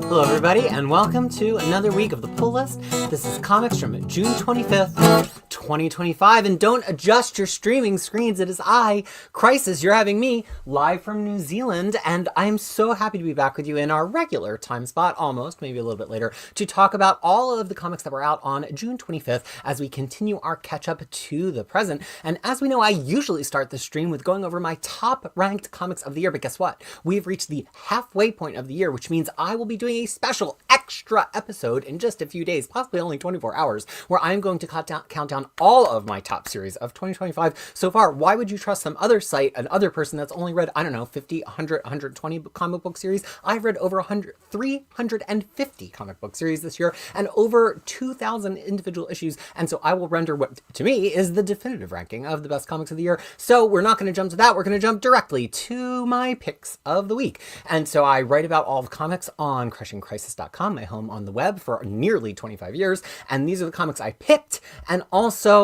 Hello everybody, and welcome to another week of the Pull List. This is comics from June 25th, 2025, and don't adjust your streaming screens. It is I, Krisis. You're having me live from New Zealand, and I'm so happy to be back with you in our regular time spot, almost, maybe a little bit later, to talk about all of the comics that were out on June 25th as we continue our catch-up to the present. And as we know, I usually start the stream with going over my top-ranked comics of the year, but guess what? We've reached the halfway point of the year, which means I will be doing a special extra episode in just a few days, possibly only 24 hours, where I'm going to count down all of my top series of 2025 so far. Why would you trust some other site, another person that's only read, I don't know, 50, 100, 120 comic book series? I've read over 350 comic book series this year and over 2,000 individual issues, and so I will render what, to me, is the definitive ranking of the best comics of the year. So we're not going to jump to that. We're going to jump directly to my picks of the week. And so I write about all the comics on CrushingKrisis.com, my home on the web, for nearly 25 years, and these are the comics I picked, and also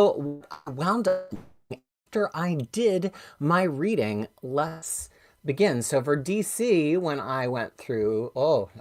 wound up after I did my reading. Let's begin. So for DC, when I went through,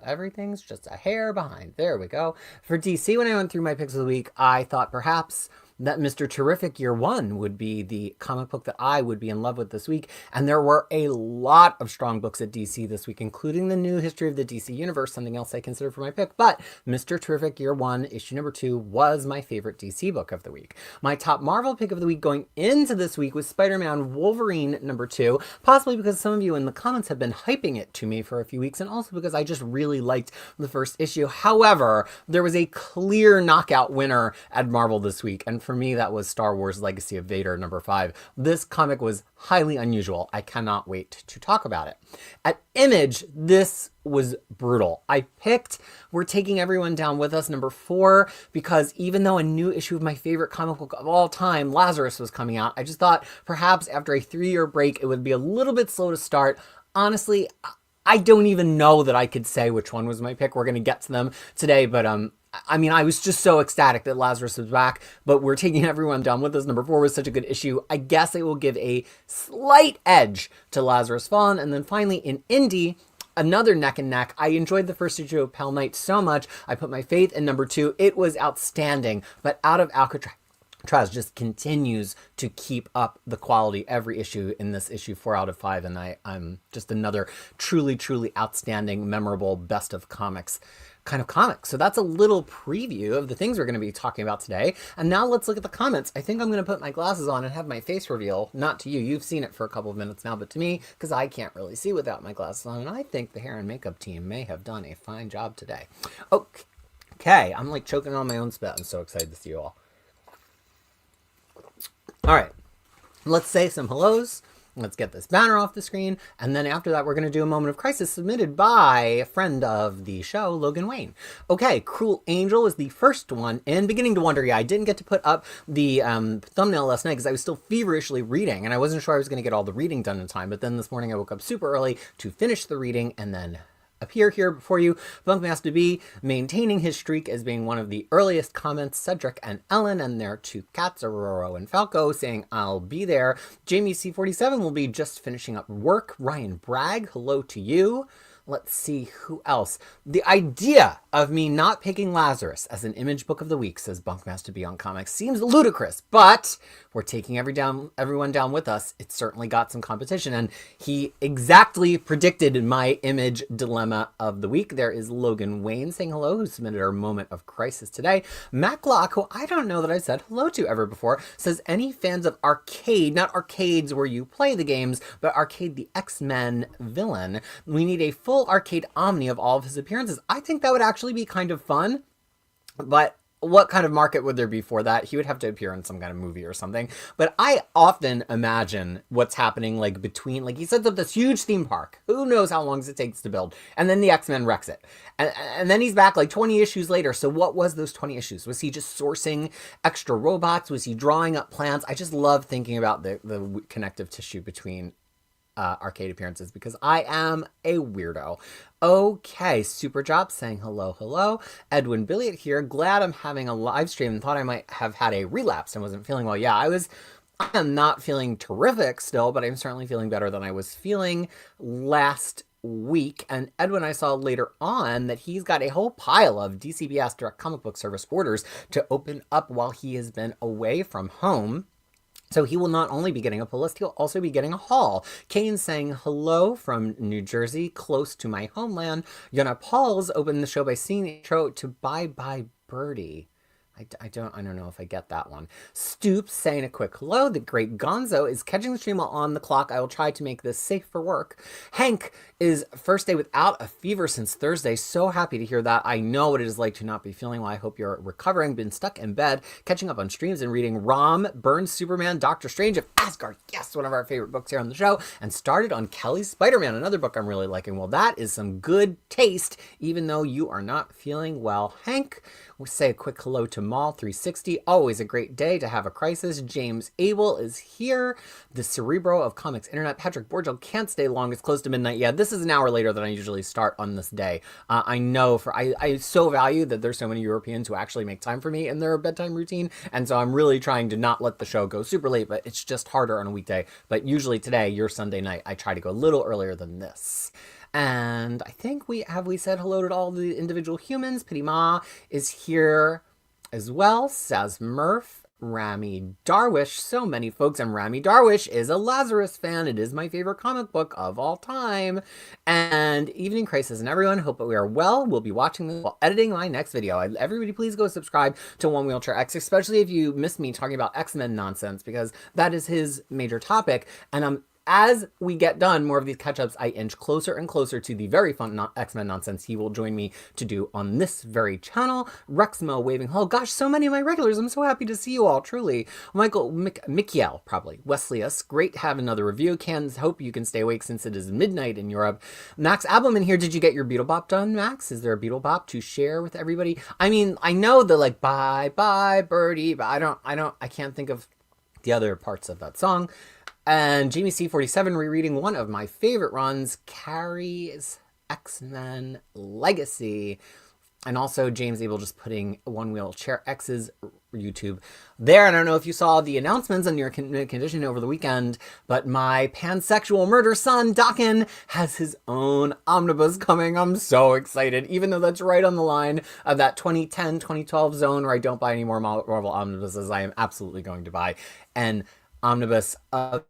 everything's just a hair behind. There we go. For DC, when I went through my picks of the week, I thought perhaps that Mr. Terrific Year One would be the comic book that I would be in love with this week. And there were a lot of strong books at DC this week, including the new History of the DC Universe, something else I considered for my pick. But Mr. Terrific Year One, issue number 2, was my favorite DC book of the week. My top Marvel pick of the week going into this week was Spider-Man Wolverine number 2, possibly because some of you in the comments have been hyping it to me for a few weeks, and also because I just really liked the first issue. However, there was a clear knockout winner at Marvel this week, and for me, that was Star Wars Legacy of Vader number 5. This comic was highly unusual. I cannot wait to talk about it. At Image, this was brutal. I picked We're Taking Everyone Down With Us number 4 because even though a new issue of my favorite comic book of all time, Lazarus, was coming out, I just thought perhaps after a 3-year break, it would be a little bit slow to start. Honestly, I don't even know that I could say which one was my pick. We're going to get to them today, but I mean, I was just so ecstatic that Lazarus was back, but We're Taking Everyone Down With Us number 4 was such a good issue. I guess I will give a slight edge to Lazarus Fallen. And then finally in Indie, another neck and neck. I enjoyed the first issue of Pell Knight so much. I put my faith in number 2. It was outstanding, but Out of Alcatraz just continues to keep up the quality every issue. In this issue, 4 out of 5, and I'm just another truly, truly outstanding, memorable, best of comics kind of comic. So that's a little preview of the things we're going to be talking about today. And now let's look at the comments. I think I'm going to put my glasses on and have my face reveal. Not to you. You've seen it for a couple of minutes now, but to me, because I can't really see without my glasses on. And I think the hair and makeup team may have done a fine job today. Okay. I'm like choking on my own spit. I'm so excited to see you all. All right. Let's say some hellos. Let's get this banner off the screen, and then after that, we're going to do a Moment of Krisis submitted by a friend of the show, Logan Wayne. Okay, Cruel Angel was the first one, and beginning to wonder, I didn't get to put up the thumbnail last night because I was still feverishly reading, and I wasn't sure I was going to get all the reading done in time, but then this morning I woke up super early to finish the reading, and then appear here before you. Bunkmaster B maintaining his streak as being one of the earliest comments. Cedric and Ellen and their 2 cats, Aurora and Falco, saying, I'll be there. Jamie C47 will be just finishing up work. Ryan Bragg, hello to you. Let's see who else. The idea of me not picking Lazarus as an Image book of the week, says Bunkmaster B on Comics, seems ludicrous, but We're Taking Everyone Down With Us. It certainly got some competition, and he exactly predicted my Image dilemma of the week. There is Logan Wayne saying hello, who submitted our Moment of Krisis today. Matt Glock, who I don't know that I've said hello to ever before, says any fans of Arcade, not arcades where you play the games, but Arcade the X-Men villain, we need a full Arcade Omni of all of his appearances. I think that would actually be kind of fun, but what kind of market would there be for that? He would have to appear in some kind of movie or something. But I often imagine what's happening like between, like he sets up this huge theme park. Who knows how long it takes to build? And then the X-Men wrecks it. And then he's back like 20 issues later. So what was those 20 issues? Was he just sourcing extra robots? Was he drawing up plans? I just love thinking about the connective tissue between Arcade appearances because I am a weirdo. Okay, Super Job saying hello. Edwin Billiot here. Glad I'm having a live stream and thought I might have had a relapse and wasn't feeling well. Yeah, I was I am not feeling terrific still, but I'm certainly feeling better than I was feeling last week. And Edwin, I saw later on that he's got a whole pile of DCBS Direct Comic Book Service orders to open up while he has been away from home. So he will not only be getting a pull list, he'll also be getting a haul. Kane saying hello from New Jersey, close to my homeland. Yona Pauls opened the show by singing the intro to Bye Bye Birdie. I don't know if I get that one. Stoops saying a quick hello. The great Gonzo is catching the stream while on the clock. I will try to make this safe for work. Hank is first day without a fever since Thursday. So happy to hear that. I know what it is like to not be feeling well. I hope you're recovering. Been stuck in bed, catching up on streams and reading Rom, Burns Superman, Doctor Strange of Asgard. Yes, one of our favorite books here on the show. And started on Kelly's Spider-Man, another book I'm really liking. Well, that is some good taste, even though you are not feeling well. Hank, we'll say a quick hello to Mall 360. Always a great day to have a crisis. James Abel is here. The Cerebro of Comics Internet. Patrick Borgel can't stay long. It's close to midnight. Yeah, this is an hour later than I usually start on this day. I know I so value that there's so many Europeans who actually make time for me in their bedtime routine. And so I'm really trying to not let the show go super late, but it's just harder on a weekday. But usually today, your Sunday night, I try to go a little earlier than this. And I think we said hello to all the individual humans. Pity Ma is here as well. Says Murph, Rami Darwish, so many folks. And Rami Darwish is a Lazarus fan. It is my favorite comic book of all time. And Evening Crisis and everyone, hope that we are well. We'll be watching this while editing my next video. Everybody please go subscribe to One Wheelchair X, especially if you missed me talking about X-Men nonsense, because that is his major topic. And as we get done, more of these catch-ups, I inch closer and closer to the very fun X-Men nonsense he will join me to do on this very channel. Rexmo waving hello. Gosh, so many of my regulars. I'm so happy to see you all, truly. Michael, Mikiel, probably. Wesleyus, great to have another review. Hope you can stay awake since it is midnight in Europe. Max Abelman here. Did you get your Beetle Bop done, Max? Is there a Beetle Bop to share with everybody? I mean, I know the like, bye, bye, birdie, but I can't think of the other parts of that song. And Jamie C47 rereading one of my favorite runs, Carrie's X-Men Legacy. And also James Abel just putting One Wheelchair X's YouTube there. And I don't know if you saw the announcements on your condition over the weekend, but my pansexual murder son, Dokken, has his own omnibus coming. I'm so excited, even though that's right on the line of that 2010, 2012 zone where I don't buy any more Marvel omnibuses. I am absolutely going to buy an omnibus of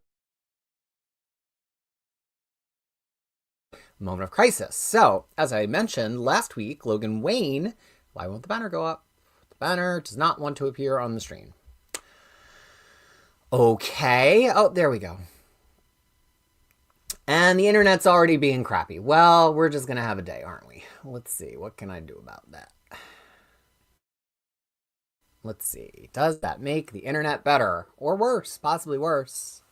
Moment of Krisis. So, as I mentioned last week, Logan Wayne, why won't the banner go up? The banner does not want to appear on the screen. Okay. Oh, there we go. And the internet's already being crappy. Well, we're just going to have a day, aren't we? Let's see. What can I do about that? Let's see. Does that make the internet better? Or worse? Possibly worse.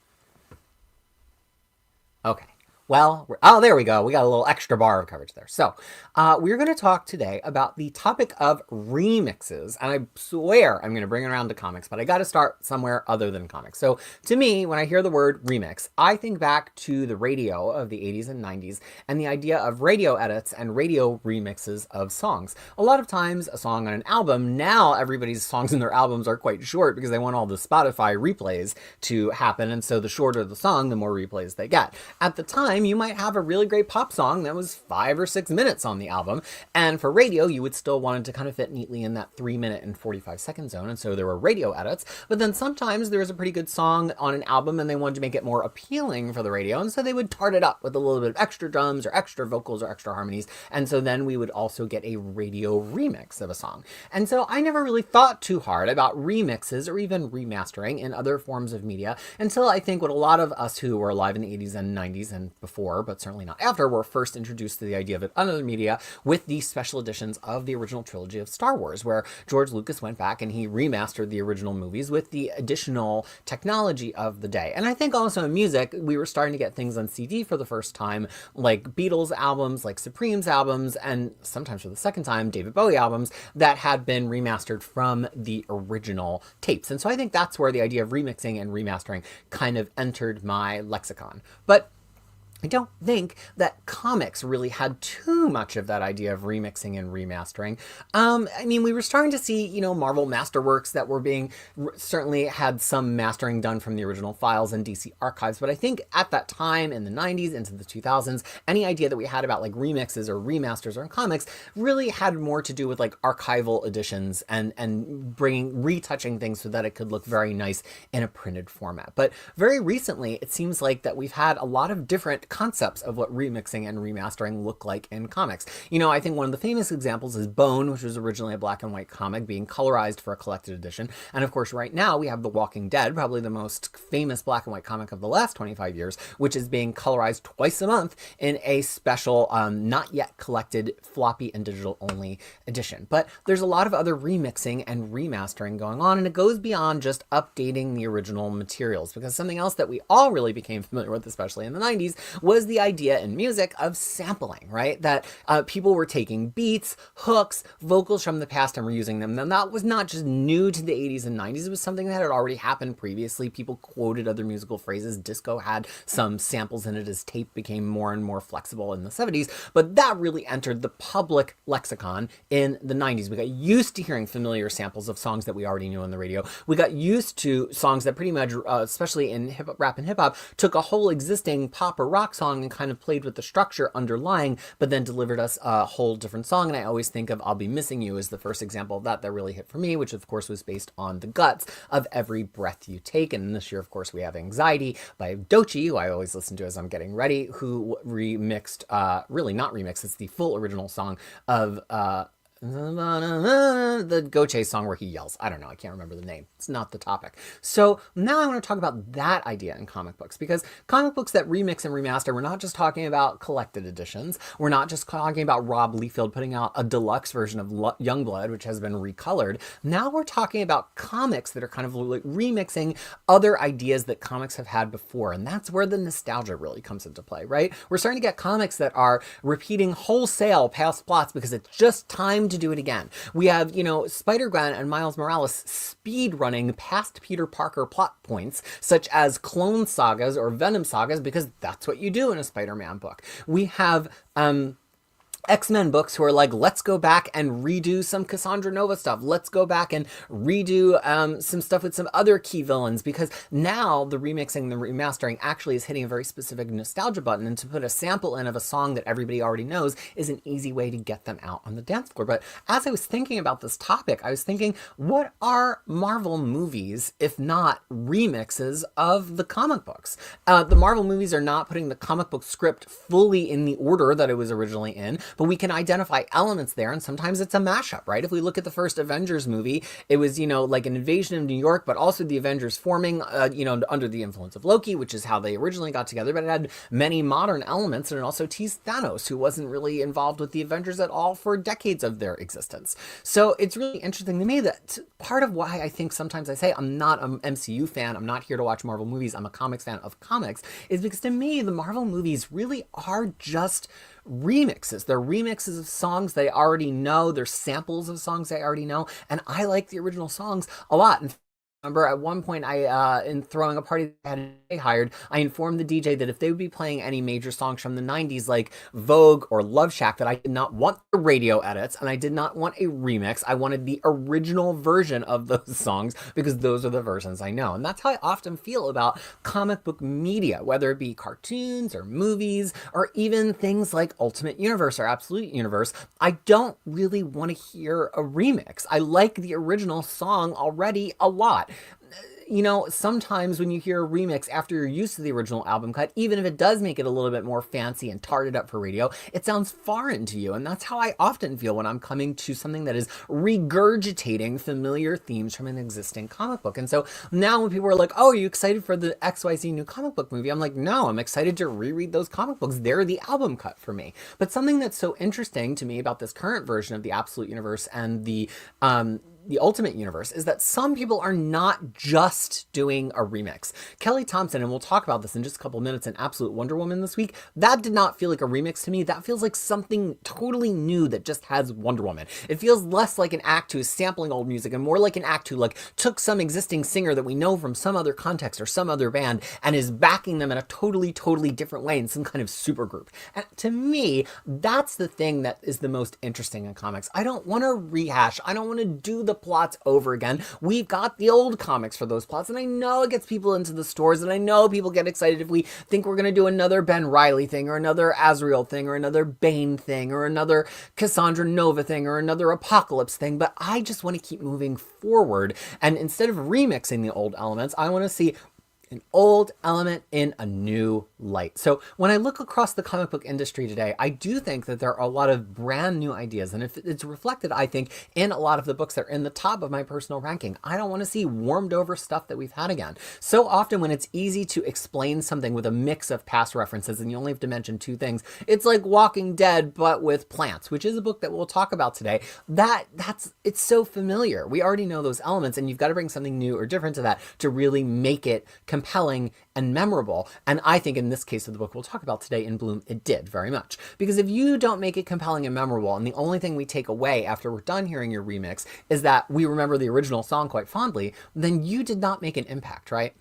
Okay. Well, oh, there we go. We got a little extra bar of coverage there. So, we're going to talk today about the topic of remixes. And I swear I'm going to bring it around to comics, but I got to start somewhere other than comics. So, to me, when I hear the word remix, I think back to the radio of the 80s and 90s and the idea of radio edits and radio remixes of songs. A lot of times, a song on an album, now everybody's songs in their albums are quite short because they want all the Spotify replays to happen. And so the shorter the song, the more replays they get. At the time, you might have a really great pop song that was 5 or 6 minutes on the album, and for radio you would still want it to kind of fit neatly in that 3-minute and 45-second zone, and so there were radio edits. But then sometimes there was a pretty good song on an album and they wanted to make it more appealing for the radio, and so they would tart it up with a little bit of extra drums or extra vocals or extra harmonies, and so then we would also get a radio remix of a song. And so I never really thought too hard about remixes or even remastering in other forms of media until I think what a lot of us who were alive in the 80s and 90s and before, but certainly not after, were first introduced to the idea of it on other media with the special editions of the original trilogy of Star Wars, where George Lucas went back and he remastered the original movies with the additional technology of the day. And I think also in music, we were starting to get things on CD for the first time, like Beatles albums, like Supreme's albums, and sometimes for the second time, David Bowie albums that had been remastered from the original tapes. And so I think that's where the idea of remixing and remastering kind of entered my lexicon. But I don't think that comics really had too much of that idea of remixing and remastering. I mean, we were starting to see, Marvel Masterworks that were being, certainly had some mastering done from the original files and DC archives, but I think at that time in the 90s into the 2000s, any idea that we had about like remixes or remasters or in comics really had more to do with like archival editions and retouching things so that it could look very nice in a printed format. But very recently, it seems like that we've had a lot of different concepts of what remixing and remastering look like in comics. I think one of the famous examples is Bone, which was originally a black and white comic being colorized for a collected edition. And of course, right now we have The Walking Dead, probably the most famous black and white comic of the last 25 years, which is being colorized twice a month in a special, not yet collected floppy and digital only edition. But there's a lot of other remixing and remastering going on, and it goes beyond just updating the original materials, because something else that we all really became familiar with, especially in the 90s, was the idea in music of sampling, right? That people were taking beats, hooks, vocals from the past and reusing them. And that was not just new to the 80s and 90s. It was something that had already happened previously. People quoted other musical phrases. Disco had some samples in it as tape became more and more flexible in the 70s. But that really entered the public lexicon in the 90s. We got used to hearing familiar samples of songs that we already knew on the radio. We got used to songs that pretty much, especially in rap and hip hop, took a whole existing pop or rock song and kind of played with the structure underlying, but then delivered us a whole different song. And I always think of I'll Be Missing You as the first example of that really hit for me, which of course was based on the guts of Every Breath You Take. And this year, of course, we have Anxiety by Doechii, who I always listen to as I'm getting ready, who remixed, really not remixed, it's the full original song of the Goche song where he yells. I don't know. I can't remember the name. It's not the topic. So now I want to talk about that idea in comic books, because comic books that remix and remaster, we're not just talking about collected editions. We're not just talking about Rob Liefeld putting out a deluxe version of Youngblood, which has been recolored. Now we're talking about comics that are kind of like remixing other ideas that comics have had before. And that's where the nostalgia really comes into play, right? We're starting to get comics that are repeating wholesale past plots because it's just time to do it again. We have, Spider-Gwen and Miles Morales speed running past Peter Parker plot points, such as clone sagas or Venom sagas, because that's what you do in a Spider-Man book. We have, X-Men books who are like, let's go back and redo some Cassandra Nova stuff. Let's go back and redo some stuff with some other key villains, because now the remixing, the remastering actually is hitting a very specific nostalgia button, and to put a sample in of a song that everybody already knows is an easy way to get them out on the dance floor. But as I was thinking about this topic, I was thinking, what are Marvel movies if not remixes of the comic books? The Marvel movies are not putting the comic book script fully in the order that it was originally in, but we can identify elements there, and sometimes it's a mashup, right? If we look at the first Avengers movie, it was, like an invasion of New York, but also the Avengers forming, under the influence of Loki, which is how they originally got together, but it had many modern elements, and it also teased Thanos, who wasn't really involved with the Avengers at all for decades of their existence. So it's really interesting to me that part of why I think sometimes I say I'm not an MCU fan, I'm not here to watch Marvel movies, I'm a comics fan of comics, is because to me, the Marvel movies really are just remixes. They're remixes of songs they already know. They're samples of songs they already know. And I like the original songs a lot. And remember at one point in throwing a party that I hired, I informed the DJ that if they would be playing any major songs from the 90s like Vogue or Love Shack, that I did not want the radio edits and I did not want a remix. I wanted the original version of those songs because those are the versions I know. And that's how I often feel about comic book media, whether it be cartoons or movies or even things like Ultimate Universe or Absolute Universe. I don't really want to hear a remix. I like the original song already a lot. Sometimes when you hear a remix after you're used to the original album cut, even if it does make it a little bit more fancy and tarted up for radio, it sounds foreign to you. And that's how I often feel when I'm coming to something that is regurgitating familiar themes from an existing comic book. And so now when people are like, oh, are you excited for the XYZ new comic book movie? I'm like, no, I'm excited to reread those comic books. They're the album cut for me. But something that's so interesting to me about this current version of the Absolute Universe and the the Ultimate Universe is that some people are not just doing a remix. Kelly Thompson, and we'll talk about this in just a couple of minutes in Absolute Wonder Woman this week, that did not feel like a remix to me. That feels like something totally new that just has Wonder Woman. It feels less like an act who is sampling old music and more like an act who like took some existing singer that we know from some other context or some other band and is backing them in a totally different way in some kind of super group. And to me, that's the thing that is the most interesting in comics. I don't want to rehash. I don't want to do the plots over again. We've got the old comics for those plots, and I know it gets people into the stores, and I know people get excited if we think we're going to do another Ben Reilly thing, or another Azrael thing, or another Bane thing, or another Cassandra Nova thing, or another Apocalypse thing, but I just want to keep moving forward, and instead of remixing the old elements, I want to see an old element in a new light. So when I look across the comic book industry today, I do think that there are a lot of brand new ideas. And if it's reflected, I think, in a lot of the books that are in the top of my personal ranking. I don't want to see warmed over stuff that we've had again. So often when it's easy to explain something with a mix of past references and you only have to mention two things, it's like Walking Dead, but with plants, which is a book that we'll talk about today. It's so familiar. We already know those elements, and you've got to bring something new or different to that to really make it compelling and memorable. And I think in this case of the book we'll talk about today, In Bloom, it did very much. Because if you don't make it compelling and memorable, and the only thing we take away after we're done hearing your remix is that we remember the original song quite fondly, then you did not make an impact, right?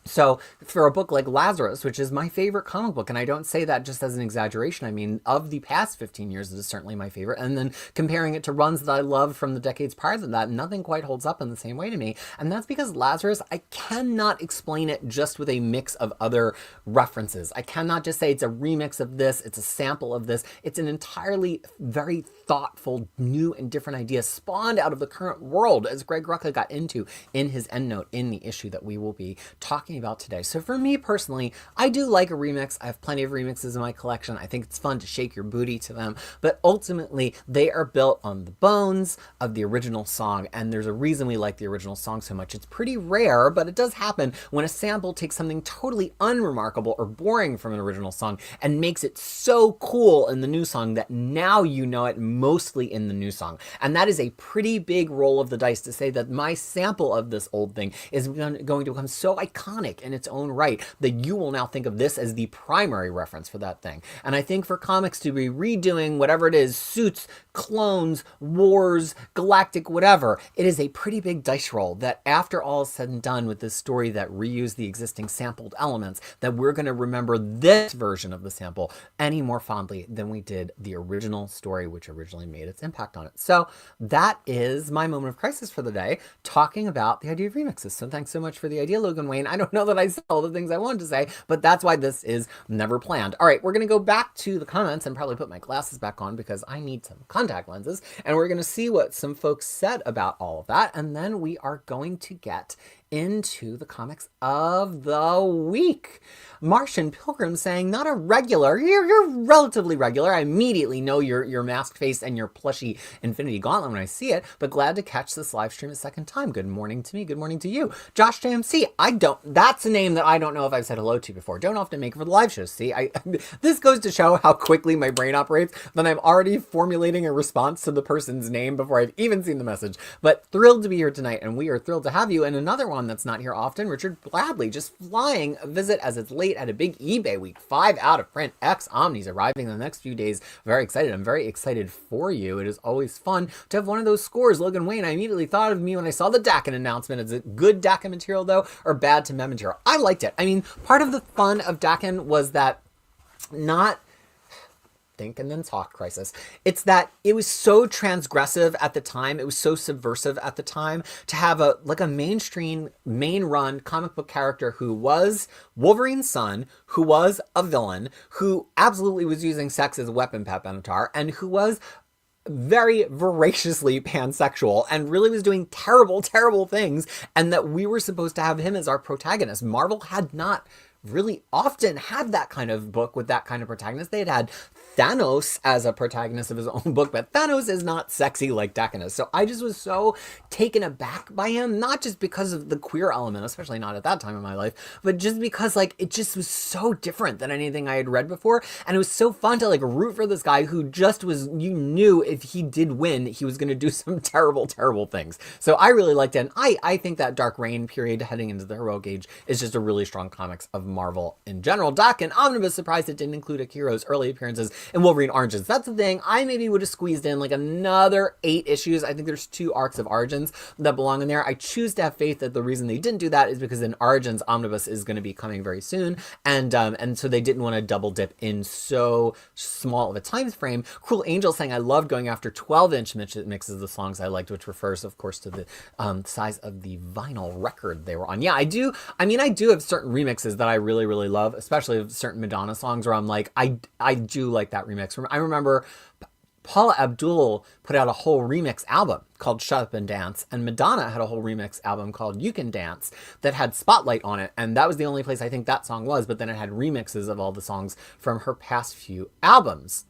So for a book like Lazarus, which is my favorite comic book, and I don't say that just as an exaggeration, I mean, of the past 15 years, it is certainly my favorite. And then comparing it to runs that I loved from the decades prior to that, nothing quite holds up in the same way to me. And that's because Lazarus, I cannot explain it just with a mix of other references. I cannot just say it's a remix of this, it's a sample of this. It's an entirely very thoughtful, new and different idea spawned out of the current world, as Greg Rucka got into in his endnote in the issue that we will be talking about today. So for me personally, I do like a remix. I have plenty of remixes in my collection. I think it's fun to shake your booty to them, but ultimately they are built on the bones of the original song, and there's a reason we like the original song so much. It's pretty rare, but it does happen when a sample takes something totally unremarkable or boring from an original song and makes it so cool in the new song that now you know it mostly in the new song. And that is a pretty big roll of the dice to say that my sample of this old thing is going to become so iconic in its own right that you will now think of this as the primary reference for that thing. And I think for comics to be redoing whatever it is, suits, clones, wars, galactic, whatever, it is a pretty big dice roll that after all is said and done with this story that reused the existing sampled elements, that we're going to remember this version of the sample any more fondly than we did the original story, which originally made its impact on it. So that is my moment of crisis for the day, talking about the idea of remixes. So thanks so much for the idea, Logan Wayne. I don't know that I said all the things I wanted to say, but that's why this is never planned. All right, we're going to go back to the comments and probably put my glasses back on because I need some contact lenses, and we're going to see what some folks said about all of that, and then we are going to get into the comics of the week. Martian Pilgrim saying, not a regular, you're relatively regular. I immediately know your masked face and your plushy Infinity Gauntlet when I see it, but glad to catch this live stream a second time. Good morning to me, good morning to you. Josh JMC, that's a name that I don't know if I've said hello to before. Don't often make it for the live shows. See, this goes to show how quickly my brain operates, that I'm already formulating a response to the person's name before I've even seen the message. But thrilled to be here tonight, and we are thrilled to have you. And another one that's not here often, Richard Bladley, just flying a visit as it's late at a big eBay week. 5 out of print X Omnis arriving in the next few days. Very excited. I'm very excited for you. It is always fun to have one of those scores. Logan Wayne, I immediately thought of me when I saw the Dakin announcement. Is it good Dakin material though, or bad to Mem material? I liked it. I mean, part of the fun of Dakin was that not think and then talk crisis. It's that it was so transgressive at the time. It was so subversive at the time to have a mainstream main run comic book character who was Wolverine's son, who was a villain, who absolutely was using sex as a weapon, Pat Benatar, and who was very voraciously pansexual and really was doing terrible, terrible things, and that we were supposed to have him as our protagonist. Marvel had not really often had that kind of book with that kind of protagonist. They had Thanos as a protagonist of his own book, but Thanos is not sexy like Decanus. So I just was so taken aback by him, not just because of the queer element, especially not at that time in my life, but just because like it just was so different than anything I had read before. And it was so fun to like root for this guy who just was, you knew if he did win, he was going to do some terrible, terrible things. So I really liked it. And I think that Dark Reign period heading into the Heroic Age is just a really strong comics of Marvel in general. Doc and Omnibus, surprised it didn't include Akiro's early appearances in Wolverine Origins. That's the thing. I maybe would have squeezed in like another 8 issues. I think there's 2 arcs of Origins that belong in there. I choose to have faith that the reason they didn't do that is because in Origins, Omnibus is going to be coming very soon. And so they didn't want to double dip in so small of a time frame. Cruel Angel saying, I loved going after 12-inch mixes of the songs I liked, which refers, of course, to the size of the vinyl record they were on. Yeah, I do. I mean, I do have certain remixes that I really, really love, especially of certain Madonna songs where I'm like, I do like that remix. I remember Paula Abdul put out a whole remix album called Shut Up and Dance, and Madonna had a whole remix album called You Can Dance that had Spotlight on it, and that was the only place I think that song was, but then it had remixes of all the songs from her past few albums.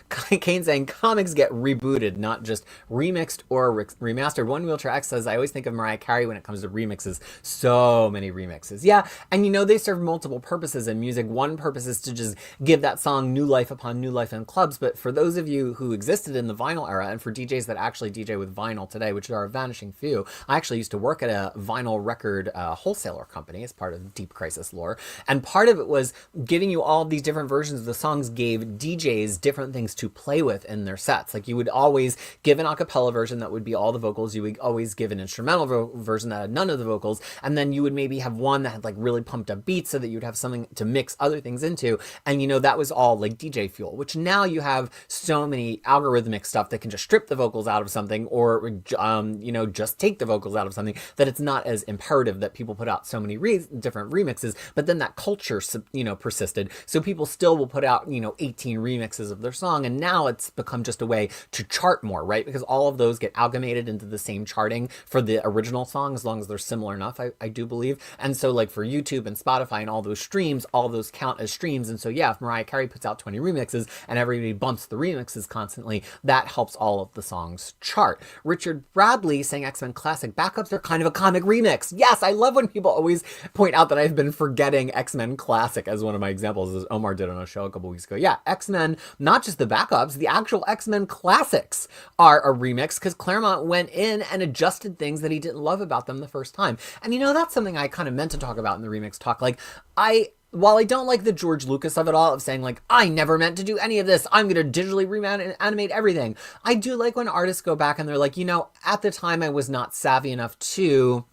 Kane saying comics get rebooted, not just remixed or remastered. One Wheelchair X says, I always think of Mariah Carey when it comes to remixes. So many remixes. Yeah, and you know, they serve multiple purposes in music. One purpose is to just give that song new life upon new life in clubs. But for those of you who existed in the vinyl era, and for DJs that actually DJ with vinyl today, which are a vanishing few, I actually used to work at a vinyl record wholesaler company as part of Deep Crisis lore. And part of it was giving you all these different versions of the songs, gave DJs different things to play with in their sets. Like you would always give an a cappella version that would be all the vocals. You would always give an instrumental version that had none of the vocals. And then you would maybe have one that had like really pumped up beats so that you'd have something to mix other things into. And you know, that was all like DJ fuel, which now you have so many algorithmic stuff that can just strip the vocals out of something or, you know, just take the vocals out of something, that it's not as imperative that people put out so many different remixes. But then that culture, you know, persisted. So people still will put out, you know, 18 remixes of their song, and now it's become just a way to chart more, right? Because all of those get amalgamated into the same charting for the original song, as long as they're similar enough, I do believe. And so like for YouTube and Spotify and all those streams, all of those count as streams. And so yeah, if Mariah Carey puts out 20 remixes and everybody bumps the remixes constantly, that helps all of the songs chart. Richard Bradley saying X-Men Classic backups are kind of a comic remix. Yes, I love when people always point out that I've been forgetting X-Men Classic as one of my examples, as Omar did on a show a couple weeks ago. Yeah, X-Men, not just the backups, the actual X-Men classics are a remix, because Claremont went in and adjusted things that he didn't love about them the first time. And you know, that's something I kind of meant to talk about in the remix talk. Like, while I don't like the George Lucas of it all, of saying like, I never meant to do any of this, I'm going to digitally animate everything, I do like when artists go back and they're like, you know, at the time I was not savvy enough to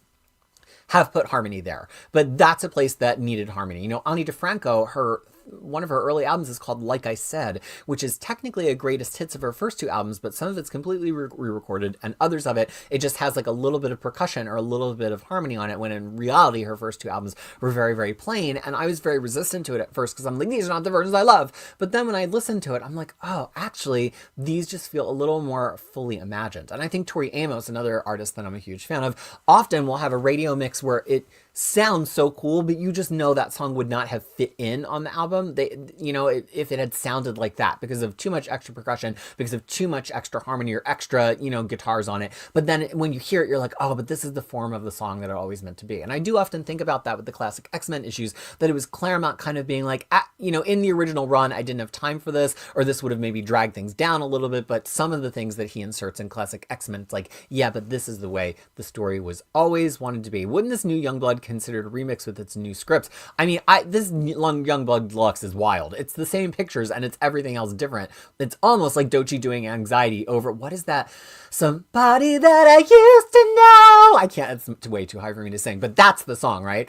have put harmony there, but that's a place that needed harmony. You know, Ani DeFranco, one of her early albums is called Like I Said, which is technically a greatest hits of her first 2 albums, but some of it's completely re-recorded, and others of it just has like a little bit of percussion or a little bit of harmony on it, when in reality her first 2 albums were very, very plain. And I was very resistant to it at first, because I'm like, these are not the versions I love. But then when I listened to it, I'm like, oh, actually, these just feel a little more fully imagined. And I think Tori Amos, another artist that I'm a huge fan of, often will have a radio mix where it sounds so cool, but you just know that song would not have fit in on the album. You know, if it had sounded like that, because of too much extra percussion, because of too much extra harmony or extra, you know, guitars on it. But then when you hear it, you're like, oh, but this is the form of the song that it always meant to be. And I do often think about that with the classic X-Men issues, that it was Claremont kind of being like, you know, in the original run, I didn't have time for this, or this would have maybe dragged things down a little bit. But some of the things that he inserts in classic X-Men, it's like, yeah, but this is the way the story was always wanted to be. Wouldn't this new Youngblood considered a remix with its new scripts? I mean, this Youngblood Deluxe is wild. It's the same pictures and it's everything else different. It's almost like Doechii doing Anxiety over, what is that? Somebody that I used to know. I can't, it's way too high for me to sing, but that's the song, right?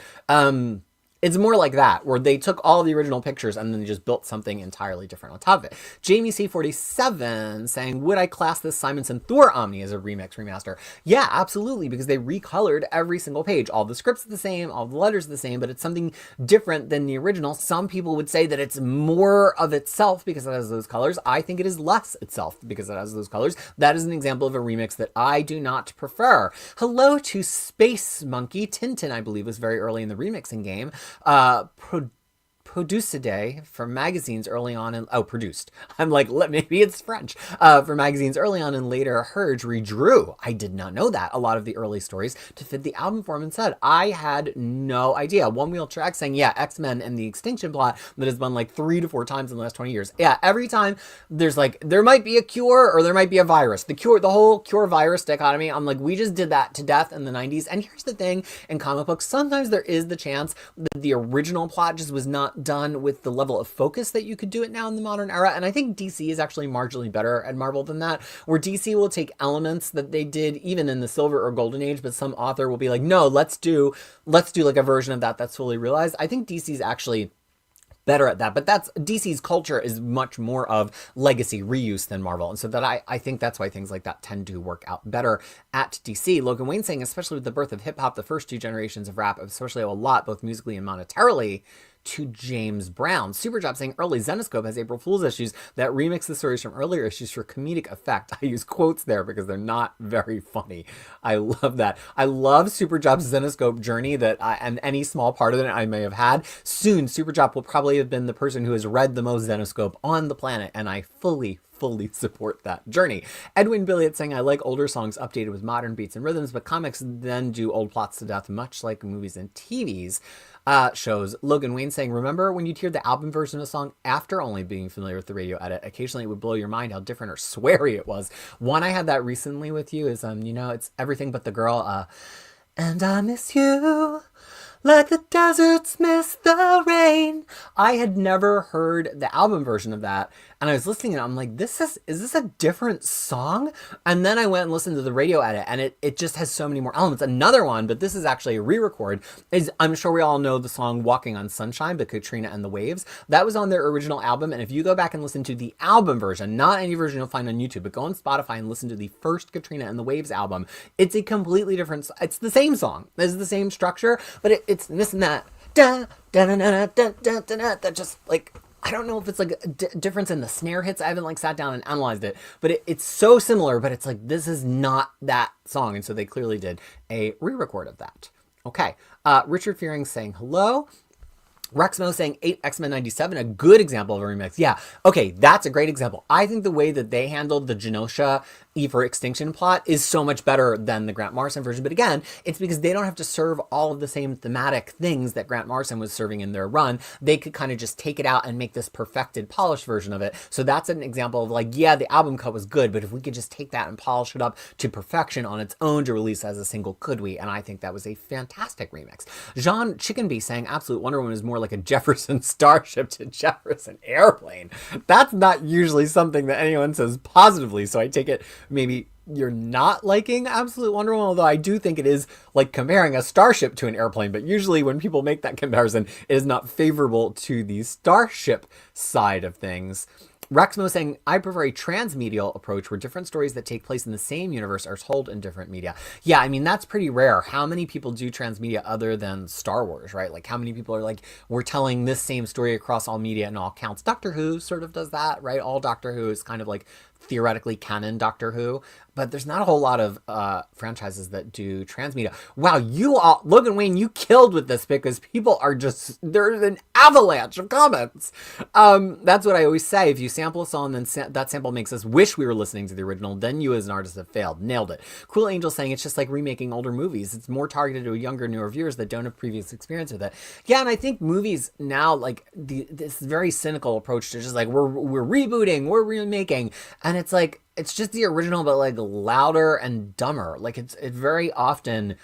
It's more like that, where they took all the original pictures and then they just built something entirely different on top of it. Jamie C47 saying, would I class this Simonson Thor Omni as a remix remaster? Yeah, absolutely, because they recolored every single page. All the scripts are the same, all the letters are the same, but it's something different than the original. Some people would say that it's more of itself because it has those colors. I think it is less itself because it has those colors. That is an example of a remix that I do not prefer. Hello to Space Monkey. Tintin, I believe, was very early in the remixing game. Producidae for magazines early on in produced. I'm like, maybe it's French. For magazines early on and later Herge redrew. I did not know that. A lot of the early stories to fit the album form instead. I had no idea. One Wheel Track saying, yeah, X-Men and the Extinction plot that has been like 3 to 4 times in the last 20 years. Yeah, every time there's like, there might be a cure or there might be a virus. The whole cure virus dichotomy, I'm like, we just did that to death in the 90s. And here's the thing, in comic books, sometimes there is the chance that the original plot just was not done with the level of focus that you could do it now in the modern era. And I think DC is actually marginally better at Marvel than that, where DC will take elements that they did even in the Silver or Golden Age, but some author will be like, no, let's do like a version of that that's fully realized. I think DC's actually better at that, but that's DC's culture is much more of legacy reuse than Marvel, and so that I think that's why things like that tend to work out better at DC. Logan Wayne saying, especially with the birth of hip hop, the first 2 generations of rap especially owe a lot, both musically and monetarily, to James Brown. Superjob saying early Zenoscope has April Fool's issues that remix the stories from earlier issues for comedic effect. I use quotes there because they're not very funny. I love that. I love Superjob's Zenoscope journey and any small part of it I may have had. Soon, Superjob will probably have been the person who has read the most Zenoscope on the planet, and I fully support that journey. Edwin Billiot saying, I like older songs updated with modern beats and rhythms, but comics then do old plots to death, much like movies and TVs. Shows. Logan Wayne saying, remember when you'd hear the album version of a song after only being familiar with the radio edit? Occasionally it would blow your mind how different or sweary it was. One I had that recently with you is, it's Everything But the Girl. And I miss you like the deserts miss the rain. I had never heard the album version of that, and I was listening and I'm like, is this a different song? And then I went and listened to the radio edit, and it just has so many more elements. Another one, but this is actually a re-record, is, I'm sure we all know the song Walking on Sunshine by Katrina and the Waves. That was on their original album, and if you go back and listen to the album version, not any version you'll find on YouTube, but go on Spotify and listen to the first Katrina and the Waves album, it's a completely different, it's the same song, it's the same structure, but it's this and that, that just like, I don't know if it's like a difference in the snare hits. I haven't like sat down and analyzed it, but it's so similar, but it's like, this is not that song. And so they clearly did a re-record of that. Okay. Richard Fearing saying hello. Rexmo saying 8 X-Men 97, a good example of a remix. Yeah, okay, that's a great example. I think the way that they handled the Genosha E for Extinction plot is so much better than the Grant Morrison version. But again, it's because they don't have to serve all of the same thematic things that Grant Morrison was serving in their run. They could kind of just take it out and make this perfected, polished version of it. So that's an example of like, yeah, the album cut was good, but if we could just take that and polish it up to perfection on its own to release as a single, could we? And I think that was a fantastic remix. Jean Chickenbee saying Absolute Wonder Woman is more like a Jefferson Starship to Jefferson Airplane. That's not usually something that anyone says positively, so I take it maybe you're not liking Absolute Wonder Woman, although I do think it is like comparing a starship to an airplane, but usually when people make that comparison, it is not favorable to the starship side of things. Rexmo saying, I prefer a transmedial approach where different stories that take place in the same universe are told in different media. Yeah, I mean, that's pretty rare. How many people do transmedia other than Star Wars, right? Like, how many people are like, we're telling this same story across all media and all counts? Doctor Who sort of does that, right? All Doctor Who is kind of like theoretically canon Doctor Who, but there's not a whole lot of franchises that do transmedia. Wow, you all, Logan Wayne, you killed with this because people are just, there's an avalanche of comments. That's what I always say. If you sample a song, then that sample makes us wish we were listening to the original, then you as an artist have failed. Nailed it. Cool Angel saying it's just like remaking older movies. It's more targeted to younger, newer viewers that don't have previous experience with it. Yeah, and I think movies now, like this very cynical approach to just like, we're rebooting, we're remaking, and it's like, it's just the original, but like louder and dumber. Like it's very often,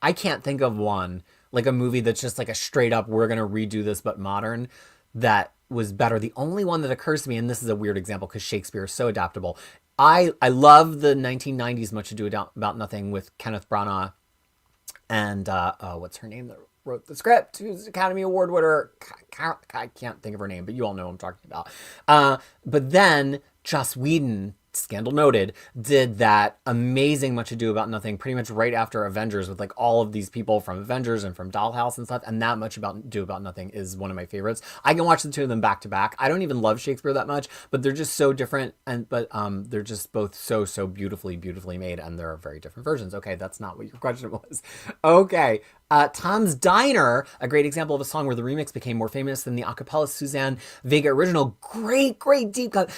I can't think of one, like a movie that's just like a straight up, we're going to redo this, but modern, that was better. The only one that occurs to me, and this is a weird example because Shakespeare is so adaptable. I love the 1990s Much Ado About Nothing with Kenneth Branagh and, what's her name that wrote the script, who's Academy Award winner. I can't think of her name, but you all know what I'm talking about. But then Joss Whedon, scandal noted, did that amazing Much Ado About Nothing pretty much right after Avengers with like all of these people from Avengers and from Dollhouse and stuff, and that Much Ado About Nothing is one of my favorites. I can watch the two of them back to back. I don't even love Shakespeare that much, but they're just so different, but they're just both so beautifully made, and there are very different versions. Okay, that's not what your question was. Okay, Tom's Diner, a great example of a song where the remix became more famous than the a cappella Suzanne Vega original. Great, great deep cut.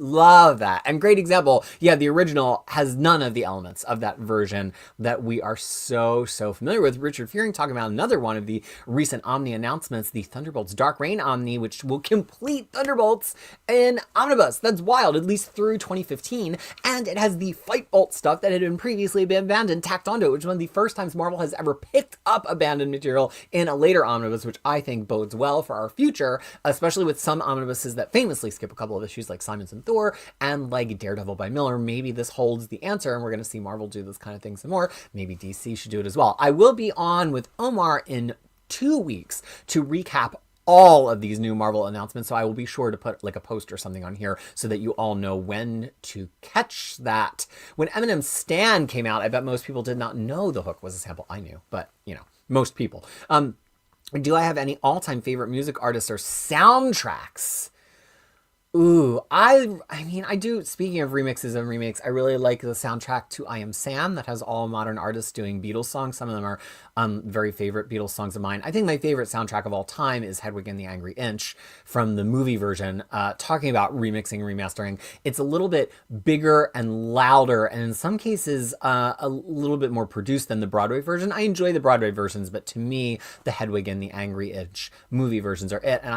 Love that. And great example. Yeah, the original has none of the elements of that version that we are so familiar with. Richard Fearing talking about another one of the recent Omni announcements, the Thunderbolts Dark Reign Omni, which will complete Thunderbolts in Omnibus. That's wild, at least through 2015. And it has the Fight Bolt stuff that had been previously been abandoned tacked onto it, which is one of the first times Marvel has ever picked up abandoned material in a later omnibus, which I think bodes well for our future, especially with some omnibuses that famously skip a couple of issues like Simon's and Thor and like Daredevil by Miller. Maybe this holds the answer and we're going to see Marvel do this kind of thing some more. Maybe DC should do it as well. I will be on with Omar in 2 weeks to recap all of these new Marvel announcements, so I will be sure to put like a post or something on here so that you all know when to catch that. When Eminem's Stan came out, I bet most people did not know the hook was a sample. I knew, but you know, most people. Do I have any all-time favorite music artists or soundtracks? Ooh, I mean, I do. Speaking of remixes and remakes, I really like the soundtrack to I Am Sam that has all modern artists doing Beatles songs. Some of them are very favorite Beatles songs of mine. I think my favorite soundtrack of all time is Hedwig and the Angry Inch from the movie version. Talking about remixing, remastering, it's a little bit bigger and louder, and in some cases a little bit more produced than the Broadway version. I enjoy the Broadway versions, but to me, the Hedwig and the Angry Inch movie versions are it. And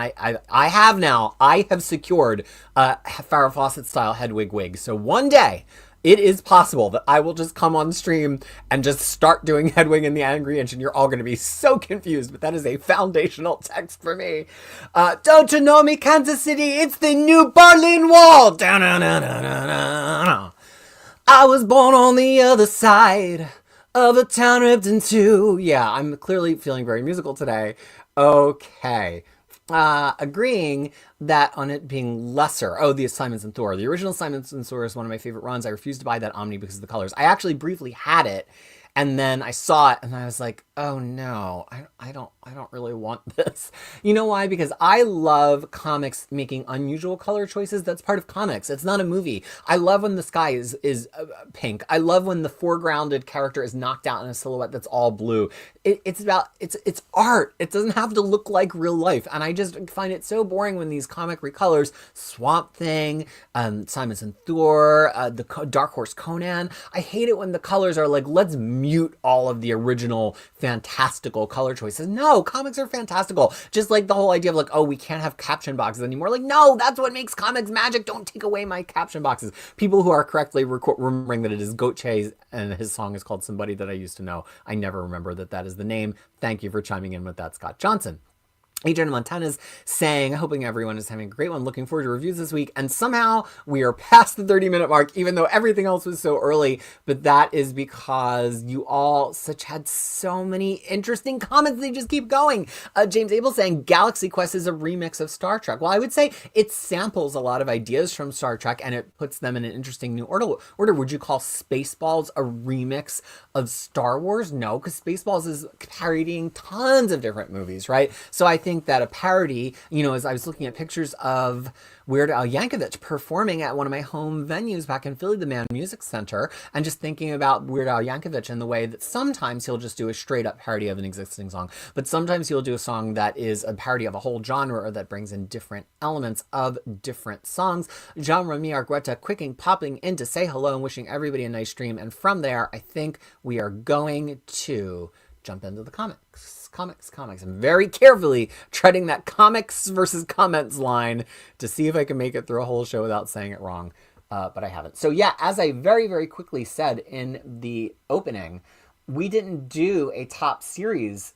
I have secured Farrah Fawcett style Hedwig wig. So one day it is possible that I will just come on stream and just start doing Hedwig and the Angry Inch, and you're all going to be so confused, but that is a foundational text for me. Don't you know me, Kansas City? It's the new Berlin Wall. I was born on the other side of a town ripped in two. Yeah, I'm clearly feeling very musical today. Okay. Agreeing that on it being lesser. Oh, the Simons and Thor. The original Simons and Thor is one of my favorite runs. I refused to buy that Omni because of the colors. I actually briefly had it, and then I saw it, and I was like, oh no, I don't really want this. You know why? Because I love comics making unusual color choices. That's part of comics. It's not a movie. I love when the sky is pink. I love when the foregrounded character is knocked out in a silhouette that's all blue. It's art. It doesn't have to look like real life. And I just find it so boring when these comic recolors, Swamp Thing, Simons and Thor, the Dark Horse Conan. I hate it when the colors are like, let's mute all of the original fantastical color choices. No, comics are fantastical. Just like the whole idea of like, oh, we can't have caption boxes anymore. Like, no, that's what makes comics magic. Don't take away my caption boxes. People who are correctly remembering that it is Goat Chase and his song is called Somebody That I Used to Know. I never remember that is the name. Thank you for chiming in with that, Scott Johnson. Adrian Montana's saying, hoping everyone is having a great one. Looking forward to reviews this week. And somehow we are past the 30-minute mark, even though everything else was so early. But that is because you all had so many interesting comments. They just keep going. James Abel saying, Galaxy Quest is a remix of Star Trek. Well, I would say it samples a lot of ideas from Star Trek and it puts them in an interesting new order. Would you call Spaceballs a remix of Star Wars? No, because Spaceballs is parodying tons of different movies, right? So I think that a parody, as I was looking at pictures of Weird Al Yankovic performing at one of my home venues back in Philly, the Mann Music Center, and just thinking about Weird Al Yankovic and the way that sometimes he'll just do a straight up parody of an existing song, but sometimes he'll do a song that is a parody of a whole genre or that brings in different elements of different songs. Jean-Remy Argueta popping in to say hello and wishing everybody a nice stream. And from there, I think we are going to jump into the comics. I'm very carefully treading that comics versus comments line to see if I can make it through a whole show without saying it wrong, but I haven't. So yeah, as I very, very quickly said in the opening, we didn't do a top series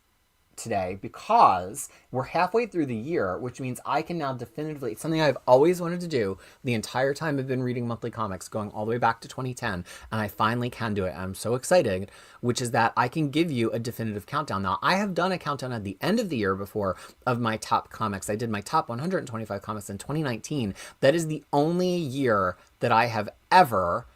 today because we're halfway through the year, which means I can now definitively, it's something I've always wanted to do the entire time I've been reading monthly comics, going all the way back to 2010, and I finally can do it. I'm so excited, which is that I can give you a definitive countdown. Now, I have done a countdown at the end of the year before of my top comics. I did my top 125 comics in 2019. That is the only year that I have ever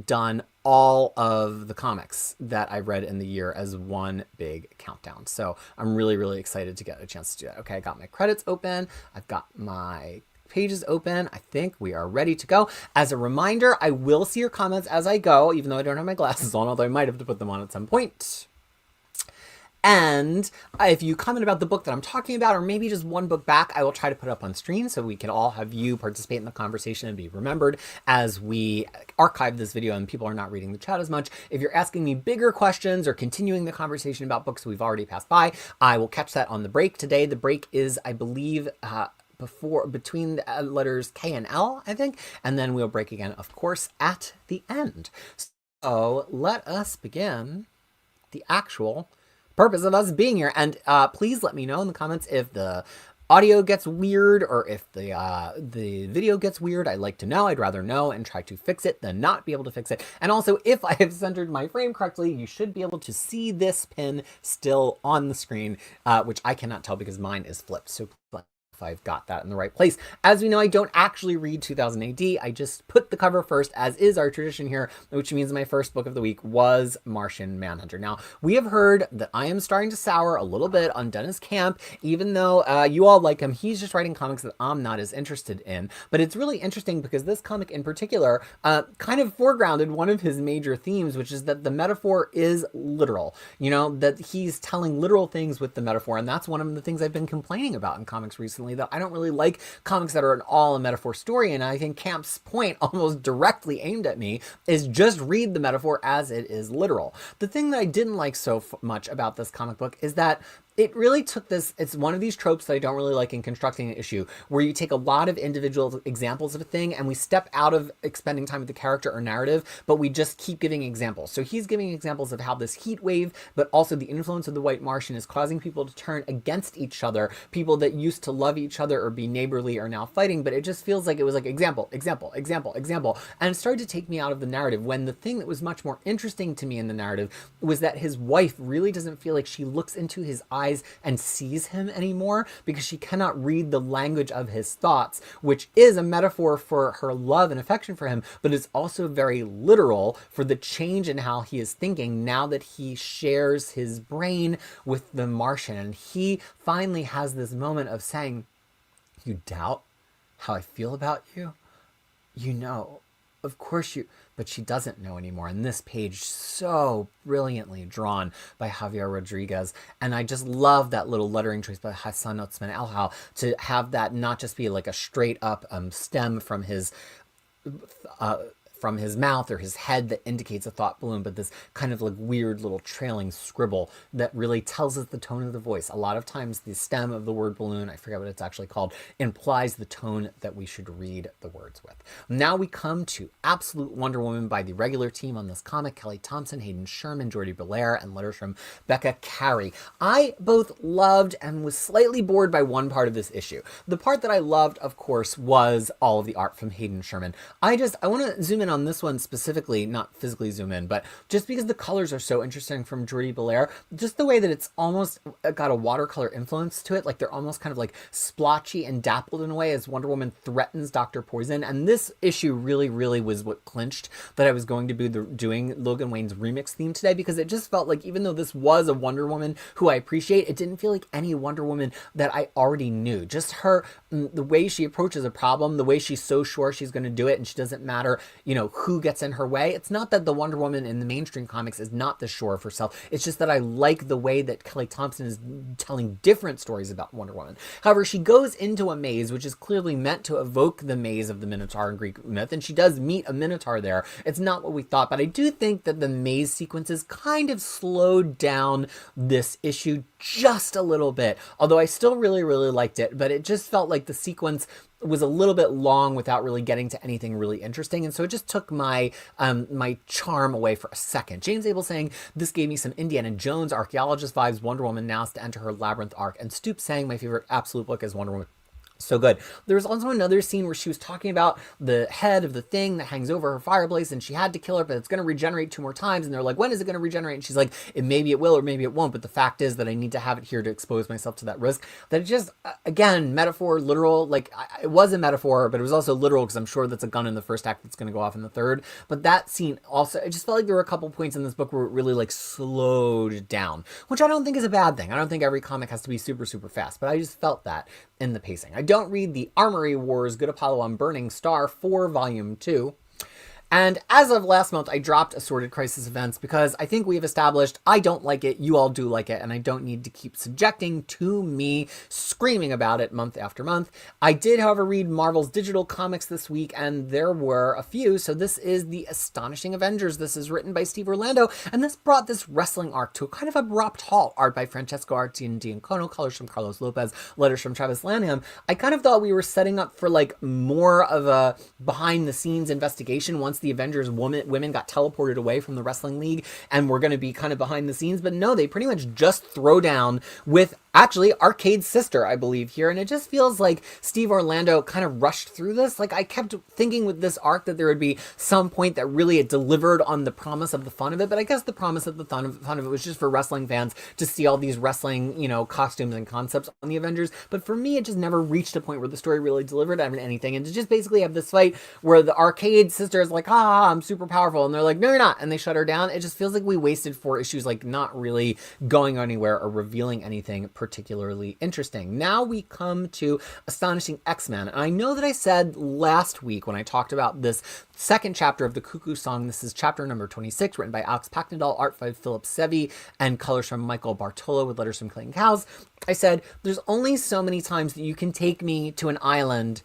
done all of the comics that I read in the year as one big countdown. So I'm really, really excited to get a chance to do that. Okay, I got my credits open. I've got my pages open. I think we are ready to go. As a reminder, I will see your comments as I go, even though I don't have my glasses on, although I might have to put them on at some point. And if you comment about the book that I'm talking about, or maybe just one book back, I will try to put it up on screen so we can all have you participate in the conversation and be remembered as we archive this video and people are not reading the chat as much. If you're asking me bigger questions or continuing the conversation about books we've already passed by, I will catch that on the break today. The break is, I believe, between the letters K and L, I think, and then we'll break again, of course, at the end. So let us begin the actual purpose of us being here. And please let me know in the comments if the audio gets weird or if the video gets weird. I'd like to know. I'd rather know and try to fix it than not be able to fix it. And also, if I have centered my frame correctly, you should be able to see this pin still on the screen, which I cannot tell because mine is flipped. So if I've got that in the right place. As we know, I don't actually read 2000 AD. I just put the cover first, as is our tradition here, which means my first book of the week was Martian Manhunter. Now, we have heard that I am starting to sour a little bit on Dennis Camp, even though you all like him. He's just writing comics that I'm not as interested in. But it's really interesting because this comic in particular kind of foregrounded one of his major themes, which is that the metaphor is literal. You know, that he's telling literal things with the metaphor. And that's one of the things I've been complaining about in comics recently, that I don't really like comics that are all a metaphor story. And I think Camp's point, almost directly aimed at me, is just read the metaphor as it is literal. The thing that I didn't like so much about this comic book is that it really took this, it's one of these tropes that I don't really like in constructing an issue, where you take a lot of individual examples of a thing and we step out of spending time with the character or narrative, but we just keep giving examples. So he's giving examples of how this heat wave, but also the influence of the white Martian is causing people to turn against each other. People that used to love each other or be neighborly are now fighting, but it just feels like it was like example, example, example, example. And it started to take me out of the narrative, when the thing that was much more interesting to me in the narrative was that his wife really doesn't feel like she looks into his eyes and sees him anymore, because she cannot read the language of his thoughts, which is a metaphor for her love and affection for him, but is also very literal for the change in how he is thinking now that he shares his brain with the Martian. And he finally has this moment of saying, "You doubt how I feel about you? You know, of course you," but she doesn't know anymore. And this page, so brilliantly drawn by Javier Rodriguez. And I just love that little lettering choice by Hassan Otsman El-Hal, to have that not just be like a straight up stem from his mouth or his head that indicates a thought balloon, but this kind of like weird little trailing scribble that really tells us the tone of the voice. A lot of times the stem of the word balloon, I forget what it's actually called, implies the tone that we should read the words with. Now we come to Absolute Wonder Woman by the regular team on this comic: Kelly Thompson, Hayden Sherman, Jordi Belair, and letters from Becca Carey. I both loved and was slightly bored by one part of this issue. The part that I loved, of course, was all of the art from Hayden Sherman. I want to zoom in on this one specifically, not physically zoom in, but just because the colors are so interesting from Jordi Belair, just the way that it's almost got a watercolor influence to it, like they're almost kind of like splotchy and dappled in a way as Wonder Woman threatens Dr. Poison. And this issue really was what clinched that I was going to be doing Logan Wayne's remix theme today, because it just felt like, even though this was a Wonder Woman who I appreciate, it didn't feel like any Wonder Woman that I already knew. Just her, the way she approaches a problem, the way she's so sure she's going to do it, and she doesn't matter, you know, who gets in her way. It's not that the Wonder Woman in the mainstream comics is not this sure of herself. It's just that I like the way that Kelly Thompson is telling different stories about Wonder Woman. However, she goes into a maze, which is clearly meant to evoke the maze of the Minotaur in Greek myth, and she does meet a Minotaur there. It's not what we thought, but I do think that the maze sequences kind of slowed down this issue just a little bit, although I still really liked it, but it just felt like the sequence was a little bit long without really getting to anything really interesting. And so it just took my my charm away for a second. James Abel saying, "This gave me some Indiana Jones archaeologist vibes, Wonder Woman now to enter her labyrinth arc." And Stoop saying, "My favorite absolute book is Wonder Woman." So good. There was also another scene where she was talking about the head of the thing that hangs over her fireplace, and she had to kill her, but it's going to regenerate 2 more times. And they're like, when is it going to regenerate? And she's like, maybe it will or maybe it won't, but the fact is that I need to have it here to expose myself to that risk. That it just, again, metaphor, literal, like it was a metaphor, but it was also literal, because I'm sure that's a gun in the first act that's going to go off in the third. But that scene also, I just felt like there were a couple points in this book where it really like slowed down, which I don't think is a bad thing. I don't think every comic has to be super fast, but I just felt that in the pacing. I don't read the Armory Wars Good Apollo on Burning Star for Volume 2. And as of last month, I dropped Assorted Crisis Events because I think we've established I don't like it, you all do like it, and I don't need to keep subjecting to me screaming about it month after month. I did, however, read Marvel's digital comics this week, and there were a few. So this is the Astonishing Avengers. This is written by Steve Orlando, and this brought this wrestling arc to a kind of abrupt halt. Art by Francesco Arcidiacono, colors from Carlos Lopez, letters from Travis Lanham. I kind of thought we were setting up for like more of a behind-the-scenes investigation once the Avengers women got teleported away from the wrestling league, and we're going to be kind of behind the scenes. But no, they pretty much just throw down with actually Arcade's sister, I believe, here. And it just feels like Steve Orlando kind of rushed through this. Like, I kept thinking with this arc that there would be some point that really it delivered on the promise of the fun of it. But I guess the promise of the fun of it was just for wrestling fans to see all these wrestling, costumes and concepts on the Avengers. But for me, it just never reached a point where the story really delivered on anything. And to just basically have this fight where the Arcade sister is like, I'm super powerful. And they're like, no, you're not. And they shut her down. It just feels like we wasted 4 issues, like not really going anywhere or revealing anything particularly interesting. Now we come to Astonishing X-Men. And I know that I said last week when I talked about this second chapter of the Cuckoo Song, this is chapter number 26, written by Alex Packnadal, art by Philip Sevi, and colors from Michael Bartolo with letters from Clayton Cowles. I said, there's only so many times that you can take me to an island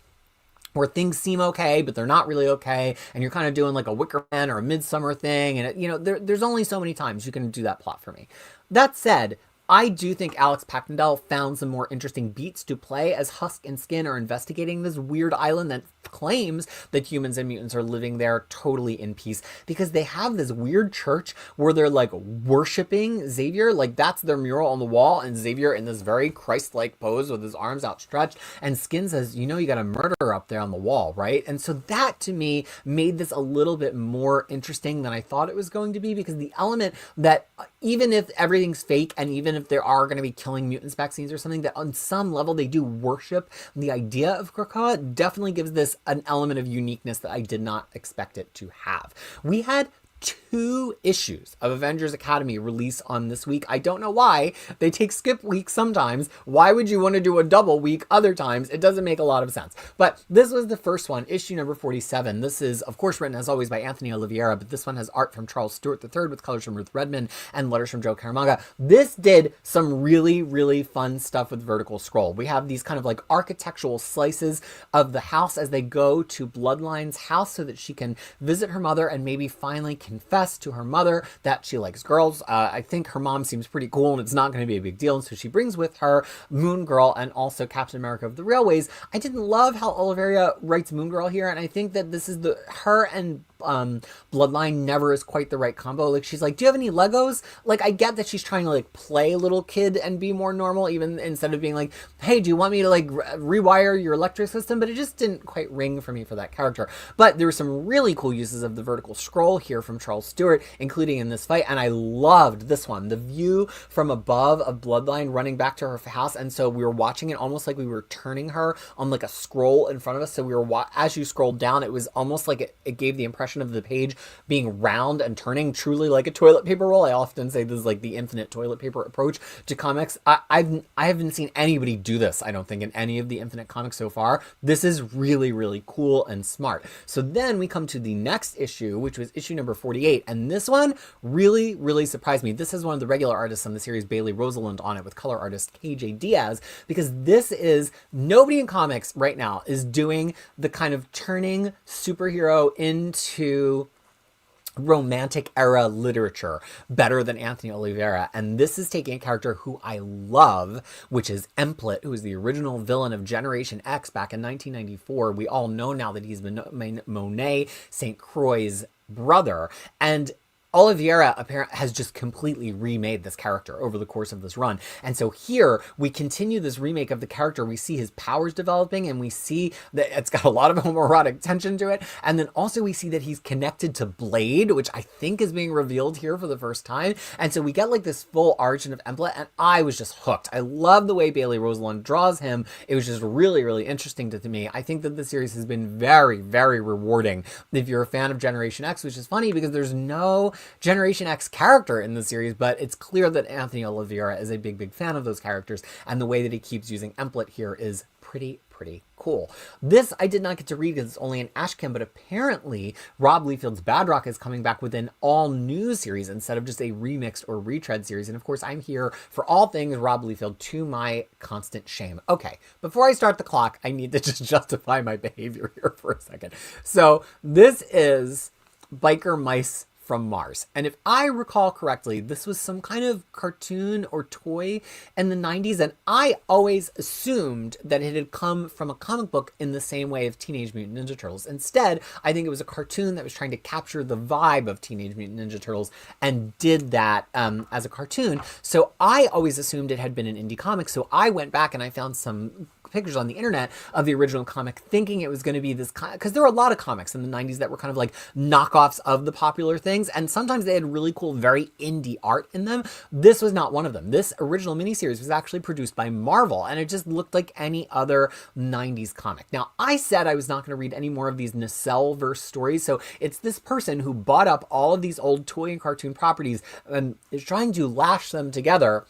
where things seem okay, but they're not really okay, and you're kind of doing like a Wicker Man or a Midsummer thing, and there's only so many times you can do that plot for me. That said, I do think Alex Packnadal found some more interesting beats to play as Husk and Skin are investigating this weird island that claims that humans and mutants are living there totally in peace, because they have this weird church where they're like worshiping Xavier, like that's their mural on the wall, and Xavier in this very Christ-like pose with his arms outstretched, and Skin says, you got a murderer up there on the wall, right? And so that to me made this a little bit more interesting than I thought it was going to be, because the element that even if everything's fake, and even if there are going to be killing mutants vaccines or something, that on some level they do worship the idea of Krakoa, definitely gives this an element of uniqueness that I did not expect it to have. We had 2 issues of Avengers Academy release on this week. I don't know why. They take skip weeks sometimes. Why would you want to do a double week other times? It doesn't make a lot of sense. But this was the first one, issue number 47. This is, of course, written as always by Anthony Oliveira, but this one has art from Charles Stewart III with colors from Ruth Redmond and letters from Joe Caramagna. This did some really, really fun stuff with Vertical Scroll. We have these kind of like architectural slices of the house as they go to Bloodline's house so that she can visit her mother and maybe finally confess to her mother that she likes girls. I think her mom seems pretty cool and it's not going to be a big deal. And so she brings with her Moon Girl and also Captain America of the Railways. I didn't love how Oliveira writes Moon Girl here. And I think that this is her and Bloodline never is quite the right combo. Like, she's like, do you have any Legos? Like, I get that she's trying to like play little kid and be more normal, even instead of being like, hey, do you want me to like rewire your electric system? But it just didn't quite ring for me for that character. But there were some really cool uses of the Vertical Scroll here from Charles Stewart, including in this fight. And I loved this one, the view from above of Bloodline running back to her house. And so we were watching it almost like we were turning her on like a scroll in front of us. So we were, as you scrolled down, it was almost like it gave the impression of the page being round and turning truly like a toilet paper roll. I often say this is like the infinite toilet paper approach to comics. I haven't seen anybody do this, I don't think, in any of the Infinite comics so far. This is really, really cool and smart. So then we come to the next issue, which was issue number 48. And this one really, really surprised me. This is one of the regular artists on the series, Bailey Rosalind, on it with color artist KJ Diaz, because this is, nobody in comics right now is doing the kind of turning superhero into romantic era literature better than Anthony Oliveira. And this is taking a character who I love, which is Emplet, who is the original villain of Generation X back in 1994. We all know now that he's Monet St. Croix's brother. And Oliveira apparently has just completely remade this character over the course of this run. And so here we continue this remake of the character. We see his powers developing, and we see that it's got a lot of homoerotic tension to it. And then also we see that he's connected to Blade, which I think is being revealed here for the first time. And so we get like this full origin of Emplet, and I was just hooked. I love the way Bailey Rosalind draws him. It was just really, really interesting to me. I think that the series has been very, very rewarding if you're a fan of Generation X, which is funny because there's no Generation X character in the series, but it's clear that Anthony Oliveira is a big, big fan of those characters, and the way that he keeps using Emplet here is pretty pretty cool. This I did not get to read because it's only an Ashcan, but apparently Rob Liefeld's Bad Rock is coming back with an all-new series instead of just a remixed or retread series. And of course, I'm here for all things Rob Liefeld, to my constant shame. Okay, before I start the clock, I need to just justify my behavior here for a second. So this is Biker Mice from Mars. And if I recall correctly, this was some kind of cartoon or toy in the 90s, and I always assumed that it had come from a comic book in the same way of Teenage Mutant Ninja Turtles. Instead, I think it was a cartoon that was trying to capture the vibe of Teenage Mutant Ninja Turtles and did that as a cartoon. So I always assumed it had been an indie comic, so I went back and I found some pictures on the internet of the original comic, thinking it was going to be this, because there were a lot of comics in the 90s that were kind of like knockoffs of the popular things, and sometimes they had really cool, very indie art in them. This was not one of them. This original miniseries was actually produced by Marvel, and it just looked like any other 90s comic. Now, I said I was not going to read any more of these Nacelle-verse stories, so it's this person who bought up all of these old toy and cartoon properties and is trying to lash them together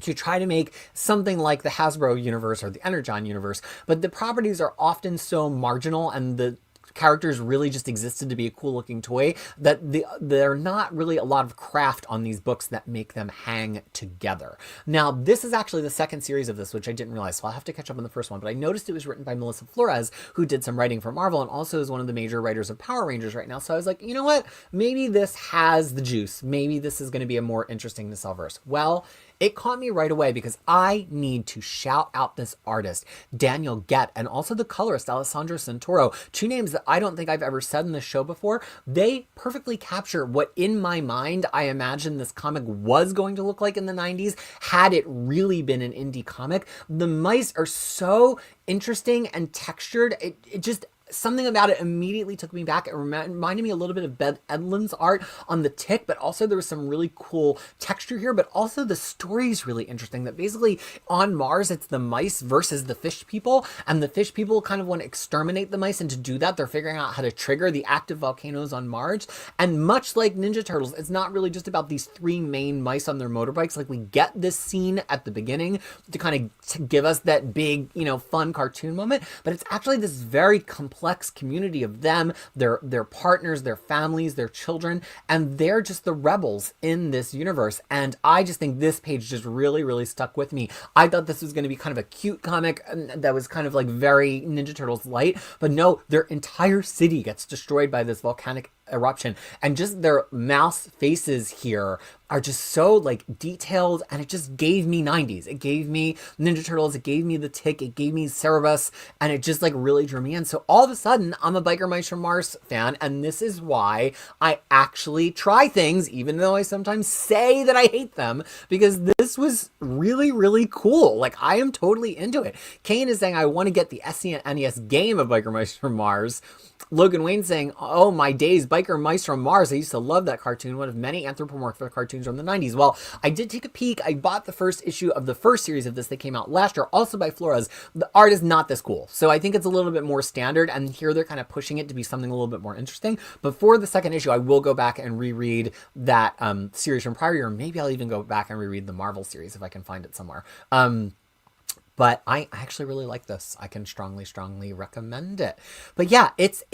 to try to make something like the Hasbro universe or the Energon universe. But the properties are often so marginal and the characters really just existed to be a cool looking toy that there are not really a lot of craft on these books that make them hang together. Now, this is actually the second series of this, which I didn't realize, so I'll have to catch up on the first one, but I noticed it was written by Melissa Flores, who did some writing for Marvel and also is one of the major writers of Power Rangers right now. So I was like, you know what? Maybe this has the juice. Maybe this is going to be a more interesting Nacelle-verse. Well, it caught me right away because I need to shout out this artist, Daniel Gett, and also the colorist, Alessandro Santoro, two names that I don't think I've ever said in this show before. They perfectly capture what in my mind I imagine this comic was going to look like in the 90s had it really been an indie comic. The mice are so interesting and textured. It just... something about it immediately took me back. It reminded me a little bit of Beth Edlund's art on The Tick, but also there was some really cool texture here, but also the story is really interesting, that basically on Mars, it's the mice versus the fish people, and the fish people kind of want to exterminate the mice, and to do that, they're figuring out how to trigger the active volcanoes on Mars. And much like Ninja Turtles, it's not really just about these three main mice on their motorbikes. Like, we get this scene at the beginning to kind of give us that big, you know, fun cartoon moment, but it's actually this very complex community of them, their partners, their families, their children, and they're just the rebels in this universe. And I just think this page just really, really stuck with me. I thought this was going to be kind of a cute comic that was kind of like very Ninja Turtles light, but no, their entire city gets destroyed by this volcanic eruption, and just their mouse faces here are just so like detailed, and it just gave me 90s. It gave me Ninja Turtles, it gave me The Tick, it gave me Cerebus, and it just like really drew me in. So all of a sudden, I'm a Biker Mice from Mars fan, and this is why I actually try things, even though I sometimes say that I hate them, because this was really, really cool. Like, I am totally into it. Kane is saying, I want to get the SNES game of Biker Mice from Mars. Logan Wayne saying, oh my days, Biker Mice from Mars. I used to love that cartoon, one of many anthropomorphic cartoons from the 90s. Well, I did take a peek. I bought the first issue of the first series of this that came out last year, also by Flores. The art is not this cool, so I think it's a little bit more standard, and here they're kind of pushing it to be something a little bit more interesting. But for the second issue, I will go back and reread that series from prior year. Maybe I'll even go back and reread the Marvel series if I can find it somewhere. But I actually really like this. I can strongly, strongly recommend it. But yeah, it's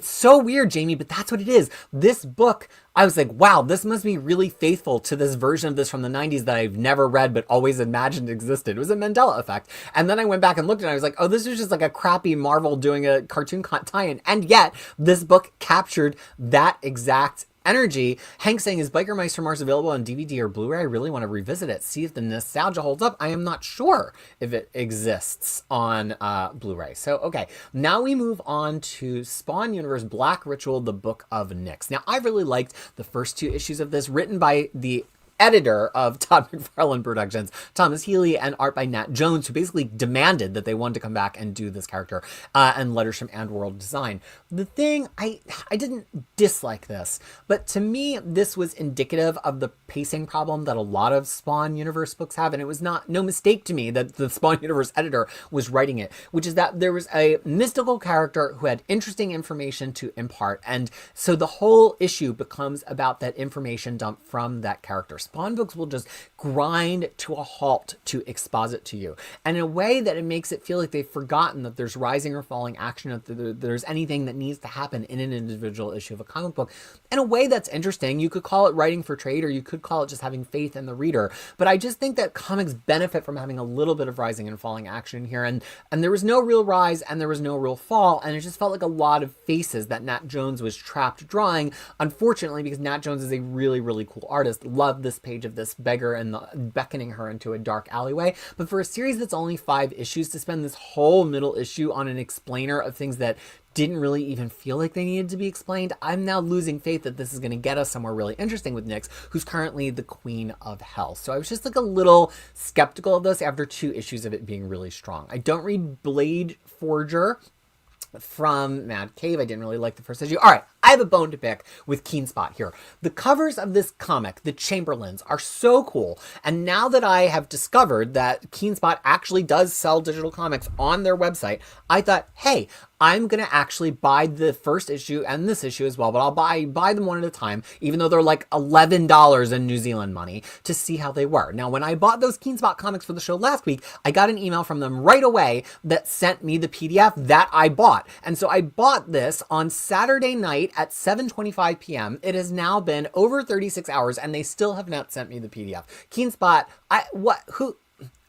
so weird, Jamie, but that's what it is. This book, I was like, wow, this must be really faithful to this version of this from the 90s that I've never read but always imagined existed. It was a Mandela effect. And then I went back and looked and I was like, oh, this is just like a crappy Marvel doing a cartoon tie-in. And yet, this book captured that exact energy. Hank saying, is Biker Mice from Mars available on DVD or Blu-ray? I really want to revisit it, see if the nostalgia holds up. I am not sure if it exists on Blu-ray. So, okay, now we move on to Spawn Universe Black Ritual, the Book of Nyx. Now, I really liked the first two issues of this, written by the editor of Todd McFarlane Productions, Thomas Healy, and art by Nat Jones, who basically demanded that they wanted to come back and do this character, and letters from And World Design. The thing, I didn't dislike this, but to me, this was indicative of the pacing problem that a lot of Spawn Universe books have, and it was no mistake to me that the Spawn Universe editor was writing it, which is that there was a mystical character who had interesting information to impart, and so the whole issue becomes about that information dump from that character. Spawn books will just grind to a halt to exposit to you. And in a way that it makes it feel like they've forgotten that there's rising or falling action, that there's anything that needs to happen in an individual issue of a comic book. In a way that's interesting. You could call it writing for trade, or you could call it just having faith in the reader. But I just think that comics benefit from having a little bit of rising and falling action here. And there was no real rise and there was no real fall. And it just felt like a lot of faces that Nat Jones was trapped drawing. Unfortunately, because Nat Jones is a really, really cool artist. Love this page of this beggar and beckoning her into a dark alleyway. But for a series that's only 5 issues, to spend this whole middle issue on an explainer of things that didn't really even feel like they needed to be explained, I'm now losing faith that this is going to get us somewhere really interesting with Nyx, who's currently the Queen of Hell. So I was just like a little skeptical of this after 2 issues of it being really strong. I don't read Blade Forger from Mad Cave. I didn't really like the first issue. All right, I have a bone to pick with Keen Spot here. The covers of this comic, the Chamberlains, are so cool. And now that I have discovered that Keen Spot actually does sell digital comics on their website, I thought, hey, I'm going to actually buy the first issue and this issue as well, but I'll buy them one at a time, even though they're like $11 in New Zealand money, to see how they were. Now, when I bought those Keen Spot comics for the show last week, I got an email from them right away that sent me the PDF that I bought. And so I bought this on Saturday night at 7:25 p.m. It has now been over 36 hours and they still have not sent me the PDF. Keen Spot,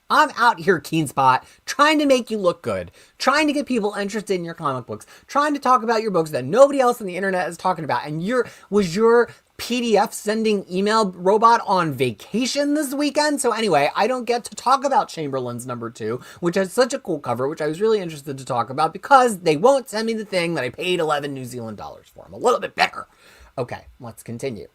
I'm out here, Keen Spot, trying to make you look good, trying to get people interested in your comic books, trying to talk about your books that nobody else on the internet is talking about. And was your PDF sending email robot on vacation this weekend? So anyway, I don't get to talk about Chamberlains #2, which has such a cool cover, which I was really interested to talk about because they won't send me the thing that I paid 11 New Zealand dollars for. I'm a little bit bitter. Okay, let's continue.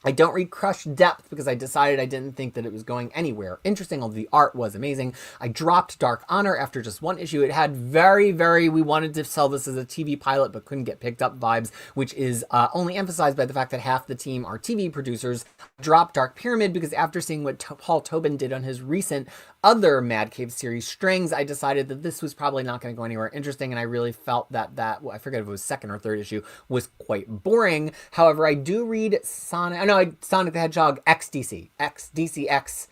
I don't read Crush Depth because I decided I didn't think that it was going anywhere interesting, although the art was amazing. I dropped Dark Honor after just 1 issue. It had very, we wanted to sell this as a TV pilot but couldn't get picked up vibes, which is only emphasized by the fact that half the team are TV producers. Dropped Dark Pyramid because after seeing what Paul Tobin did on his recent other Mad Cave series, Strings, I decided that this was probably not going to go anywhere interesting, and I really felt that I forget if it was 2nd or 3rd issue, was quite boring. However, I do read Sonic the Hedgehog XDCX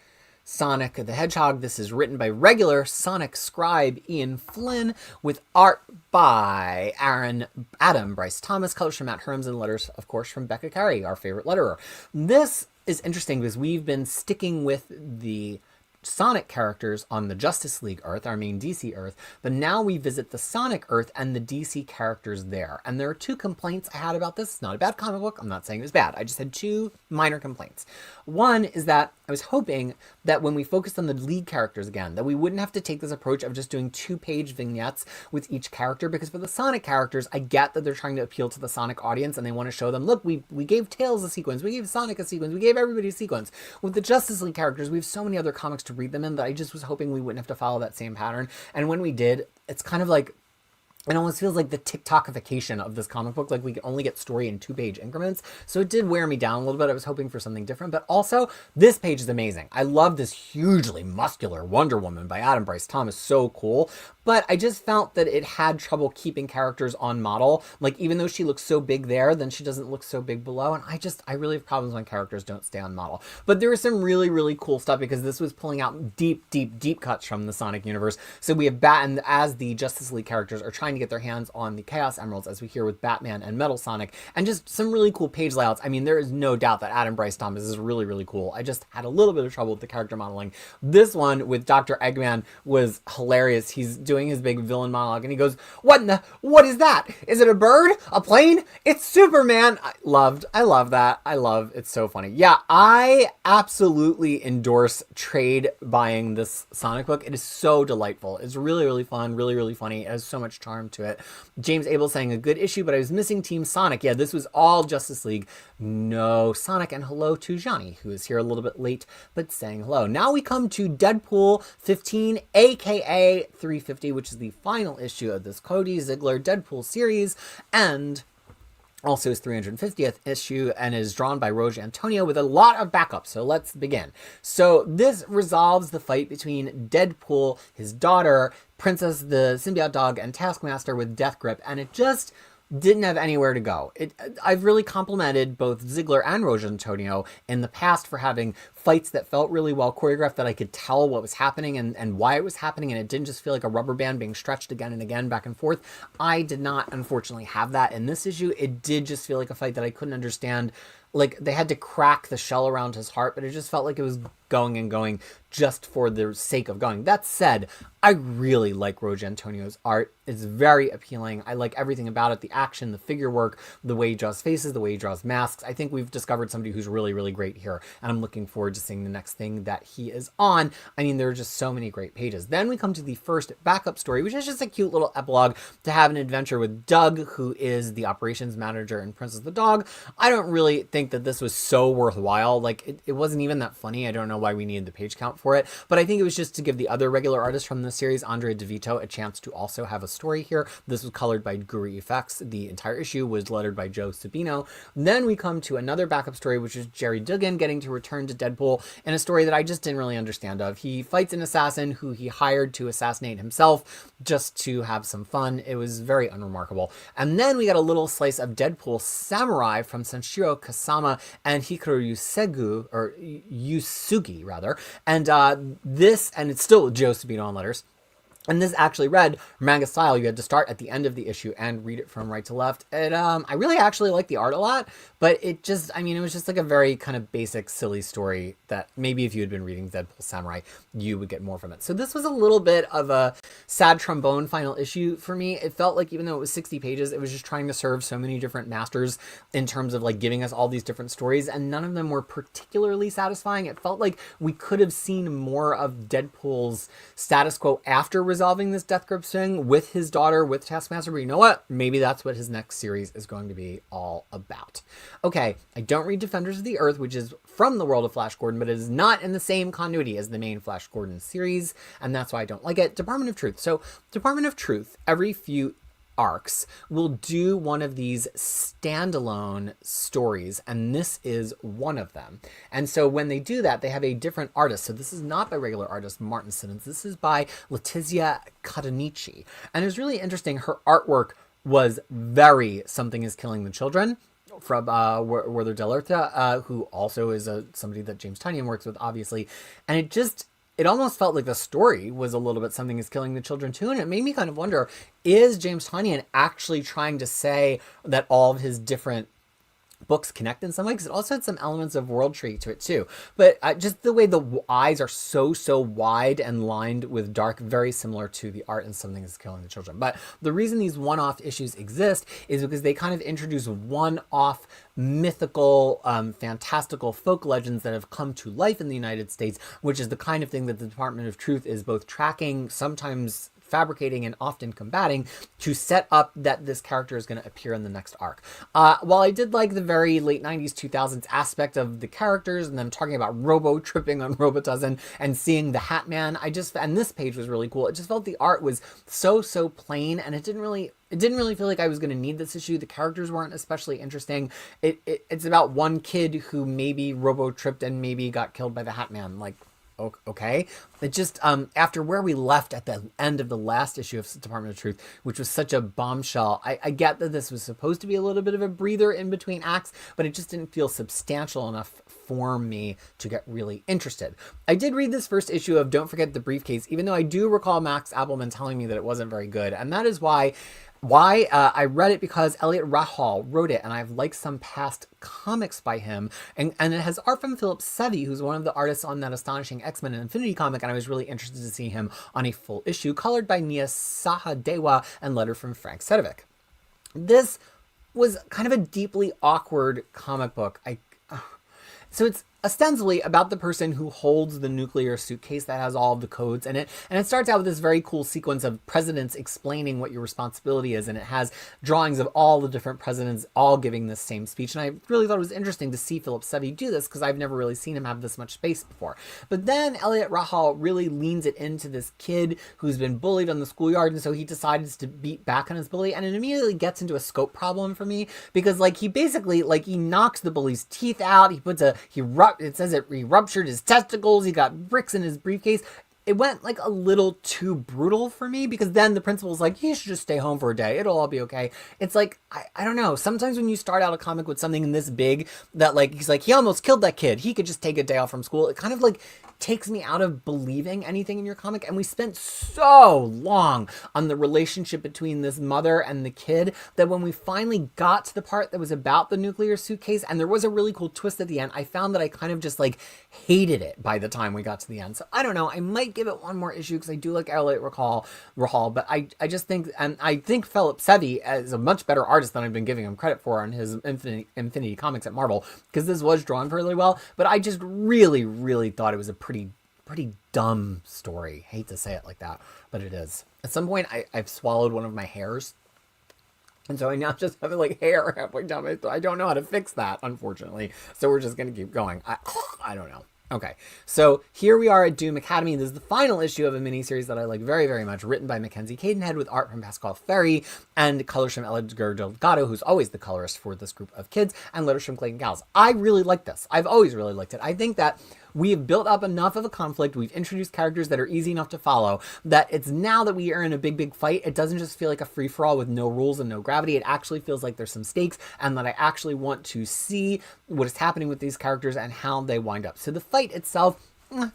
Sonic the Hedgehog. This is written by regular Sonic scribe Ian Flynn with art by Adam Bryce Thomas, colors from Matt Herms, and letters, of course, from Becca Carey, our favorite letterer. This is interesting because we've been sticking with the Sonic characters on the Justice League Earth, our main DC Earth, but now we visit the Sonic Earth and the DC characters there. And there are 2 complaints I had about this. It's not a bad comic book. I'm not saying it was bad. I just had 2 minor complaints. One is that I was hoping that when we focused on the lead characters again, that we wouldn't have to take this approach of just doing 2-page vignettes with each character, because for the Sonic characters, I get that they're trying to appeal to the Sonic audience and they want to show them, look, we gave Tails a sequence, we gave Sonic a sequence, we gave everybody a sequence. With the Justice League characters, we have so many other comics to read them in that I just was hoping we wouldn't have to follow that same pattern. And when we did, it's kind of like, it almost feels like the TikTokification of this comic book. Like we can only get story in 2-page increments. So it did wear me down a little bit. I was hoping for something different, but also this page is amazing. I love this hugely muscular Wonder Woman by Adam Bryce Thomas. So cool. But I just felt that it had trouble keeping characters on model. Like even though she looks so big there, then she doesn't look so big below. And I really have problems when characters don't stay on model. But there was some really, really cool stuff because this was pulling out deep cuts from the Sonic universe. So we have Batman as the Justice League characters are trying to get their hands on the Chaos Emeralds, as we hear with Batman and Metal Sonic, and just some really cool page layouts. I mean, there is no doubt that Adam Bryce Thomas is really, really cool. I just had a little bit of trouble with the character modeling. This one with Dr. Eggman was hilarious. He's doing his big villain monologue and he goes, what is that? Is it a bird? A plane? It's Superman. I love that. It's so funny. Yeah, I absolutely endorse trade buying this Sonic book. It is so delightful. It's really, really fun, really, really funny. It has so much charm to it. James Abel saying a good issue, but I was missing Team Sonic. Yeah, this was all Justice League. No Sonic, and hello to Johnny, who is here a little bit late, but saying hello. Now we come to Deadpool 15, aka 350, which is the final issue of this Cody Ziegler Deadpool series, and also his 350th issue, and is drawn by Roge Antonio with a lot of backup. So let's begin. So this resolves the fight between Deadpool, his daughter, Princess the Symbiote Dog, and Taskmaster with Death Grip, and it just didn't have anywhere to go. I've really complimented both Ziegler and Roge Antonio in the past for having fights that felt really well choreographed, that I could tell what was happening and why it was happening, and it didn't just feel like a rubber band being stretched again and again back and forth. I did not, unfortunately, have that in this issue. It did just feel like a fight that I couldn't understand. Like, they had to crack the shell around his heart, but it just felt like it was going and going just for the sake of going. That said, I really like Roge Antonio's art. It's very appealing. I like everything about it. The action, the figure work, the way he draws faces, the way he draws masks. I think we've discovered somebody who's really, really great here, and I'm looking forward to seeing the next thing that he is on. I mean, there are just so many great pages. Then we come to the first backup story, which is just a cute little epilogue to have an adventure with Doug, who is the operations manager in Princess the Dog. I don't really think that this was so worthwhile. Like, it wasn't even that funny. I don't know why we needed the page count for it, but I think it was just to give the other regular artists from the series, Andrea DeVito, a chance to also have a story here. This was colored by Guri Effects. The entire issue was lettered by Joe Sabino. Then we come to another backup story, which is Jerry Duggan getting to return to Deadpool in a story that I just didn't really understand of. He fights an assassin who he hired to assassinate himself just to have some fun. It was very unremarkable. And then we got a little slice of Deadpool Samurai from Sanshiro Kasama and Hikaru Yusugi, rather. And and it's still Joe Sabino on letters. And this actually read manga style. You had to start at the end of the issue and read it from right to left. And I really actually like the art a lot, but it just, I mean, it was just like a very kind of basic, silly story that maybe if you had been reading Deadpool Samurai, you would get more from it. So this was a little bit of a sad trombone final issue for me. It felt like even though it was 60 pages, it was just trying to serve so many different masters in terms of like giving us all these different stories, and none of them were particularly satisfying. It felt like we could have seen more of Deadpool's status quo after resolving this death grip thing with his daughter, with Taskmaster, but you know what? Maybe that's what his next series is going to be all about. Okay, I don't read Defenders of the Earth, which is from the world of Flash Gordon, but it is not in the same continuity as the main Flash Gordon series, and that's why I don't like it. Department of Truth. So, Department of Truth, every few arcs will do one of these standalone stories, and this is one of them. And so when they do that, they have a different artist. So this is not by regular artist Martin Simmons. This is by Letizia Cadonici. And it was really interesting. Her artwork was very Something is Killing the Children from Werther Dell'Orta, who also is somebody that James Tynion works with, obviously. And it almost felt like the story was a little bit Something is Killing the Children too, and it made me kind of wonder, is James Tynion actually trying to say that all of his different books connect in some way? Because it also had some elements of World Tree to it too. But just the way the eyes are so wide and lined with dark, very similar to the art in Something is Killing the Children. But the reason these one-off issues exist is because they kind of introduce one-off mythical, fantastical folk legends that have come to life in the United States, which is the kind of thing that the Department of Truth is both tracking, sometimes fabricating, and often combating to set up that this character is going to appear in the next arc. While I did like the very late 90s, 2000s aspect of the characters and them talking about robo-tripping on Robitussin and seeing the Hat Man, and this page was really cool. It just felt the art was so plain, and it didn't really feel like I was going to need this issue. The characters weren't especially interesting. It's about one kid who maybe robo-tripped and maybe got killed by the Hat Man. Like, okay. It just, after where we left at the end of the last issue of Department of Truth, which was such a bombshell, I get that this was supposed to be a little bit of a breather in between acts, but it just didn't feel substantial enough for me to get really interested. I did read this first issue of Don't Forget the Briefcase, even though I do recall Max Appelman telling me that it wasn't very good, and that is why I read it, because Elliot Rahal wrote it, and I've liked some past comics by him, and it has art from Philip Sevy, who's one of the artists on that Astonishing X-Men and Infinity comic, and I was really interested to see him on a full issue, colored by Nia Sahadewa and letter from Frank Sedovic. This was kind of a deeply awkward comic book. So it's ostensibly about the person who holds the nuclear suitcase that has all of the codes in it. And it starts out with this very cool sequence of presidents explaining what your responsibility is. And it has drawings of all the different presidents all giving this same speech. And I really thought it was interesting to see Philip Sevy do this, because I've never really seen him have this much space before. But then Elliot Rahal really leans it into this kid who's been bullied on the schoolyard. And so he decides to beat back on his bully. And it immediately gets into a scope problem for me, because he basically he knocks the bully's teeth out. He ruptured his testicles. He got bricks in his briefcase. it went like a little too brutal for me, because then the principal's like, you should just stay home for a day. It'll all be okay. It's like, I don't know. Sometimes when you start out a comic with something this big that like, he's like, he almost killed that kid, he could just take a day off from school. It kind of like takes me out of believing anything in your comic. And we spent so long on the relationship between this mother and the kid that when we finally got to the part that was about the nuclear suitcase, and there was a really cool twist at the end, I found that I kind of just like hated it by the time we got to the end. So I don't know. I might give it one more issue because I do like Elliot Rahal, but I just think, and I think Philip Sevy is a much better artist than I've been giving him credit for on his Infinity Comics at Marvel, because this was drawn fairly well, but I just really, really thought it was a pretty dumb story. Hate to say it like that, but it is. At some point, I've swallowed one of my hairs, and so I now just have like hair halfway down my throat. I don't know how to fix that, unfortunately. So we're just gonna keep going. I don't know. Okay, so here we are at Doom Academy. This is the final issue of a miniseries that I like very, very much, written by Mackenzie Cadenhead with art from Pascal Ferry and colors from Edgar Delgado, who's always the colorist for this group of kids, and letters from Clayton Gals. I really like this. I've always really liked it. I think that we have built up enough of a conflict. We've introduced characters that are easy enough to follow, that it's now that we are in a big fight, it doesn't just feel like a free-for-all with no rules and no gravity. It actually feels like there's some stakes, and that I actually want to see what is happening with these characters and how they wind up. So the fight itself,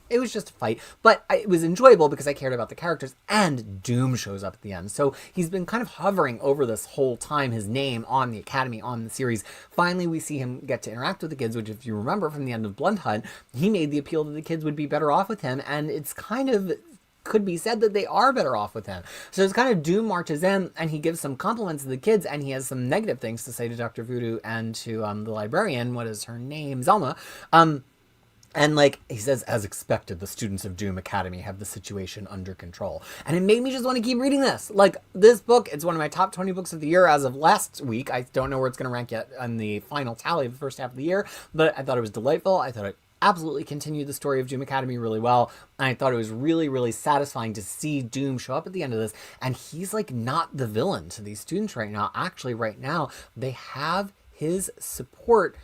it was just a fight, but it was enjoyable because I cared about the characters, and Doom shows up at the end. So he's been kind of hovering over this whole time, his name on the Academy, on the series. Finally, we see him get to interact with the kids, which if you remember from the end of Blunt Hunt, he made the appeal that the kids would be better off with him, and it's kind of could be said that they are better off with him. So it's kind of Doom marches in, and he gives some compliments to the kids, and he has some negative things to say to Dr. Voodoo and to the librarian, what is her name, Zelma, and like, he says, as expected, the students of Doom Academy have the situation under control. And it made me just want to keep reading this. Like, this book, it's one of my top 20 books of the year as of last week. I don't know where it's going to rank yet on the final tally of the first half of the year, but I thought it was delightful. I thought it absolutely continued the story of Doom Academy really well. And I thought it was really, really satisfying to see Doom show up at the end of this. And he's like not the villain to these students right now. Actually, right now, they have his support.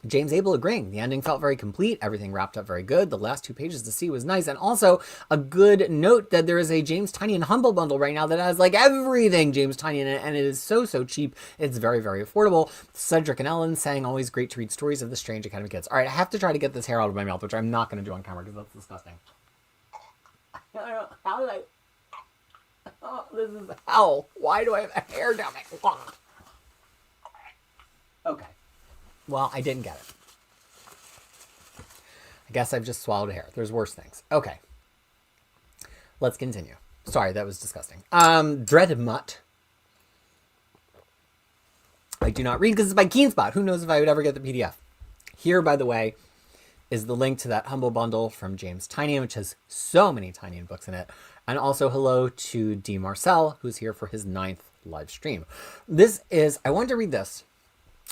James Abel agreeing. The ending felt very complete. Everything wrapped up very good. The last 2 pages to see was nice. And also a good note that there is a James Tynion Humble bundle right now that has like everything James Tynion in it. And it is so cheap. It's very, very affordable. Cedric and Ellen saying always great to read stories of the strange Academy kids. All right, I have to try to get this hair out of my mouth, which I'm not going to do on camera because that's disgusting. How did I... Oh, this is hell. Why do I have a hair down my... Okay. Well, I didn't get it. I guess I've just swallowed a hair. There's worse things. Okay. Let's continue. Sorry, that was disgusting. Dread Mutt. I do not read because it's by Keenspot. Who knows if I would ever get the PDF. Here, by the way, is the link to that Humble Bundle from James Tynion, which has so many Tynion books in it. And also hello to D. Marcel, who's here for his 9th live stream. This is, I wanted to read this.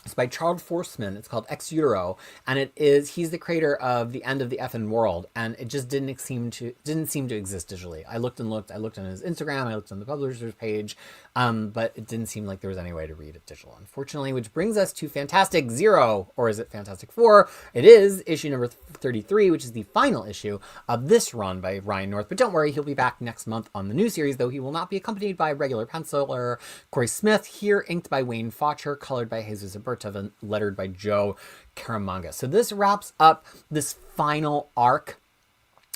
It's by Charles Forsman. It's called Ex Utero, and he's the creator of The End of the Effin' World, and it just didn't seem to exist digitally. I looked on his Instagram, I looked on the publisher's page, but it didn't seem like there was any way to read it digital, unfortunately, which brings us to Fantastic Zero, or is it Fantastic Four? It is issue number 33, which is the final issue of this run by Ryan North, but don't worry, he'll be back next month on the new series, though he will not be accompanied by regular penciler Corey Smith, here inked by Wayne Faucher, colored by Jesus Alberto, and lettered by Joe Caramanga. So this wraps up this final arc,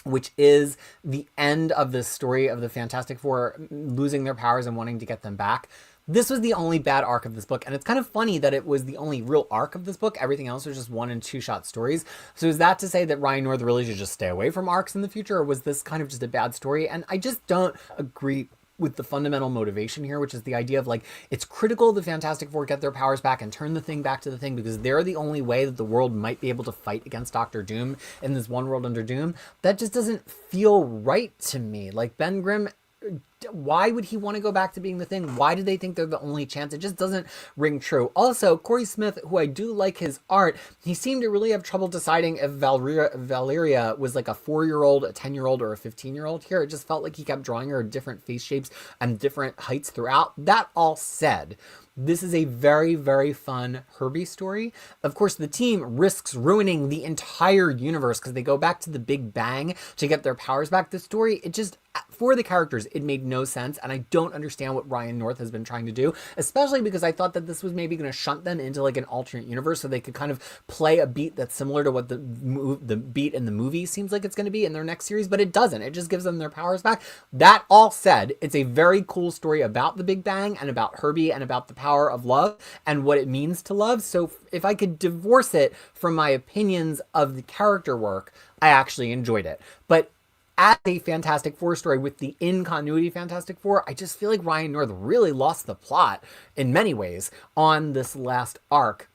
which is the end of the story of the Fantastic Four losing their powers and wanting to get them back. This was the only bad arc of this book, and it's kind of funny that it was the only real arc of this book. Everything else was just 1- and 2-shot stories. So is that to say that Ryan North really should just stay away from arcs in the future, or was this kind of just a bad story? And I just don't agree with the fundamental motivation here, which is the idea of like, it's critical the Fantastic Four get their powers back and turn the thing back to the thing, because they're the only way that the world might be able to fight against Doctor Doom in this one world under Doom. That just doesn't feel right to me. Like, Ben Grimm why would he want to go back to being the Thing? Why do they think they're the only chance? It just doesn't ring true. Also, Corey Smith, who I do like his art, he seemed to really have trouble deciding if Valeria was like a 4-year-old, a 10-year-old, or a 15-year-old. Here, it just felt like he kept drawing her different face shapes and different heights throughout. That all said, this is a very, very fun Herbie story. Of course, the team risks ruining the entire universe because they go back to the Big Bang to get their powers back. The story, it just, for the characters, it made no sense, and I don't understand what Ryan North has been trying to do, especially because I thought that this was maybe going to shunt them into like an alternate universe so they could kind of play a beat that's similar to what the beat in the movie seems like it's going to be in their next series, but it doesn't. It just gives them their powers back. That all said, it's a very cool story about the Big Bang and about Herbie and about the power of love and what it means to love. So if I could divorce it from my opinions of the character work, I actually enjoyed it. But as a Fantastic Four story with the in-continuity Fantastic Four, I just feel like Ryan North really lost the plot in many ways on this last arc,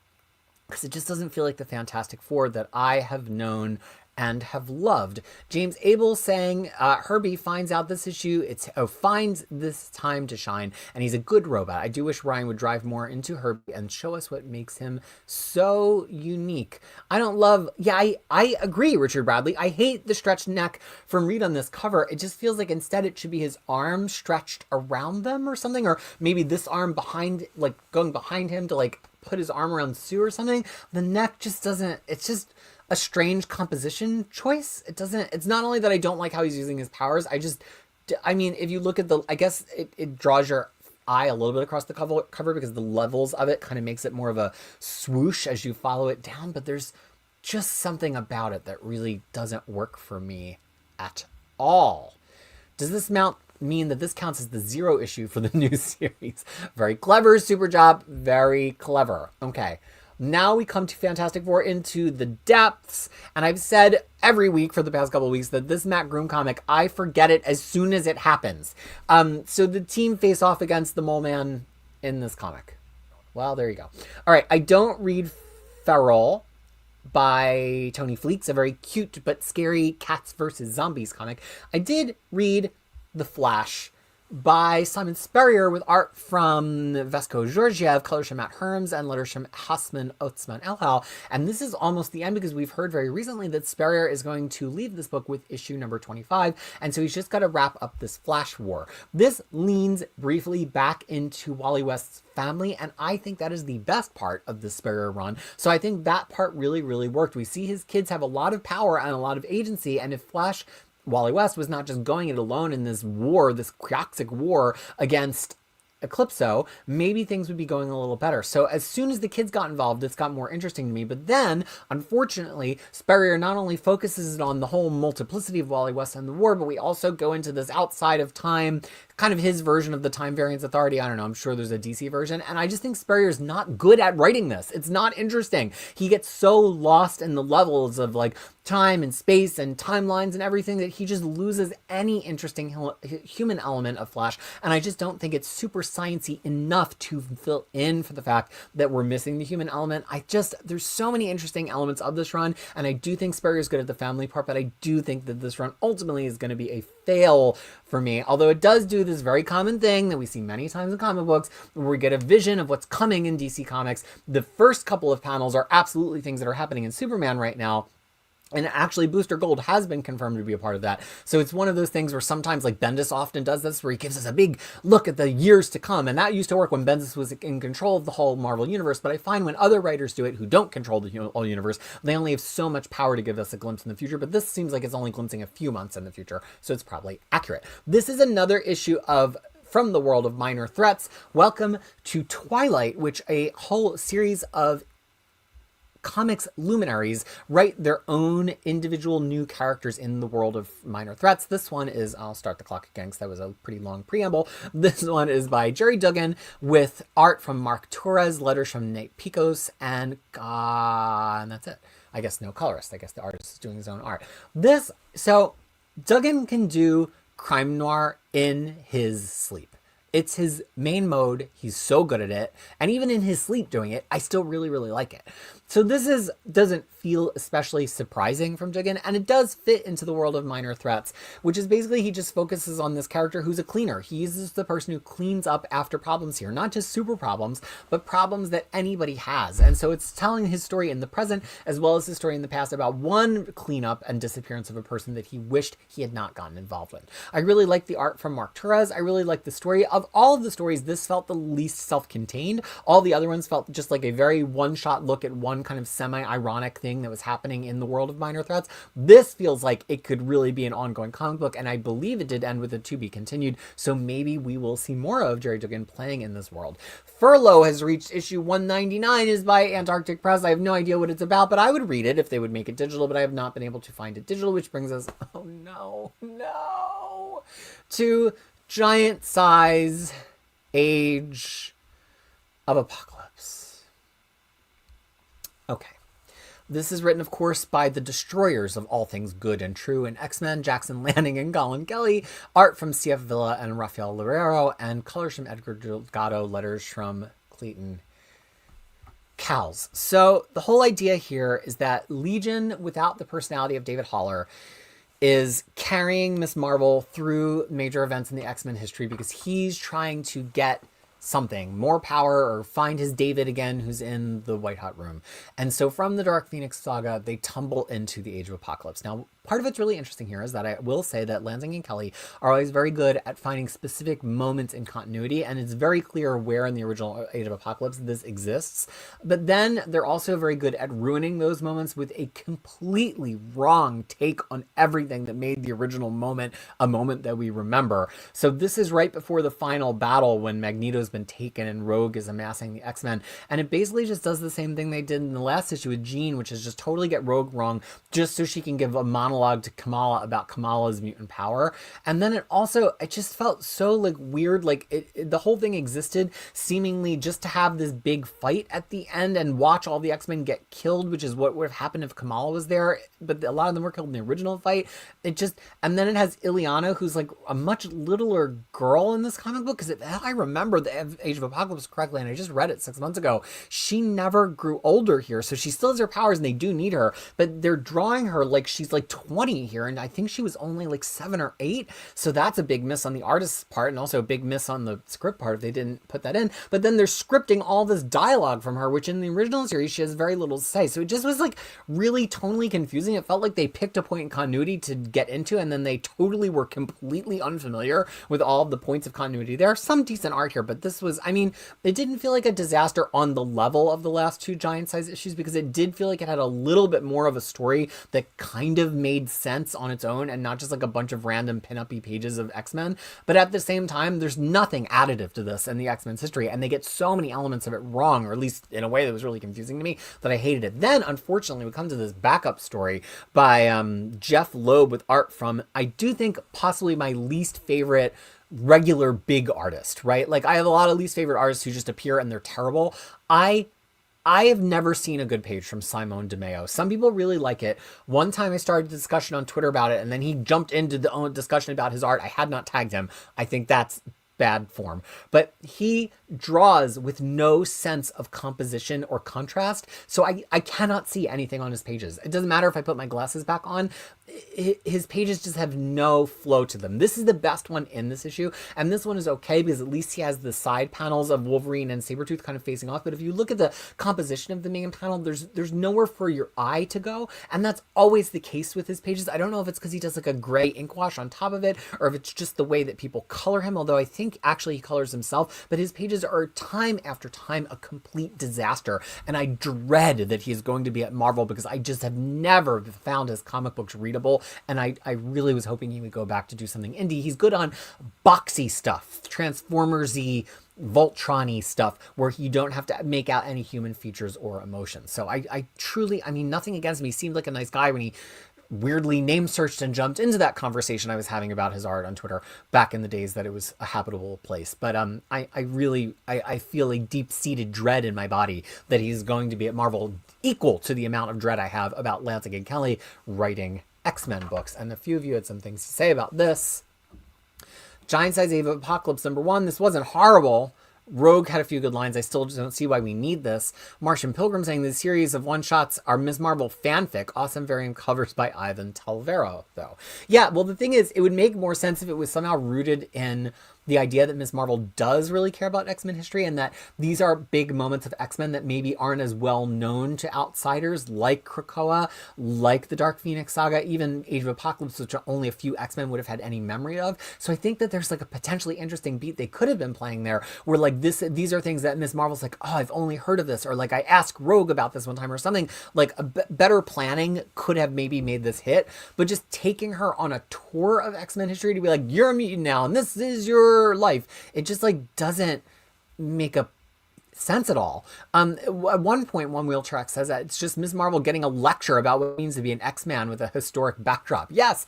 because it just doesn't feel like the Fantastic Four that I have known and have loved. James Abel saying Herbie finds out this issue, finds this time to shine, and he's a good robot. I do wish Ryan would drive more into Herbie and show us what makes him so unique. I agree, Richard Bradley. I hate the stretched neck from Reed on this cover. It just feels like instead it should be his arm stretched around them or something, or maybe this arm behind, like going behind him to like put his arm around Sue or something. The neck just doesn't, it's just a strange composition choice. It's not only that I don't like how he's using his powers, if you look at I guess it draws your eye a little bit across the cover because the levels of it kind of makes it more of a swoosh as you follow it down, but there's just something about it that really doesn't work for me at all. Does this mean that this counts as the 0 issue for the new series? Very clever, super job, very clever. Okay. Now we come to Fantastic Four Into the Depths, and I've said every week for the past couple of weeks that this Matt Groom comic, I forget it as soon as it happens. So the team face off against the Mole Man in this comic. Well, there you go. All right, I don't read Feral by Tony Fleets, a very cute but scary cats versus zombies comic. I did read The Flash by Simon Spurrier with art from Vesco Georgiev, colors from Matt Herms, and letters from Hasman Otsman Elhal. And this is almost the end because we've heard very recently that Spurrier is going to leave this book with issue number 25, and so he's just got to wrap up this Flash war. This leans briefly back into Wally West's family, and I think that is the best part of the Spurrier run. So I think that part really, really worked. We see his kids have a lot of power and a lot of agency, and if Wally West was not just going it alone in this war, this toxic war against Eclipso, maybe things would be going a little better. So as soon as the kids got involved, this got more interesting to me. But then, unfortunately, Spurrier not only focuses on the whole multiplicity of Wally West and the war, but we also go into this outside of time, kind of his version of the Time Variance Authority. I don't know, I'm sure there's a DC version. And I just think Spurrier's not good at writing this. It's not interesting. He gets so lost in the levels of like time and space and timelines and everything that he just loses any interesting human element of Flash. And I just don't think it's super sciencey enough to fill in for the fact that we're missing the human element. There's so many interesting elements of this run, and I do think Spurrier's good at the family part, but I do think that this run ultimately is going to be a fail for me. Although it does do this very common thing that we see many times in comic books, where we get a vision of what's coming in DC Comics. The first couple of panels are absolutely things that are happening in Superman right now. And actually, Booster Gold has been confirmed to be a part of that. So it's one of those things where sometimes, like Bendis often does this, where he gives us a big look at the years to come. And that used to work when Bendis was in control of the whole Marvel Universe. But I find when other writers do it who don't control the whole universe, they only have so much power to give us a glimpse in the future. But this seems like it's only glimpsing a few months in the future. So it's probably accurate. This is another issue of From the World of Minor Threats. Welcome to Twilight, which a whole series of comics luminaries write their own individual new characters in the world of Minor Threats. This one is, I'll start the clock again because that was a pretty long preamble. This one is by Jerry Duggan with art from Mark Torres, letters from Nate Picos, and that's it. I guess no colorist. I guess the artist is doing his own art. So Duggan can do crime noir in his sleep. It's his main mode. He's so good at it. And even in his sleep doing it, I still really, really like it. So this doesn't feel especially surprising from Jigen, and it does fit into the world of Minor Threats, which is basically he just focuses on this character who's a cleaner. He's the person who cleans up after problems here, not just super problems, but problems that anybody has. And so it's telling his story in the present as well as his story in the past about one cleanup and disappearance of a person that he wished he had not gotten involved in. I really like the art from Mark Torres. I really like the story. Of all of the stories, this felt the least self-contained. All the other ones felt just like a very one-shot look at one kind of semi-ironic thing that was happening in the world of Minor Threats. This feels like it could really be an ongoing comic book, and I believe it did end with a to be continued, so maybe we will see more of Jerry Duggan playing in this world. Furlough has reached issue 199, is by Antarctic Press. I have no idea what it's about, but I would read it if they would make it digital, but I have not been able to find it digital, which brings us, oh no, to Giant Size Age of Apocalypse. Okay. This is written, of course, by the destroyers of all things good and true in X-Men, Jackson Lanning and Colin Kelly, art from C.F. Villa and Rafael Loureiro, and colors from Edgar Delgado, letters from Clayton Cowles. So the whole idea here is that Legion, without the personality of David Haller, is carrying Miss Marvel through major events in the X-Men history because he's trying to get something, more power, or find his David again, who's in the White Hot Room. And so from the Dark Phoenix saga, they tumble into the Age of Apocalypse. Now, part of what's really interesting here is that I will say that Lanzing and Kelly are always very good at finding specific moments in continuity, and it's very clear where in the original Age of Apocalypse this exists. But then they're also very good at ruining those moments with a completely wrong take on everything that made the original moment a moment that we remember. So this is right before the final battle when Magneto's been taken and Rogue is amassing the X-Men, and it basically just does the same thing they did in the last issue with Jean, which is just totally get Rogue wrong just so she can give a monologue to Kamala about Kamala's mutant power. And then it just felt so like weird, like the whole thing existed seemingly just to have this big fight at the end and watch all the X-Men get killed, which is what would have happened if Kamala was there, but a lot of them were killed in the original fight. And then it has Ileana, who's like a much littler girl in this comic book, because if I remember the Age of Apocalypse correctly, and I just read it 6 months ago, she never grew older here, so she still has her powers and they do need her, but they're drawing her like she's like 20 here, and I think she was only like 7 or 8, so that's a big miss on the artist's part, and also a big miss on the script part if they didn't put that in. But then they're scripting all this dialogue from her, which in the original series she has very little to say, so it just was like really tonally confusing. It felt like they picked a point in continuity to get into, and then they totally were completely unfamiliar with all of the points of continuity. There are some decent art here, but this was, I mean, it didn't feel like a disaster on the level of the last 2 giant size issues, because it did feel like it had a little bit more of a story that kind of made sense on its own and not just like a bunch of random pin-up-y pages of X-Men. But at the same time, there's nothing additive to this in the X-Men's history, and they get so many elements of it wrong, or at least in a way that was really confusing to me, that I hated it. Then, unfortunately, we come to this backup story by Jeff Loeb with art from, I do think, possibly my least favorite regular big artist, right? Like, I have a lot of least favorite artists who just appear and they're terrible. I have never seen a good page from Simone DeMeo. Some people really like it. One time I started a discussion on Twitter about it, and then he jumped into the own discussion about his art. I had not tagged him. I think that's bad form. But he draws with no sense of composition or contrast, so I cannot see anything on his pages. It doesn't matter if I put my glasses back on. His pages just have no flow to them. This is the best one in this issue, and this one is okay because at least he has the side panels of Wolverine and Sabretooth kind of facing off. But if you look at the composition of the main panel, there's nowhere for your eye to go, and that's always the case with his pages. I don't know if it's because he does like a gray ink wash on top of it, or if it's just the way that people color him, although I think actually he colors himself. But his pages are time after time a complete disaster, and I dread that he is going to be at Marvel because I just have never found his comic books readable, and I really was hoping he would go back to do something indie. He's good on boxy stuff, Transformers-y, Voltron-y stuff, where you don't have to make out any human features or emotions. So I truly, I mean, nothing against him. He seemed like a nice guy when he weirdly name searched and jumped into that conversation I was having about his art on Twitter back in the days that it was a habitable place. But I feel a deep-seated dread in my body that he's going to be at Marvel equal to the amount of dread I have about Lansing and Kelly writing X-Men books. And a few of you had some things to say about this. Giant Size Age of Apocalypse #1. This wasn't horrible, Rogue had a few good lines. I still just don't see why we need this. Martian Pilgrim saying the series of one-shots are Ms. Marvel fanfic. Awesome variant covers by Ivan Talvero, though. Yeah, well, the thing is, it would make more sense if it was somehow rooted in the idea that Ms. Marvel does really care about X-Men history and that these are big moments of X-Men that maybe aren't as well known to outsiders, like Krakoa, like the Dark Phoenix saga, even Age of Apocalypse, which only a few X-Men would have had any memory of. So I think that there's like a potentially interesting beat they could have been playing there, where like these are things that Ms. Marvel's like, oh, I've only heard of this, or like I asked Rogue about this one time or something. Like better planning could have maybe made this hit, but just taking her on a tour of X-Men history to be like, you're a mutant now and this is your life, it just like doesn't make a sense at all. At one point, One Wheel Track says that it's just Ms. Marvel getting a lecture about what it means to be an X-Man with a historic backdrop. Yes,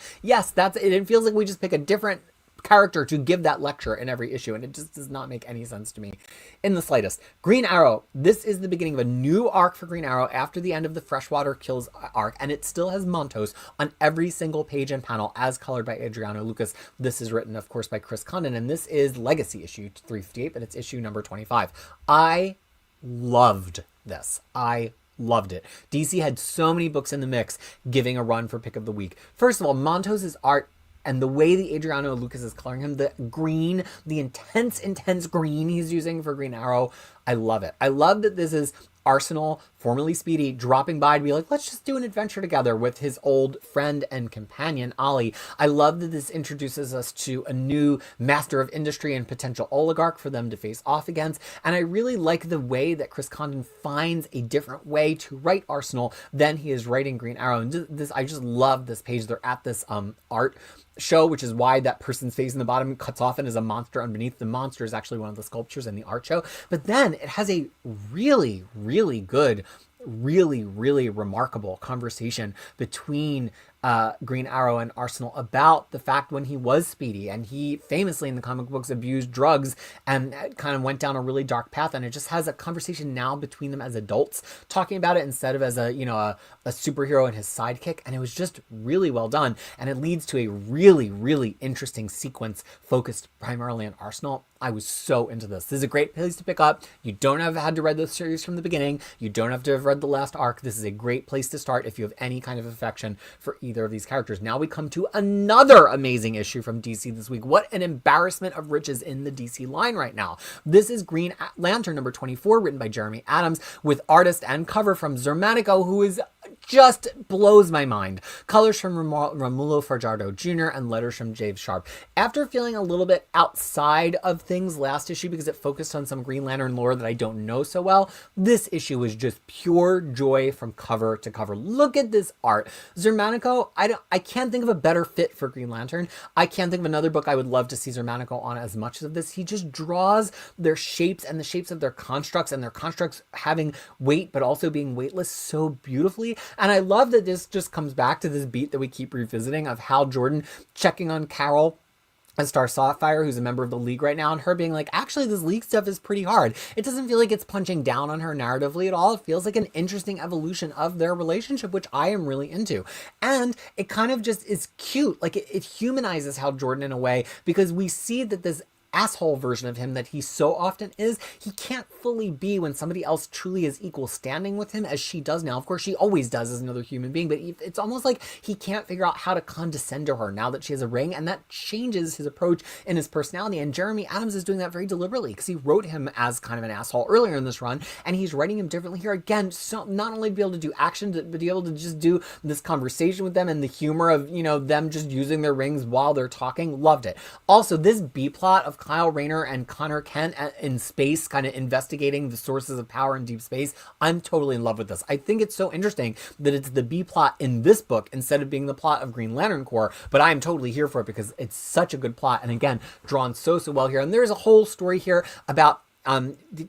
that's it. It feels like we just pick a different character to give that lecture in every issue, and it just does not make any sense to me in the slightest. Green Arrow. This is the beginning of a new arc for Green Arrow after the end of the Freshwater Kills arc, and it still has Montos on every single page and panel as colored by Adriano Lucas. This is written, of course, by Chris Condon, and this is Legacy issue 358, but it's issue number 25. I loved this. I loved it. DC had so many books in the mix giving a run for pick of the week. First of all, Montos' art and the way the Adriano Lucas is coloring him, the green, the intense green he's using for Green Arrow, I love it. I love that this is Arsenal, formerly Speedy, dropping by to be like, let's just do an adventure together with his old friend and companion, Ollie. I love that this introduces us to a new master of industry and potential oligarch for them to face off against. And I really like the way that Chris Condon finds a different way to write Arsenal than he is writing Green Arrow. And this, I just love this page. They're at this art show, which is why that person's face in the bottom cuts off and is a monster underneath. The monster is actually one of the sculptures in the art show. But then it has a really, really good, really, really remarkable conversation between Green Arrow and Arsenal about the fact when he was Speedy, and he famously in the comic books abused drugs and kind of went down a really dark path, and it just has a conversation now between them as adults talking about it instead of as a superhero and his sidekick, and it was just really well done, and it leads to a really, really interesting sequence focused primarily on Arsenal. I was so into this. This is a great place to pick up. You don't have had to read the series from the beginning. You don't have to have read the last arc. This is a great place to start if you have any kind of affection for either of these characters. Now we come to another amazing issue from DC this week. What an embarrassment of riches in the DC line right now. This is Green Lantern number 24, written by Jeremy Adams, with artist and cover from Zermanico, who is just blows my mind. Colors from Romulo Fajardo Jr. and letters from James Sharp. After feeling a little bit outside of things last issue because it focused on some Green Lantern lore that I don't know so well, this issue was just pure joy from cover to cover. Look at this art. Zermanico, I can't think of a better fit for Green Lantern. I can't think of another book I would love to see Zermanico on as much of this. He just draws their shapes and the shapes of their constructs, and their constructs having weight but also being weightless so beautifully. And I love that this just comes back to this beat that we keep revisiting of Hal Jordan checking on Carol and Star Sapphire, who's a member of the League right now, and her being like, actually, this League stuff is pretty hard. It doesn't feel like it's punching down on her narratively at all. It feels like an interesting evolution of their relationship, which I am really into. And it kind of just is cute. Like, it humanizes Hal Jordan in a way, because we see that this asshole version of him that he so often is, he can't fully be when somebody else truly is equal standing with him as she does now. Of course, she always does as another human being, but it's almost like he can't figure out how to condescend to her now that she has a ring, and that changes his approach and his personality. And Jeremy Adams is doing that very deliberately, because he wrote him as kind of an asshole earlier in this run, and he's writing him differently here again, so not only to be able to do action, but to be able to just do this conversation with them and the humor of, them just using their rings while they're talking. Loved it. Also, this B-plot of Kyle Rayner and Connor Kent in space, kind of investigating the sources of power in deep space. I'm totally in love with this. I think it's so interesting that it's the B plot in this book instead of being the plot of Green Lantern Corps, but I'm totally here for it because it's such a good plot, and again, drawn so well here. And there's a whole story here about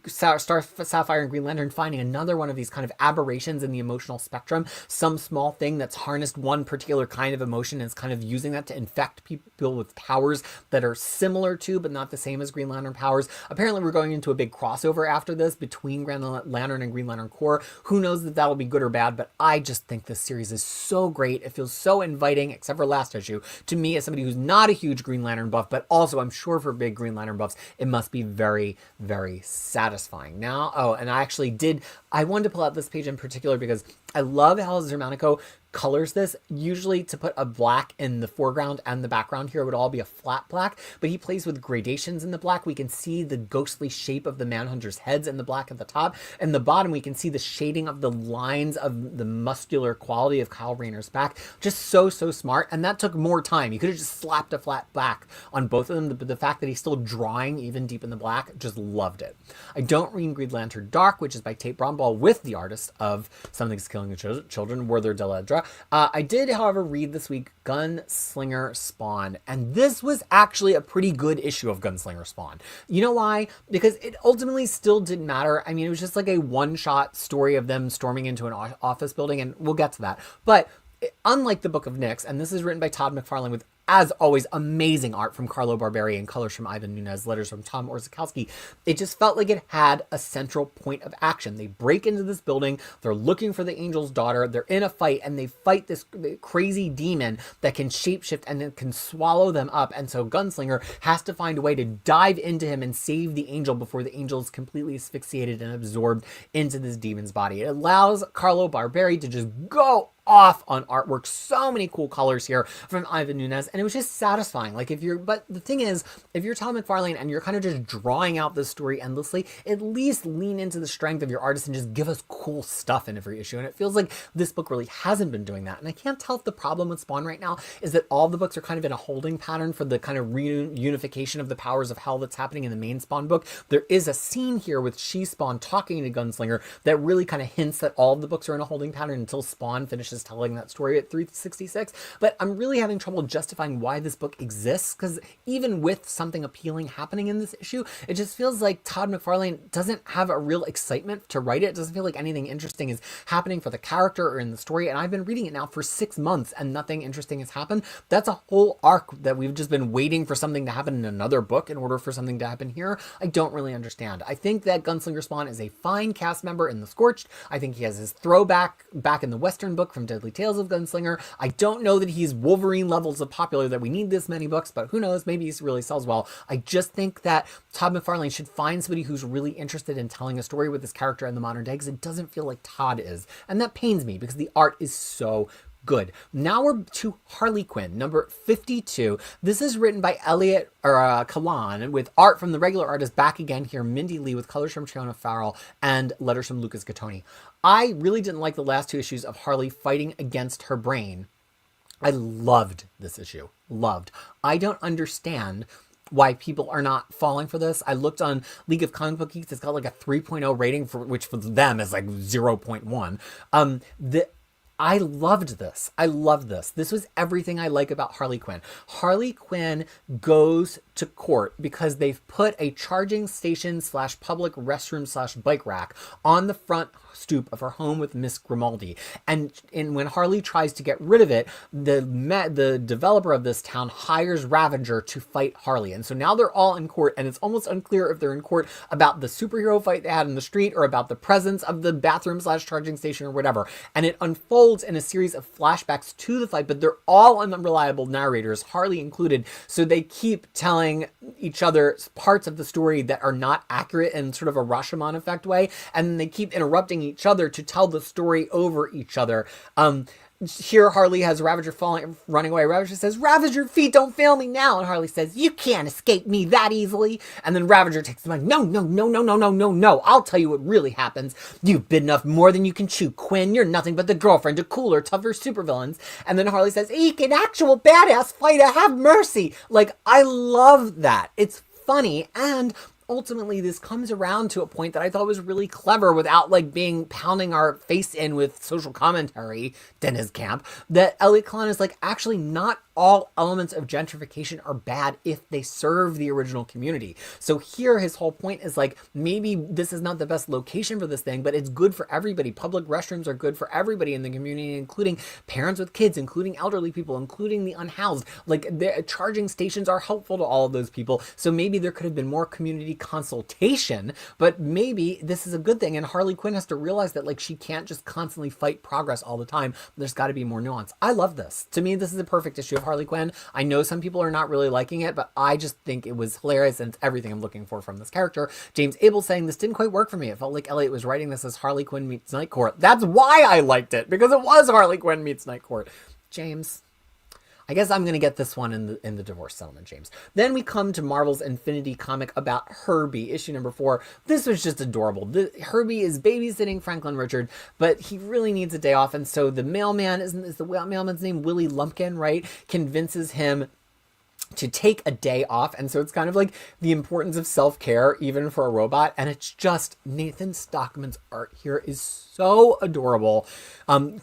Star Sapphire and Green Lantern finding another one of these kind of aberrations in the emotional spectrum, some small thing that's harnessed one particular kind of emotion and is kind of using that to infect people with powers that are similar to but not the same as Green Lantern powers. Apparently we're going into a big crossover after this between Green Lantern and Green Lantern Corps. Who knows if that'll be good or bad, but I just think this series is so great. It feels so inviting, except for last issue. To me, as somebody who's not a huge Green Lantern buff, but also I'm sure for big Green Lantern buffs, it must be very, very very satisfying. Now, oh, and I wanted to pull out this page in particular because I love how Zermanico colors this. Usually to put a black in the foreground and the background here, it would all be a flat black, but he plays with gradations in the black. We can see the ghostly shape of the Manhunter's heads in the black at the top. And the bottom, we can see the shading of the lines of the muscular quality of Kyle Rayner's back. Just so smart. And that took more time. You could have just slapped a flat black on both of them, but the fact that he's still drawing even deep in the black, just loved it. I don't read Green Lantern Dark, which is by Tate Brownball with the artist of Something's Killing the Children, Werther Deledra. I did, however, read this week Gunslinger Spawn, and this was actually a pretty good issue of Gunslinger Spawn. You know why? Because it ultimately still didn't matter. I mean, it was just like a one-shot story of them storming into an office building, and we'll get to that. But unlike the Book of Nyx, and this is written by Todd McFarlane with, as always, amazing art from Carlo Barberi and colors from Ivan Nunez, letters from Tom Orzechowski. It just felt like it had a central point of action. They break into this building, they're looking for the angel's daughter, they're in a fight, and they fight this crazy demon that can shapeshift and then can swallow them up. And so Gunslinger has to find a way to dive into him and save the angel before the angel is completely asphyxiated and absorbed into this demon's body. It allows Carlo Barberi to just go off on artwork. So many cool colors here from Ivan Nunez, and it was just satisfying. Like but the thing is, if you're Todd McFarlane and you're kind of just drawing out this story endlessly, at least lean into the strength of your artist and just give us cool stuff in every issue. And it feels like this book really hasn't been doing that. And I can't tell if the problem with Spawn right now is that all the books are kind of in a holding pattern for the kind of reunification of the powers of hell that's happening in the main Spawn book. There is a scene here with She-Spawn talking to Gunslinger that really kind of hints that all of the books are in a holding pattern until Spawn finishes telling that story at 366. But I'm really having trouble justifying why this book exists, because even with something appealing happening in this issue, it just feels like Todd McFarlane doesn't have a real excitement to write it. It doesn't feel like anything interesting is happening for the character or in the story, and I've been reading it now for 6 months and nothing interesting has happened. That's a whole arc that we've just been waiting for something to happen in another book in order for something to happen here. I don't really understand. I think that Gunslinger Spawn is a fine cast member in The Scorched. I think he has his throwback back in the Western book from Deadly Tales of Gunslinger. I don't know that he's Wolverine levels of popular that we need this many books, but who knows, maybe he really sells well. I just think that Todd McFarlane should find somebody who's really interested in telling a story with this character in the modern day, because it doesn't feel like Todd is. And that pains me because the art is so good. Now we're to Harley Quinn, number 52. This is written by Elliot Kalan with art from the regular artist back again here, Mindy Lee, with colors from Triona Farrell and letters from Lucas Gattoni. I really didn't like the last 2 issues of Harley fighting against her brain. I loved this issue. Loved. I don't understand why people are not falling for this. I looked on League of Comic Book Geeks. It's got like a 3.0 rating, which for them is like 0.1. I loved this. I loved this. This was everything I like about Harley Quinn. Harley Quinn goes to court because they've put a charging station / public restroom / bike rack on the front stoop of her home with Miss Grimaldi. And when Harley tries to get rid of it, the developer of this town hires Ravager to fight Harley. And so now they're all in court, and it's almost unclear if they're in court about the superhero fight they had in the street or about the presence of the bathroom / charging station or whatever. And it unfolds in a series of flashbacks to the fight, but they're all unreliable narrators, Harley included. So they keep telling each other parts of the story that are not accurate in sort of a Rashomon effect way. And they keep interrupting each other to tell the story over each other. Here Harley has Ravager running away. Ravager says, "Ravager, feet don't fail me now." And Harley says, "You can't escape me that easily." And then Ravager takes the mic. No. I'll tell you what really happens. You've bitten off more than you can chew, Quinn. You're nothing but the girlfriend of cooler, tougher supervillains. And then Harley says, "Eek, an actual badass fighter, have mercy." Like, I love that. It's funny, and ultimately this comes around to a point that I thought was really clever without like being pounding our face in with social commentary, Dennis Camp, that Elliot Kalan is like, actually not all elements of gentrification are bad if they serve the original community. So here his whole point is like, maybe this is not the best location for this thing, but it's good for everybody. Public restrooms are good for everybody in the community, including parents with kids, including elderly people, including the unhoused. Like, the charging stations are helpful to all of those people. So maybe there could have been more community consultation, but maybe this is a good thing. And Harley Quinn has to realize that like she can't just constantly fight progress all the time. There's got to be more nuance. I love this. To me, this is a perfect issue of Harley Quinn. I know some people are not really liking it, but I just think it was hilarious, and it's everything I'm looking for from this character. James Abel saying this didn't quite work for me. It felt like Elliot was writing this as Harley Quinn meets Night Court. That's why I liked it, because it was Harley Quinn meets Night Court. James, I guess I'm going to get this one in the divorce settlement, James. Then we come to Marvel's Infinity comic about Herbie, issue number 4. This was just adorable. Herbie is babysitting Franklin Richard, but he really needs a day off. And so the mailman, is the mailman's name Willie Lumpkin, right? Convinces him to take a day off. And so it's kind of like the importance of self-care, even for a robot. And it's just, Nathan Stockman's art here is so adorable.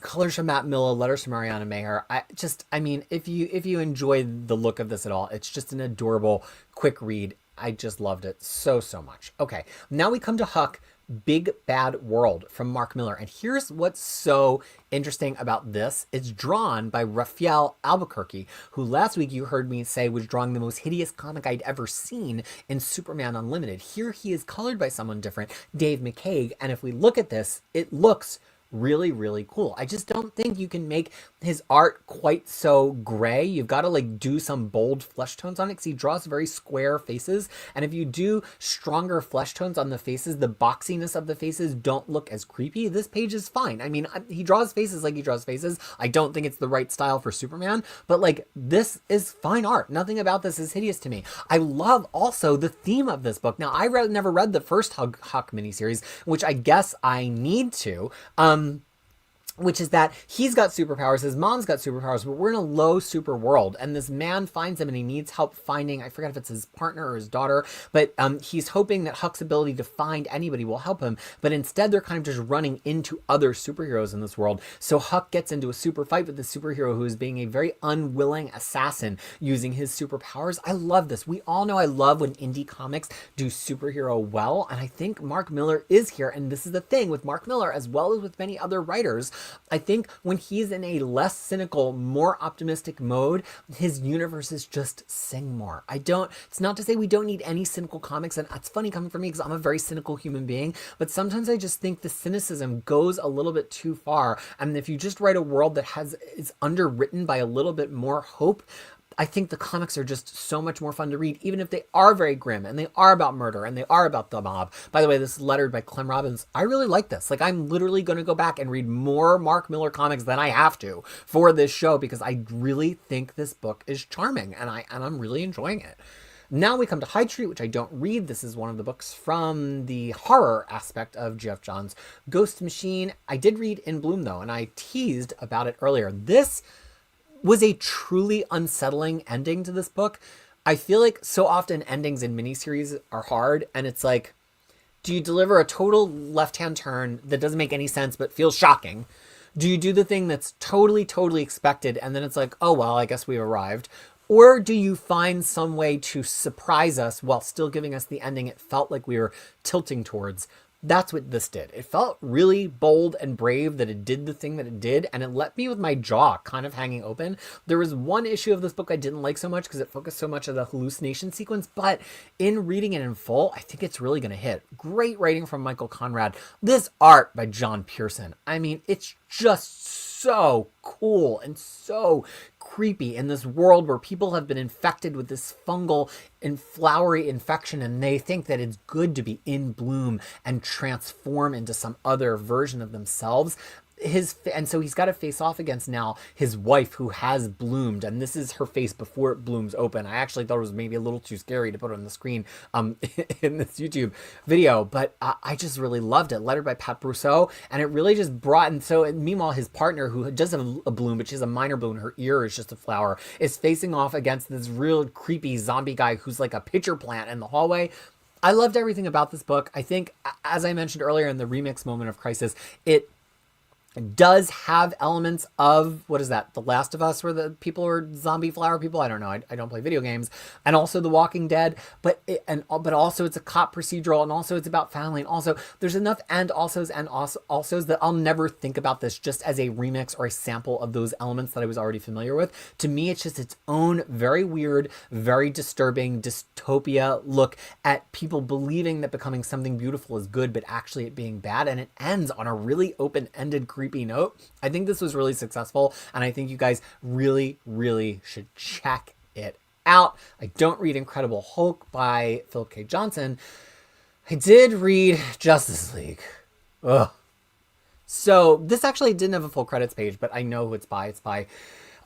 Colors from Matt Milla, letters from Mariana Maher. I mean, if you enjoy the look of this at all, it's just an adorable, quick read. I just loved it so much. Okay, now we come to Huck, Big Bad World from Mark Millar. And here's what's so interesting about this. It's drawn by Raphael Albuquerque, who last week you heard me say was drawing the most hideous comic I'd ever seen in Superman Unlimited. Here he is colored by someone different, Dave McCaig. And if we look at this, it looks really cool. I just don't think you can make his art quite so gray. You've got to like do some bold flesh tones on it, because he draws very square faces, and if you do stronger flesh tones on the faces, the boxiness of the faces don't look as creepy. This page is fine. I mean, he draws faces like he draws faces. I don't think it's the right style for Superman, but like, this is fine art. Nothing about this is hideous to me. I love also the theme of this book. Now, I never read the first Huck miniseries, which I guess I need to. Which is that he's got superpowers, his mom's got superpowers, but we're in a low super world, and this man finds him and he needs help finding, I forget if it's his partner or his daughter, but he's hoping that Huck's ability to find anybody will help him, but instead they're kind of just running into other superheroes in this world. So Huck gets into a super fight with the superhero who is being a very unwilling assassin using his superpowers. I love this. We all know I love when indie comics do superhero well, and I think Mark Millar is here, and this is the thing with Mark Millar, as well as with many other writers. I think when he's in a less cynical, more optimistic mode, his universes just sing more. It's not to say we don't need any cynical comics, and it's funny coming from me because I'm a very cynical human being, but sometimes I just think the cynicism goes a little bit too far. And if you just write a world that is underwritten by a little bit more hope, I think the comics are just so much more fun to read, even if they are very grim and they are about murder and they are about the mob. By the way, this is lettered by Clem Robbins. I really like this. Like, I'm literally going to go back and read more Mark Millar comics than I have to for this show, because I really think this book is charming, and I'm really enjoying it. Now we come to Hyde Street, which I don't read. This is one of the books from the horror aspect of Geoff Johns' Ghost Machine. I did read In Bloom, though, and I teased about it earlier. This was a truly unsettling ending to this book. I feel like so often endings in miniseries are hard, and it's like, do you deliver a total left-hand turn that doesn't make any sense but feels shocking? Do you do the thing that's totally expected, and then it's like, oh, well, I guess we've arrived? Or do you find some way to surprise us while still giving us the ending it felt like we were tilting towards? That's what this did. It felt really bold and brave that it did the thing that it did, and it left me with my jaw kind of hanging open. There was one issue of this book I didn't like so much because it focused so much on the hallucination sequence, but in reading it in full, I think it's really going to hit. Great writing from Michael Conrad. This art by John Pearson. I mean, it's just so cool and so creepy in this world where people have been infected with this fungal and flowery infection, and they think that it's good to be in bloom and transform into some other version of themselves. And so he's got to face off against now his wife, who has bloomed, and this is her face before it blooms open. I actually thought it was maybe a little too scary to put on the screen in this YouTube video, but I just really loved it. Lettered by Pat Brousseau, and it really just brought, and so meanwhile his partner, who does have a bloom, but she has a minor bloom, her ear is just a flower, is facing off against this real creepy zombie guy who's like a pitcher plant in the hallway. I loved everything about this book. I think, as I mentioned earlier in the remix Moment of Krisis, it does have elements of, what is that, The Last of Us, where the people are zombie flower people? I don't know. I don't play video games. And also The Walking Dead, but also it's a cop procedural, and also it's about family, and also there's enough and alsos that I'll never think about this just as a remix or a sample of those elements that I was already familiar with. To me, it's just its own very weird, very disturbing dystopia look at people believing that becoming something beautiful is good, but actually it being bad. And it ends on a really open-ended, creepy creepy note. I think this was really successful, and I think you guys really, really should check it out. I don't read Incredible Hulk by Philip K. Johnson. I did read Justice League. Ugh. So this actually didn't have a full credits page, but I know who it's by. It's by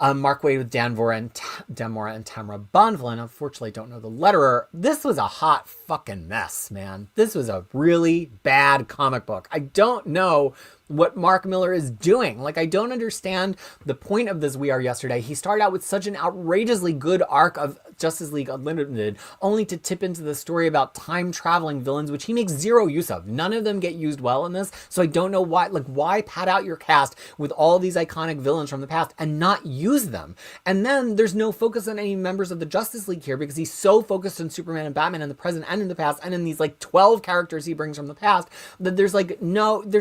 Mark Waid with Dan Mora and Tamara Bonvillain. Unfortunately, I don't know the letterer. This was a hot fucking mess, man. This was a really bad comic book. I don't know what Mark Millar is doing. Like, I don't understand the point of this We Are Yesterday. He started out with such an outrageously good arc of Justice League Unlimited, only to tip into the story about time-traveling villains, which he makes zero use of. None of them get used well in this, so I don't know why. Like, why pad out your cast with all these iconic villains from the past and not use them? And then there's no focus on any members of the Justice League here because he's so focused on Superman and Batman in the present and in the past, and in these like 12 characters he brings from the past, that there's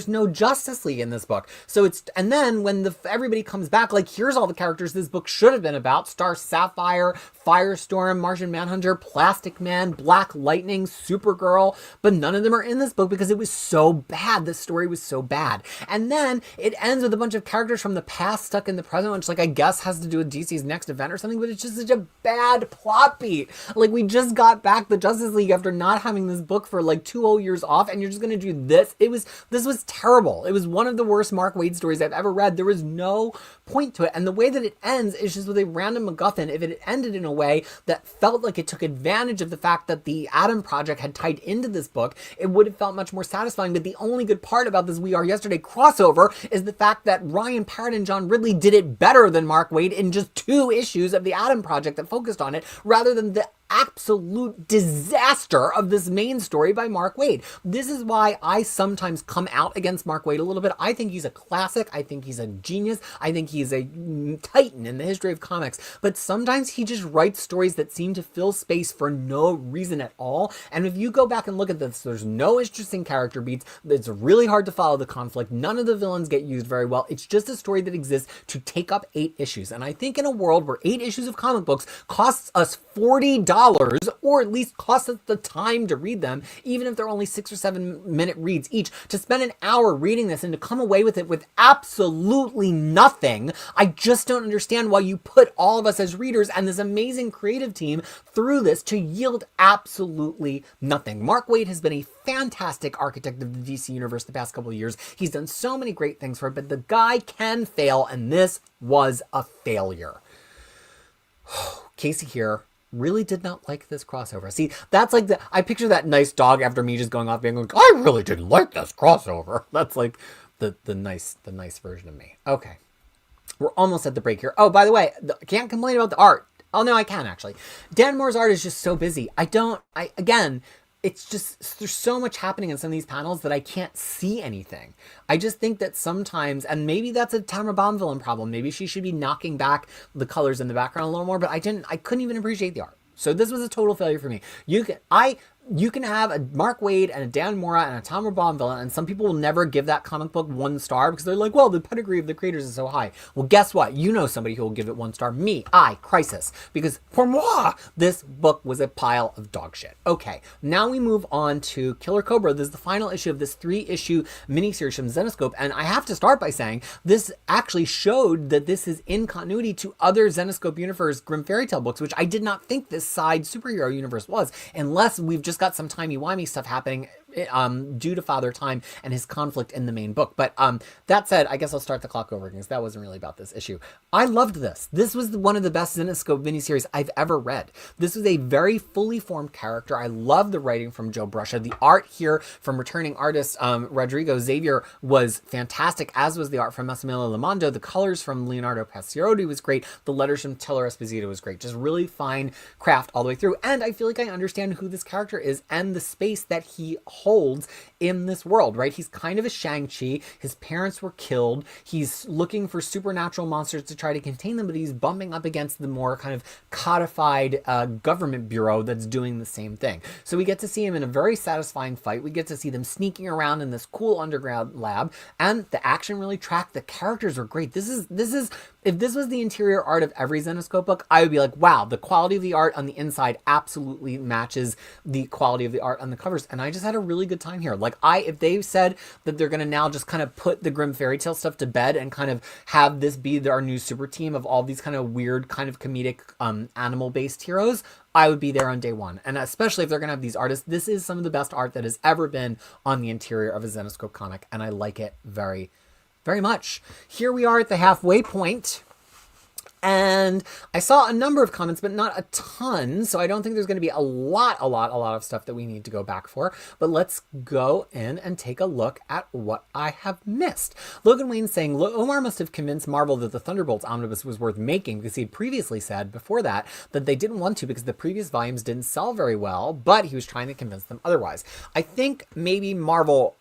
no Justice League in this book. So it's, and then when everybody comes back, like, here's all the characters this book should have been about: Star Sapphire, Firestorm, Martian Manhunter, Plastic Man, Black Lightning, Supergirl, but none of them are in this book because it was so bad. The story was so bad. And then it ends with a bunch of characters from the past stuck in the present, which, like, I guess has to do with DC's next event or something, but it's just such a bad plot beat. Like, we just got back the Justice League after not having this book for like 2 whole years off, and you're just gonna do this? This was terrible. It was one of the worst Mark Waid stories I've ever read. There was no point to it, and the way that it ends is just with a random MacGuffin. If it had ended in a way that felt like it took advantage of the fact that the Atom Project had tied into this book, it would have felt much more satisfying. But the only good part about this We Are Yesterday crossover is the fact that Ryan Parrott and John Ridley did it better than Mark Waid in just 2 issues of the Atom Project that focused on it, rather than the absolute disaster of this main story by Mark Waid. This is why I sometimes come out against Mark Waid a little bit. I think he's a classic. I think he's a genius. I think he's a titan in the history of comics. But sometimes he just writes stories that seem to fill space for no reason at all. And if you go back and look at this, there's no interesting character beats. It's really hard to follow the conflict. None of the villains get used very well. It's just a story that exists to take up 8 issues. And I think in a world where 8 issues of comic books costs us $40, or at least costs us the time to read them, even if they're only 6 or 7 minute reads each, to spend an hour reading this and to come away with it with absolutely nothing, I just don't understand why you put all of us as readers and this amazing creative team through this to yield absolutely nothing. Mark Waid has been a fantastic architect of the DC universe the past couple of years. He's done so many great things for it, but the guy can fail, and this was a failure. Casey here really did not like this crossover. See, that's like I picture that nice dog after me just going off being like, I really didn't like this crossover. That's like the nice version of me. Okay. We're almost at the break here. Oh, by the way, I can't complain about the art. Oh no, I can actually. Dan Moore's art is just so busy. Again, it's just, there's so much happening in some of these panels that I can't see anything. I just think that sometimes, and maybe that's a Tamara Bonvillain problem, maybe she should be knocking back the colors in the background a little more, but I couldn't even appreciate the art. So this was a total failure for me. You can have a Mark Waid and a Dan Mora and a Tamara Bonvillain, and some people will never give that comic book 1 star because they're like, well, the pedigree of the creators is so high. Well, guess what? You know somebody who will give it 1 star. Me. Krisis. Because pour moi, this book was a pile of dog shit. Okay, now we move on to Killer Cobra. This is the final issue of this 3-issue miniseries from Zenescope, and I have to start by saying this actually showed that this is in continuity to other Zenescope Universe Grim Fairy Tale books, which I did not think this side superhero universe was, unless we've just got some timey-wimey stuff happening due to Father Time and his conflict in the main book. But that said, I guess I'll start the clock over because that wasn't really about this issue. I loved this. This was one of the best Zenescope miniseries I've ever read. This was a very fully formed character. I love the writing from Joe Bruscia. The art here from returning artist Rodrigo Xavier was fantastic, as was the art from Massimiliano Lamondo. The colors from Leonardo Paciotti was great. The letters from Taylor Esposito was great. Just really fine craft all the way through. And I feel like I understand who this character is and the space that he holds in this world, right? He's kind of a Shang-Chi. His parents were killed. He's looking for supernatural monsters to try to contain them, but he's bumping up against the more kind of codified government bureau that's doing the same thing. So we get to see him in a very satisfying fight. We get to see them sneaking around in this cool underground lab, and the action really tracked. The characters are great. This is if this was the interior art of every Zenescope book, I would be like, wow, the quality of the art on the inside absolutely matches the quality of the art on the covers. And I just had a really good time here. Like, if they said that they're going to now just kind of put the Grimm fairy tale stuff to bed and kind of have this be our new super team of all these kind of weird, kind of comedic, animal-based heroes, I would be there on day one. And especially if they're going to have these artists, this is some of the best art that has ever been on the interior of a Zenescope comic. And I like it very, very much. Here we are at the halfway point. And I saw a number of comments, but not a ton. So I don't think there's going to be a lot of stuff that we need to go back for. But let's go in and take a look at what I have missed. Logan Wayne saying, Omar must have convinced Marvel that the Thunderbolts omnibus was worth making, because he had previously said before that they didn't want to because the previous volumes didn't sell very well, but he was trying to convince them otherwise. I think maybe Marvel...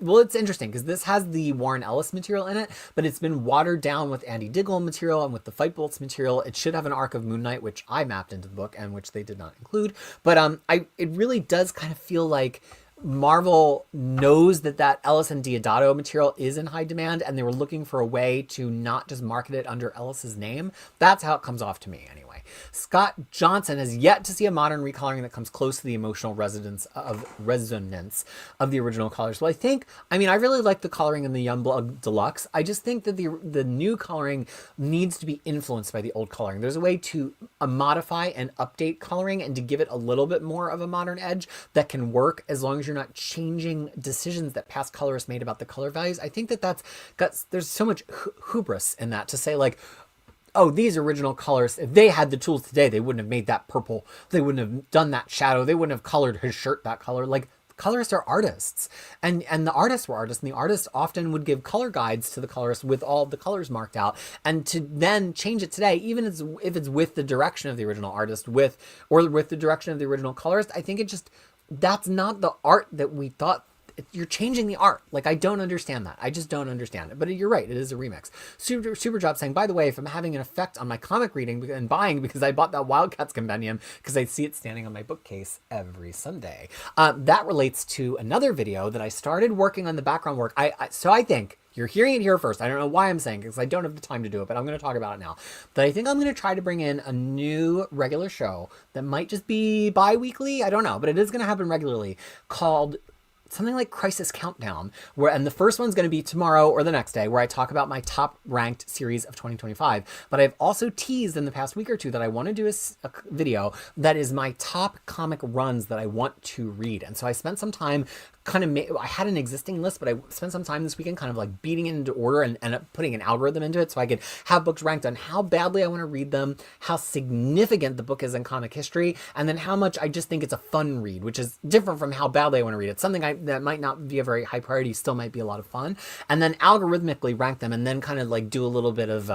Well, it's interesting because this has the Warren Ellis material in it, but it's been watered down with Andy Diggle material and with the Fight Bolts material. It should have an arc of Moon Knight, which I mapped into the book and which they did not include. But it really does kind of feel like Marvel knows that Ellis and Diodato material is in high demand, and they were looking for a way to not just market it under Ellis's name. That's how it comes off to me, anyway. Scott Johnson has yet to see a modern recoloring that comes close to the emotional resonance of the original colors. Well, I really like the coloring in the Youngblood Deluxe. I just think that the new coloring needs to be influenced by the old coloring. There's a way to modify and update coloring and to give it a little bit more of a modern edge that can work as long as you're not changing decisions that past colorists made about the color values. I think there's so much hubris in that to say, like, oh, these original colors, if they had the tools today, they wouldn't have made that purple. They wouldn't have done that shadow. They wouldn't have colored his shirt that color. Like, colorists are artists, and the artists were artists, and the artists often would give color guides to the colorists with all the colors marked out, and to then change it today, even if it's with the direction of the original artist, with the direction of the original colorist, I think that's not the art that we thought. You're changing the art. Like, I don't understand that. I just don't understand it. But you're right. It is a remix. Superjob saying, by the way, if I'm having an effect on my comic reading and buying because I bought that Wildcats compendium because I see it standing on my bookcase every Sunday. That relates to another video that I started working on the background work. So I think you're hearing it here first. I don't know why I'm saying it because I don't have the time to do it, but I'm going to talk about it now. But I think I'm going to try to bring in a new regular show that might just be bi-weekly. I don't know, but it is going to happen regularly, called something like Crisis Countdown, and the first one's going to be tomorrow or the next day, where I talk about my top ranked series of 2025. But I've also teased in the past week or two that I want to do a video that is my top comic runs that I want to read. And so I spent some time I had an existing list, but I spent some time this weekend kind of like beating it into order and putting an algorithm into it so I could have books ranked on how badly I want to read them, how significant the book is in comic history, and then how much I just think it's a fun read, which is different from how badly I want to read it. Something that might not be a very high priority still might be a lot of fun. And then algorithmically rank them and then kind of like do a little bit of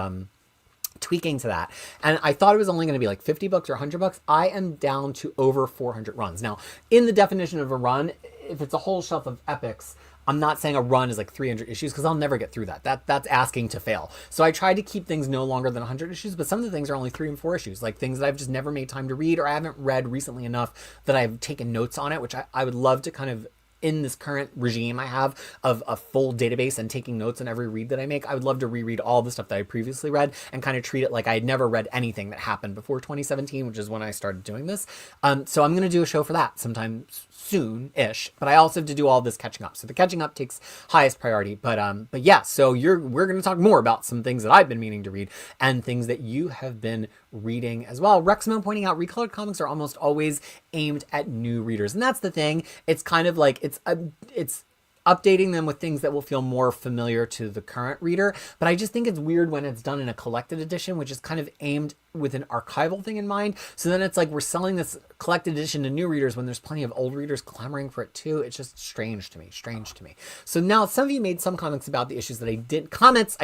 tweaking to that. And I thought it was only going to be like 50 bucks or 100 bucks. I am down to over 400 runs. Now, in the definition of a run, if it's a whole shelf of epics, I'm not saying a run is like 300 issues because I'll never get through that. That's asking to fail. So I tried to keep things no longer than 100 issues, but some of the things are only 3 and 4 issues, like things that I've just never made time to read or I haven't read recently enough that I've taken notes on it, which I would love to kind of, in this current regime I have of a full database and taking notes on every read that I make, I would love to reread all the stuff that I previously read and kind of treat it like I had never read anything that happened before 2017, which is when I started doing this. So I'm going to do a show for that sometime soon-ish, but I also have to do all this catching up. So the catching up takes highest priority, but yeah, so we're going to talk more about some things that I've been meaning to read and things that you have been reading as well. Rexmo pointing out recolored comics are almost always aimed at new readers. And that's the thing. It's kind of like, it's updating them with things that will feel more familiar to the current reader. But I just think it's weird when it's done in a collected edition, which is kind of aimed with an archival thing in mind. So then it's like we're selling this collected edition to new readers when there's plenty of old readers clamoring for it too. It's just strange to me. So now some of you made some comments about the issues that I did. Comments,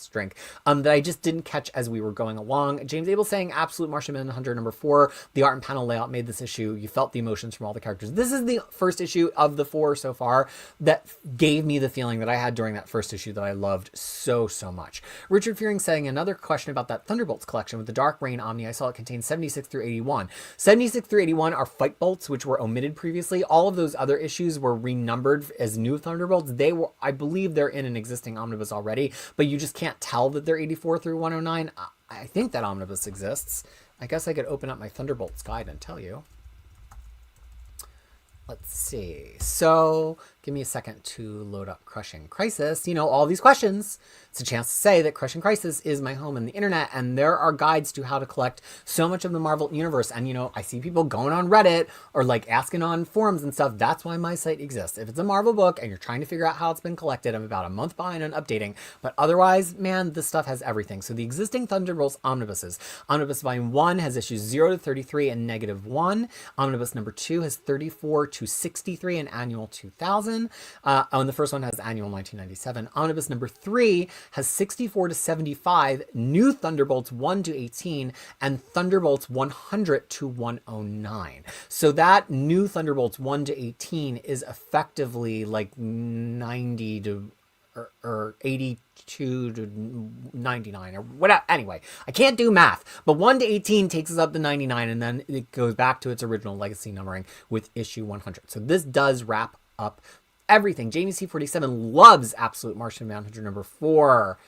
drink. That I just didn't catch as we were going along. James Abel saying, absolute Martian Manhunter number 4. The art and panel layout made this issue. You felt the emotions from all the characters. This is the first issue of the 4 so far that gave me the feeling that I had during that first issue that I loved so much. Richard Fearing saying, another question about that Thunderbolt Thunderbolts collection with the Dark Reign Omni. I saw it contains 76 through 81. 76 through 81 are Fight Bolts, which were omitted previously. All of those other issues were renumbered as new Thunderbolts. They were, I believe they're in an existing omnibus already, but you just can't tell that they're 84 through 109. I think that omnibus exists. I guess I could open up my Thunderbolts guide and tell you. Let's see. So give me a second to load up Crushing Krisis. You know, all these questions. It's a chance to say that Crushing Krisis is my home on the internet, and there are guides to how to collect so much of the Marvel universe. And, you know, I see people going on Reddit or like asking on forums and stuff. That's why my site exists. If it's a Marvel book and you're trying to figure out how it's been collected, I'm about a month behind on updating. But otherwise, man, this stuff has everything. So the existing Thunderbolts omnibuses. Omnibus Volume 1 has issues 0 to 33 and -1. Omnibus number 2 has 34 to 63 and annual 2000. And the first one has annual 1997. Omnibus number 3 has 64 to 75, new Thunderbolts 1 to 18, and Thunderbolts 100 to 109. So that new Thunderbolts 1 to 18 is effectively like 90 to or 82 to 99 or whatever. Anyway, I can't do math, but 1 to 18 takes us up to 99, and then it goes back to its original legacy numbering with issue 100. So this does wrap up everything. Jamie C47 loves Absolute Martian Manhunter number 4.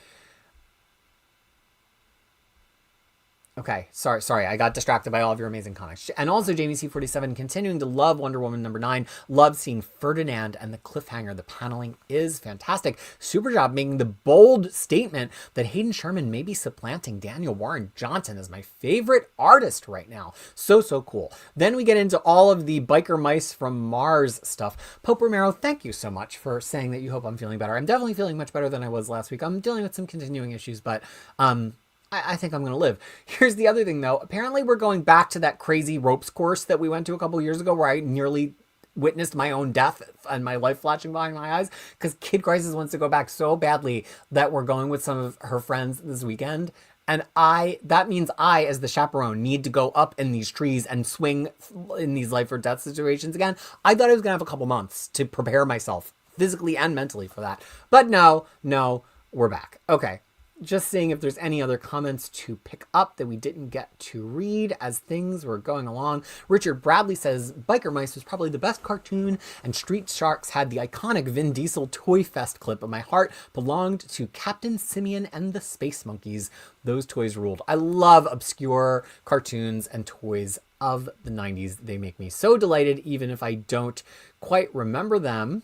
Okay, sorry, I got distracted by all of your amazing comics. And also Jamie C47 continuing to love Wonder Woman number 9, loves seeing Ferdinand and the cliffhanger. The paneling is fantastic. Super job making the bold statement that Hayden Sherman may be supplanting Daniel Warren Johnson as my favorite artist right now. So cool. Then we get into all of the Biker Mice from Mars stuff. Pope Romero, thank you so much for saying that you hope I'm feeling better. I'm definitely feeling much better than I was last week. I'm dealing with some continuing issues, but I think I'm going to live. Here's the other thing, though. Apparently, we're going back to that crazy ropes course that we went to a couple years ago where I nearly witnessed my own death and my life flashing behind my eyes because Kid Crisis wants to go back so badly that we're going with some of her friends this weekend. And that means I, as the chaperone, need to go up in these trees and swing in these life or death situations again. I thought I was going to have a couple months to prepare myself physically and mentally for that. But no, we're back. Okay. Just seeing if there's any other comments to pick up that we didn't get to read as things were going along. Richard Bradley says, Biker Mice was probably the best cartoon, and Street Sharks had the iconic Vin Diesel Toy Fest clip, but my heart belonged to Captain Simeon and the Space Monkeys. Those toys ruled. I love obscure cartoons and toys of the 90s. They make me so delighted, even if I don't quite remember them.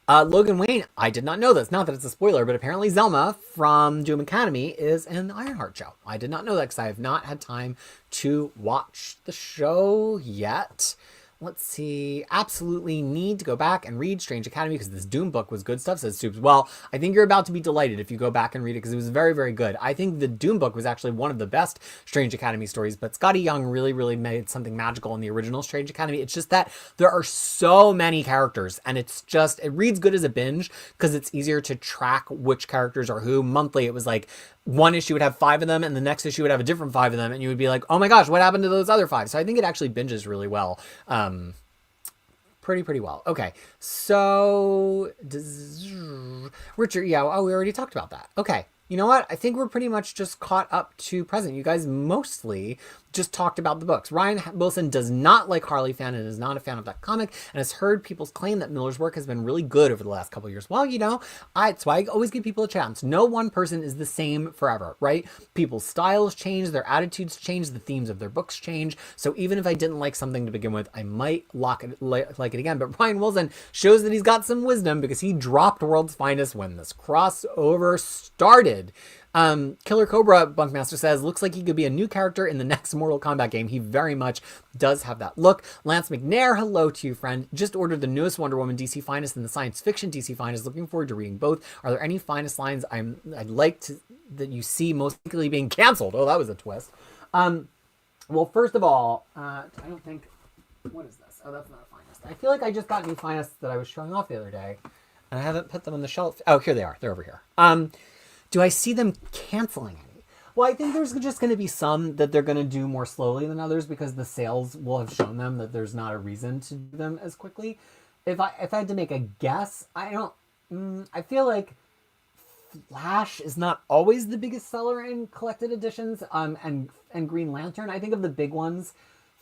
Logan Wayne, I did not know this. Not that it's a spoiler, but apparently Zelma from Doom Academy is in the Ironheart show. I did not know that because I have not had time to watch the show yet. Let's see. Absolutely need to go back and read Strange Academy because this Doom book was good stuff, says Soups. Well, I think you're about to be delighted if you go back and read it because it was very, very good. I think the Doom book was actually one of the best Strange Academy stories, but Scotty Young really made something magical in the original Strange Academy. It's just that there are so many characters, and it reads good as a binge because it's easier to track which characters are who. Monthly, it was like one issue would have 5 of them, and the next issue would have a different 5 of them, and you would be like, oh my gosh, what happened to those other 5? So I think it actually binges really well. Pretty well. Okay, so Richard, we already talked about that. Okay, you know what? I think we're pretty much just caught up to present. You guys mostly just talked about the books. Ryan Wilson does not like Harley fan and is not a fan of that comic and has heard people's claim that Miller's work has been really good over the last couple of years. Well, you know, that's why I always give people a chance. No one person is the same forever, right? People's styles change, their attitudes change, the themes of their books change. So even if I didn't like something to begin with, I might like it again. But Ryan Wilson shows that he's got some wisdom because he dropped World's Finest when this crossover started. Killer Cobra Bunkmaster says, looks like he could be a new character in the next Mortal Kombat game. He very much does have that look. Lance McNair, hello to you, friend. Just ordered the newest Wonder Woman DC Finest and the science fiction DC Finest. Looking forward to reading both. Are there any Finest lines I'd like to that you see most likely being canceled? Oh, that was a twist. Well, first of all, I don't think, what is this? Oh, that's not a Finest. I feel like I just got new Finest that I was showing off the other day, and I haven't put them on the shelf. Oh, here they are. They're over here. Do I see them canceling any? Well, I think there's just going to be some that they're going to do more slowly than others because the sales will have shown them that there's not a reason to do them as quickly. If I had to make a guess, I feel like Flash is not always the biggest seller in collected editions, and Green Lantern. I think of the big ones,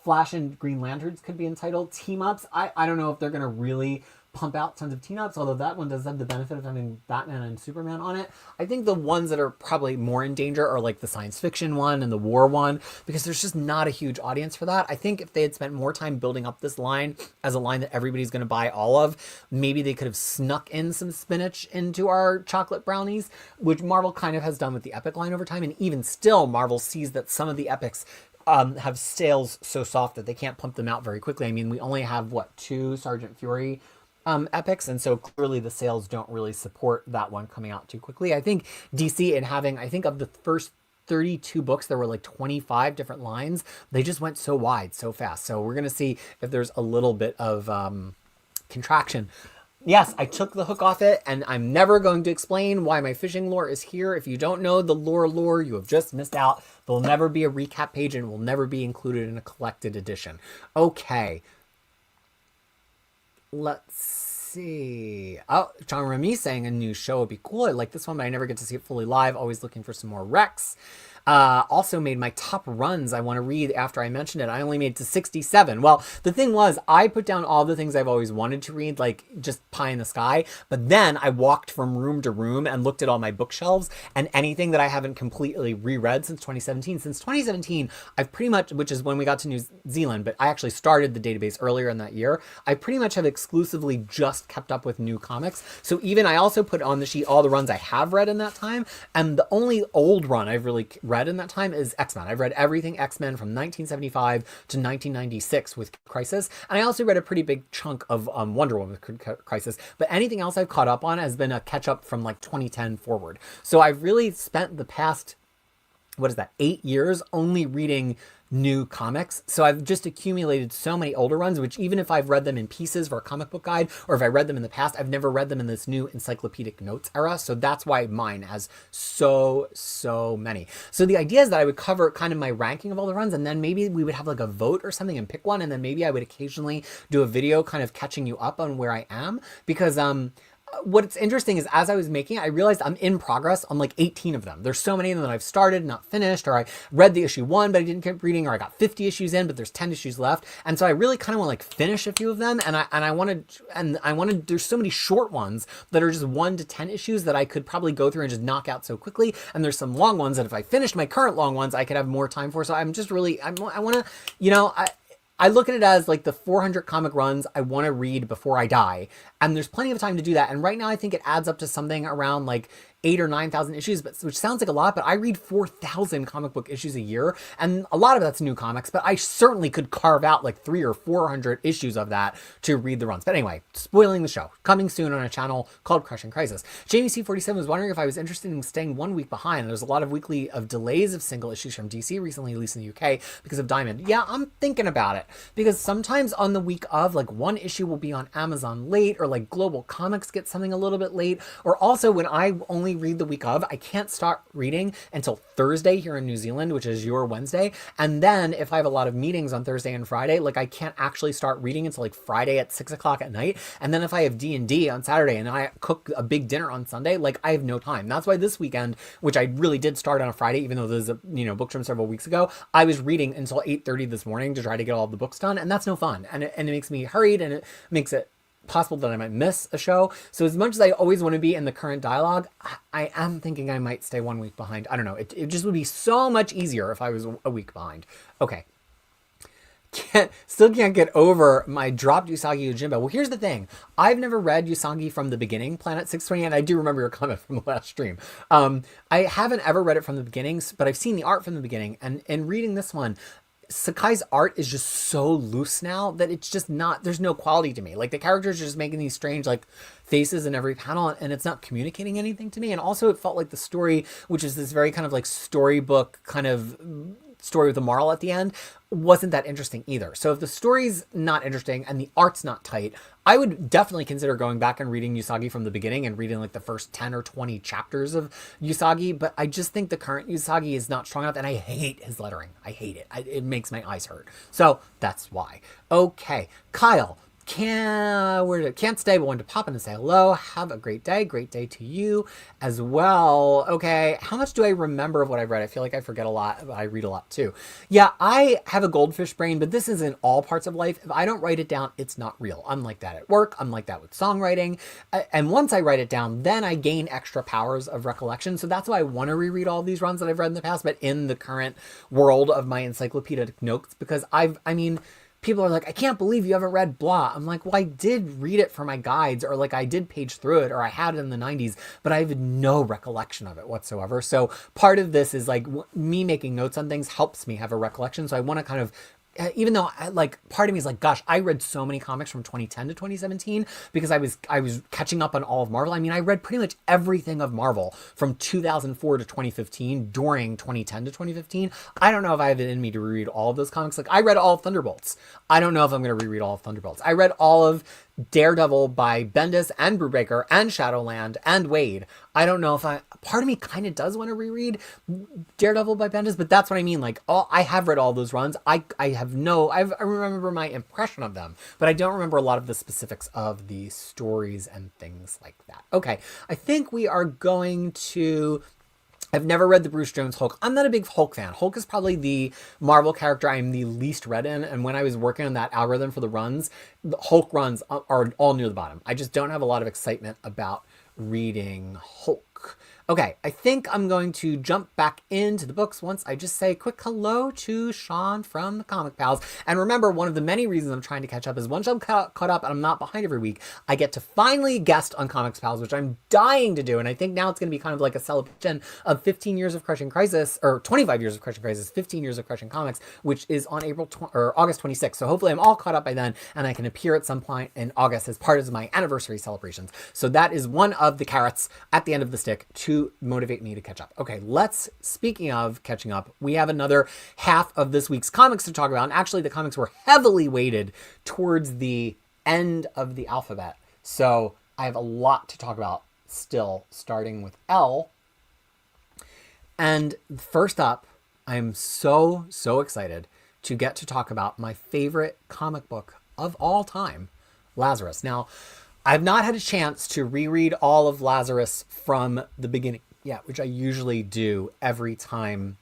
Flash and Green Lanterns could be entitled team-ups. I don't know if they're going to really pump out tons of team-ups, although that one does have the benefit of having Batman and Superman on it. I think the ones that are probably more in danger are like the science fiction one and the war one, because there's just not a huge audience for that. I think if they had spent more time building up this line as a line that everybody's going to buy all of, maybe they could have snuck in some spinach into our chocolate brownies, which Marvel kind of has done with the Epic line over time. And even still, Marvel sees that some of the Epics have sales so soft that they can't pump them out very quickly. I mean, we only have, 2 Sergeant Fury epics, and so clearly the sales don't really support that one coming out too quickly. I think DC, in having, I think of the first 32 books, there were like 25 different lines. They just went so wide so fast. So we're going to see if there's a little bit of contraction. Yes, I took the hook off it, and I'm never going to explain why my fishing lore is here. If you don't know the lore, you have just missed out. There'll never be a recap page, and it will never be included in a collected edition. Okay. Let's see. Oh, John Remy saying a new show would be cool. I like this one, but I never get to see it fully live. Always looking for some more Rex. Also made my top runs I want to read after I mentioned it. I only made it to 67. Well, the thing was, I put down all the things I've always wanted to read, like just pie in the sky. But then I walked from room to room and looked at all my bookshelves, and anything that I haven't completely reread since 2017. Since 2017, I've pretty much, which is when we got to New Zealand, but I actually started the database earlier in that year. I pretty much have exclusively just kept up with new comics. So even I also put on the sheet all the runs I have read in that time. And the only old run I've really read in that time is X-Men. I've read everything X-Men from 1975 to 1996 with Krisis, and I also read a pretty big chunk of Wonder Woman with Krisis, but anything else I've caught up on has been a catch-up from like 2010 forward. So I've really spent the past, 8 years only reading new comics. So I've just accumulated so many older runs, which even if I've read them in pieces for a comic book guide, or if I read them in the past, I've never read them in this new encyclopedic notes era. So that's why mine has so many. So the idea is that I would cover kind of my ranking of all the runs, and then maybe we would have like a vote or something and pick one. And then maybe I would occasionally do a video kind of catching you up on where I am, because, what's interesting is as I was making it, I realized I'm in progress on like 18 of them. There's so many of them that I've started, not finished, or I read the issue 1, but I didn't keep reading, or I got 50 issues in, but there's 10 issues left. And so I really kind of want to like finish a few of them. And I wanted, there's so many short ones that are just 1 to 10 issues that I could probably go through and just knock out so quickly. And there's some long ones that if I finished my current long ones, I could have more time for. So I'm just really, I want to, I look at it as like the 400 comic runs I want to read before I die. And there's plenty of time to do that. And right now I think it adds up to something around like 8,000 or 9,000 issues, which sounds like a lot, but I read 4,000 comic book issues a year. And a lot of that's new comics, but I certainly could carve out like 300 or 400 issues of that to read the runs. But anyway, spoiling the show. Coming soon on a channel called Crushing Krisis. Jamie C47 was wondering if I was interested in staying 1 week behind. There's a lot of weekly of delays of single issues from DC recently, at least in the UK, because of Diamond. Yeah, I'm thinking about it, because sometimes on the week of, like, one issue will be on Amazon late, or like Global Comics get something a little bit late, or also when I only read the week of, I can't start reading until Thursday here in New Zealand, which is your Wednesday. And then if I have a lot of meetings on Thursday and Friday, like I can't actually start reading until like Friday at 6 o'clock at night. And then if I have D&D on Saturday and I cook a big dinner on Sunday, like I have no time. That's why this weekend, which I really did start on a Friday, even though there's a, booked from several weeks ago, I was reading until 8:30 this morning to try to get all the books done. And that's no fun. And it makes me hurried, and it makes it possible that I might miss a show. So as much as I always want to be in the current dialogue, I am thinking I might stay 1 week behind. I don't know. It just would be so much easier if I was a week behind. Okay. Still can't get over my dropped Usagi Yojimbo. Well, here's the thing. I've never read Usagi from the beginning, Planet 620, and I do remember your comment from the last stream. I haven't ever read it from the beginning, but I've seen the art from the beginning. And in reading this one, Sakai's art is just so loose now that it's just not, there's no quality to me. Like the characters are just making these strange like faces in every panel, and it's not communicating anything to me. And also it felt like the story, which is this very kind of like storybook kind of story with a moral at the end, wasn't that interesting either. So if the story's not interesting and the art's not tight, I would definitely consider going back and reading Usagi from the beginning and reading like the first 10 or 20 chapters of Usagi. But I just think the current Usagi is not strong enough, and I hate his lettering. I hate it. It makes my eyes hurt. So that's why. Okay, Kyle. Can't stay, but wanted to pop in and say hello. Have a great day. Great day to you as well. Okay, how much do I remember of what I've read? I feel like I forget a lot, but I read a lot too. Yeah, I have a goldfish brain, but this is in all parts of life. If I don't write it down, it's not real. I'm like that at work. I'm like that with songwriting. And once I write it down, then I gain extra powers of recollection. So that's why I want to reread all these runs that I've read in the past, but in the current world of my encyclopedic notes, because people are like, I can't believe you haven't read blah. I'm like, well, I did read it for my guides, or like I did page through it, or I had it in the 90s, but I have no recollection of it whatsoever. So part of this is like me making notes on things helps me have a recollection. So I want to kind of, even though part of me is like, gosh, I read so many comics from 2010 to 2017 because I was catching up on all of Marvel. I mean, I read pretty much everything of Marvel from 2004 to 2015 during 2010 to 2015. I don't know if I have it in me to reread all of those comics. Like I read all of Thunderbolts. I don't know if I'm going to reread all of Thunderbolts. I read all of Daredevil by Bendis and Brubaker and Shadowland and Wade. I don't know if part of me kind of does want to reread Daredevil by Bendis, but that's what I mean. Like, I have read all those runs. I remember my impression of them, but I don't remember a lot of the specifics of the stories and things like that. Okay, I think we are going to... I've never read the Bruce Jones Hulk. I'm not a big Hulk fan. Hulk is probably the Marvel character I'm the least read in. And when I was working on that algorithm for the runs, the Hulk runs are all near the bottom. I just don't have a lot of excitement about reading Hulk. Okay, I think I'm going to jump back into the books once I just say a quick hello to Sean from the Comic Pals. And remember, one of the many reasons I'm trying to catch up is once I'm caught up and I'm not behind every week, I get to finally guest on Comics Pals, which I'm dying to do. And I think now it's going to be kind of like a celebration of 15 years of Crushing Crisis, or 25 years of Crushing Crisis, 15 years of Crushing Comics, which is on August 26th. So hopefully I'm all caught up by then and I can appear at some point in August as part of my anniversary celebrations. So that is one of the carrots at the end of the stick to motivate me to catch up. Okay, speaking of catching up, we have another half of this week's comics to talk about. And actually the comics were heavily weighted towards the end of the alphabet. So I have a lot to talk about still, starting with L. And first up, I'm so excited to get to talk about my favorite comic book of all time, Lazarus. Now, I've not had a chance to reread all of Lazarus from the beginning yet, which I usually do every time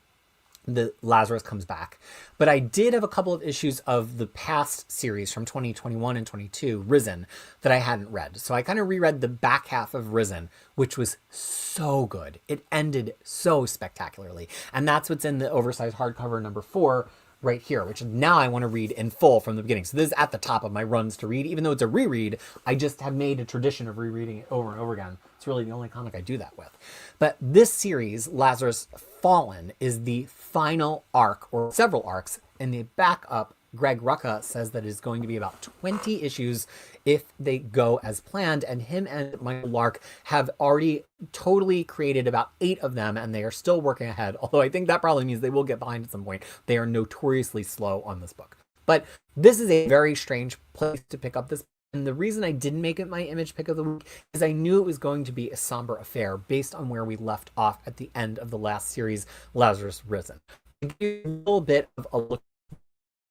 the Lazarus comes back. But I did have a couple of issues of the past series from 2021 and 22, Risen, that I hadn't read. So I kind of reread the back half of Risen, which was so good. It ended so spectacularly. And that's what's in the oversized hardcover number 4, right here, which now I want to read in full from the beginning. So this is at the top of my runs to read. Even though it's a reread, I just have made a tradition of rereading it over and over again. It's really the only comic I do that with. But this series, Lazarus Fallen, is the final arc, or several arcs. In the backup, Greg Rucka says that it's going to be about 20 issues if they go as planned, and him and Michael Lark have already totally created about 8 of them, and they are still working ahead, although I think that probably means they will get behind at some point. They are notoriously slow on this book. But this is a very strange place to pick up this, and the reason I didn't make it my image pick of the week is I knew it was going to be a somber affair based on where we left off at the end of the last series, Lazarus Risen. To give you a little bit of a look,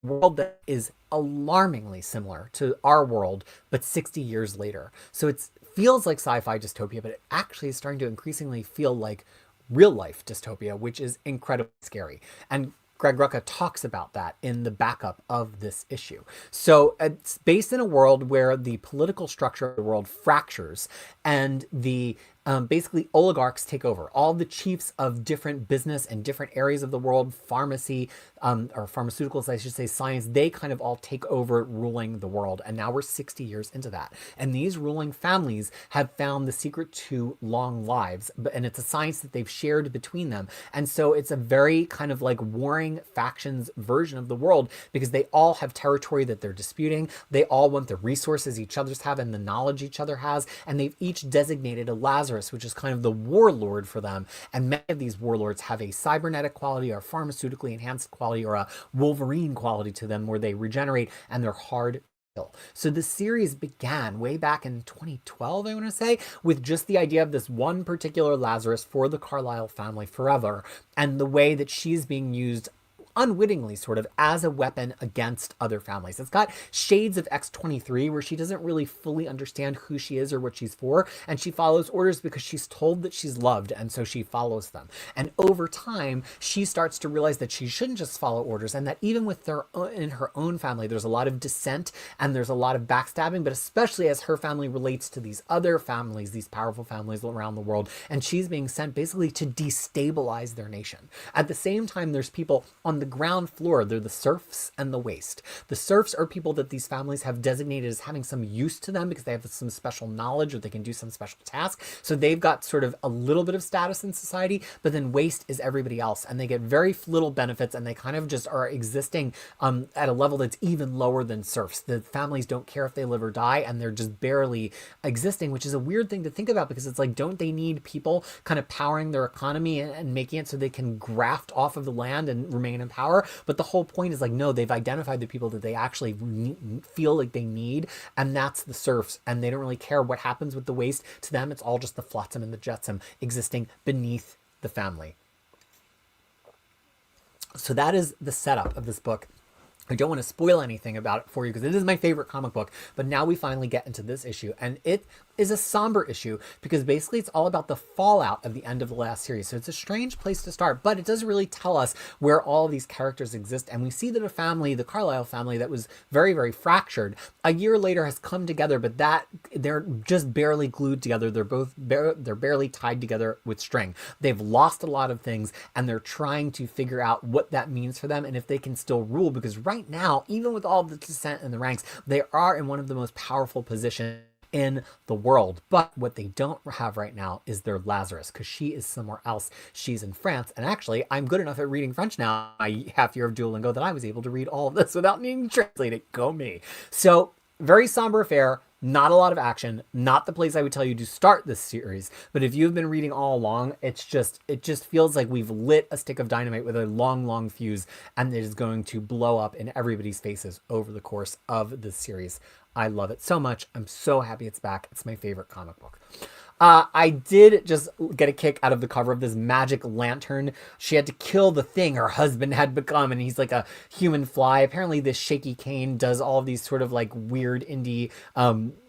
world that is alarmingly similar to our world, but 60 years later. So it feels like sci-fi dystopia, but it actually is starting to increasingly feel like real life dystopia, which is incredibly scary. And Greg Rucka talks about that in the backup of this issue. So it's based in a world where the political structure of the world fractures and the basically oligarchs take over. All the chiefs of different business and different areas of the world, pharmacy, or pharmaceuticals, I should say, science, they kind of all take over ruling the world. And now we're 60 years into that. And these ruling families have found the secret to long lives, and it's a science that they've shared between them. And so it's a very kind of like warring factions version of the world, because they all have territory that they're disputing. They all want the resources each other's have and the knowledge each other has. And they've each designated a Lazarus, which is kind of the warlord for them. And many of these warlords have a cybernetic quality or pharmaceutically enhanced quality or a Wolverine quality to them, where they regenerate and they're hard to kill. So the series began way back in 2012, I want to say, with just the idea of this one particular Lazarus for the Carlisle family forever, and the way that she's being used unwittingly sort of as a weapon against other families. It's got shades of X-23 where she doesn't really fully understand who she is or what she's for, and she follows orders because she's told that she's loved, and so she follows them. And over time, she starts to realize that she shouldn't just follow orders, and that even with in her own family, there's a lot of dissent and there's a lot of backstabbing, but especially as her family relates to these other families, these powerful families around the world, and she's being sent basically to destabilize their nation. At the same time, there's people on the ground floor. They're the serfs and the waste. The serfs are people that these families have designated as having some use to them because they have some special knowledge or they can do some special task. So they've got sort of a little bit of status in society, but then waste is everybody else, and they get very little benefits, and they kind of just are existing at a level that's even lower than serfs. The families don't care if they live or die, and they're just barely existing, which is a weird thing to think about because it's like, don't they need people kind of powering their economy and making it so they can graft off of the land and remain in power? But the whole point is like, no, they've identified the people that they actually feel like they need, and that's the serfs, and they don't really care what happens with the waste. To them, it's all just the flotsam and the jetsam existing beneath the family. So that is the setup of this book. I don't want to spoil anything about it for you because it is my favorite comic book, but now we finally get into this issue, and it is a somber issue because basically it's all about the fallout of the end of the last series. So it's a strange place to start, but it does really tell us where all of these characters exist. And we see that a family, the Carlisle family, that was very, very fractured, a year later has come together, but that they're just barely glued together. They're barely tied together with string. They've lost a lot of things, and they're trying to figure out what that means for them and if they can still rule, because right now, even with all the dissent in the ranks, they are in one of the most powerful positions in the world. But what they don't have right now is their Lazarus, because she is somewhere else. She's in France. And actually, I'm good enough at reading French now, my half year of Duolingo, that I was able to read all of this without needing to translate it. Go me. So very somber affair. Not a lot of action, not the place I would tell you to start this series. But if you've been reading all along, it just feels like we've lit a stick of dynamite with a long, long fuse, and it is going to blow up in everybody's faces over the course of this series. I love it so much. I'm so happy it's back. It's my favorite comic book. I did just get a kick out of the cover of this magic lantern. She had to kill the thing her husband had become, and he's like a human fly. Apparently this Shaky Kane does all of these sort of like weird indie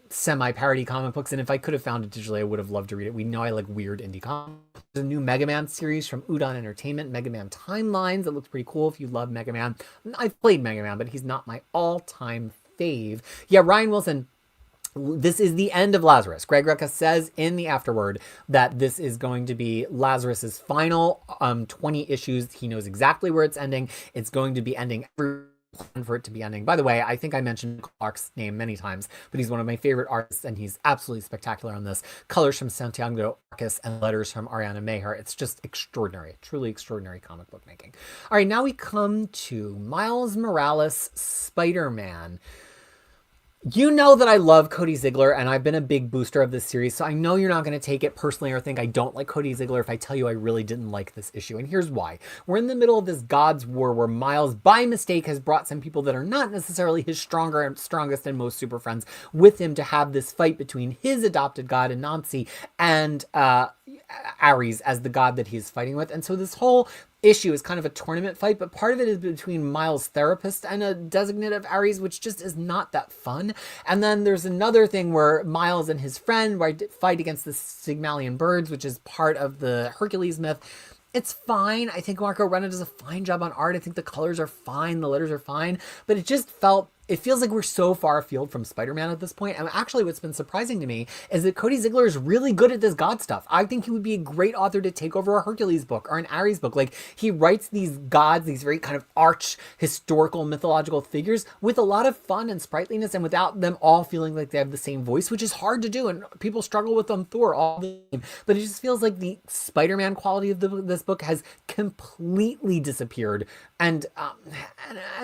semi-parody comic books, and if I could have found it digitally, I would have loved to read it. We know I like weird indie comics. There's a new Mega Man series from Udon Entertainment, Mega Man Timelines. That looks pretty cool if you love Mega Man. I've played Mega Man, but he's not my all-time fave. Yeah, Ryan Wilson, this is the end of Lazarus. Greg Rucka says in the afterword that this is going to be Lazarus's final 20 issues. He knows exactly where it's ending. It's going to be ending for it to be ending. By the way, I think I mentioned Clark's name many times, but he's one of my favorite artists, and he's absolutely spectacular on this. Colors from Santiago Arcus and letters from Ariana Meher. It's just extraordinary, truly extraordinary comic book making. All right, now we come to Miles Morales' Spider-Man. You know that I love Cody Ziegler, and I've been a big booster of this series, so I know you're not going to take it personally or think I don't like Cody Ziegler if I tell you I really didn't like this issue, and here's why. We're in the middle of this God's War where Miles, by mistake, has brought some people that are not necessarily his strongest and most super friends with him to have this fight between his adopted god, Anansi, and Ares as the god that he's fighting with. And so this whole issue is kind of a tournament fight, but part of it is between Miles' therapist and a designate of Ares, which just is not that fun. And then there's another thing where Miles and his friend fight against the Sigmalian birds, which is part of the Hercules myth. It's fine. I think Marco Renna does a fine job on art. I think the colors are fine. The letters are fine. But it feels like we're so far afield from Spider-Man at this point. And actually what's been surprising to me is that Cody Ziegler is really good at this God stuff. I think he would be a great author to take over a Hercules book or an Ares book. Like, he writes these gods, these very kind of arch historical mythological figures with a lot of fun and sprightliness, and without them all feeling like they have the same voice, which is hard to do. And people struggle with Thor all the time. But it just feels like the Spider-Man quality of this book has completely disappeared. And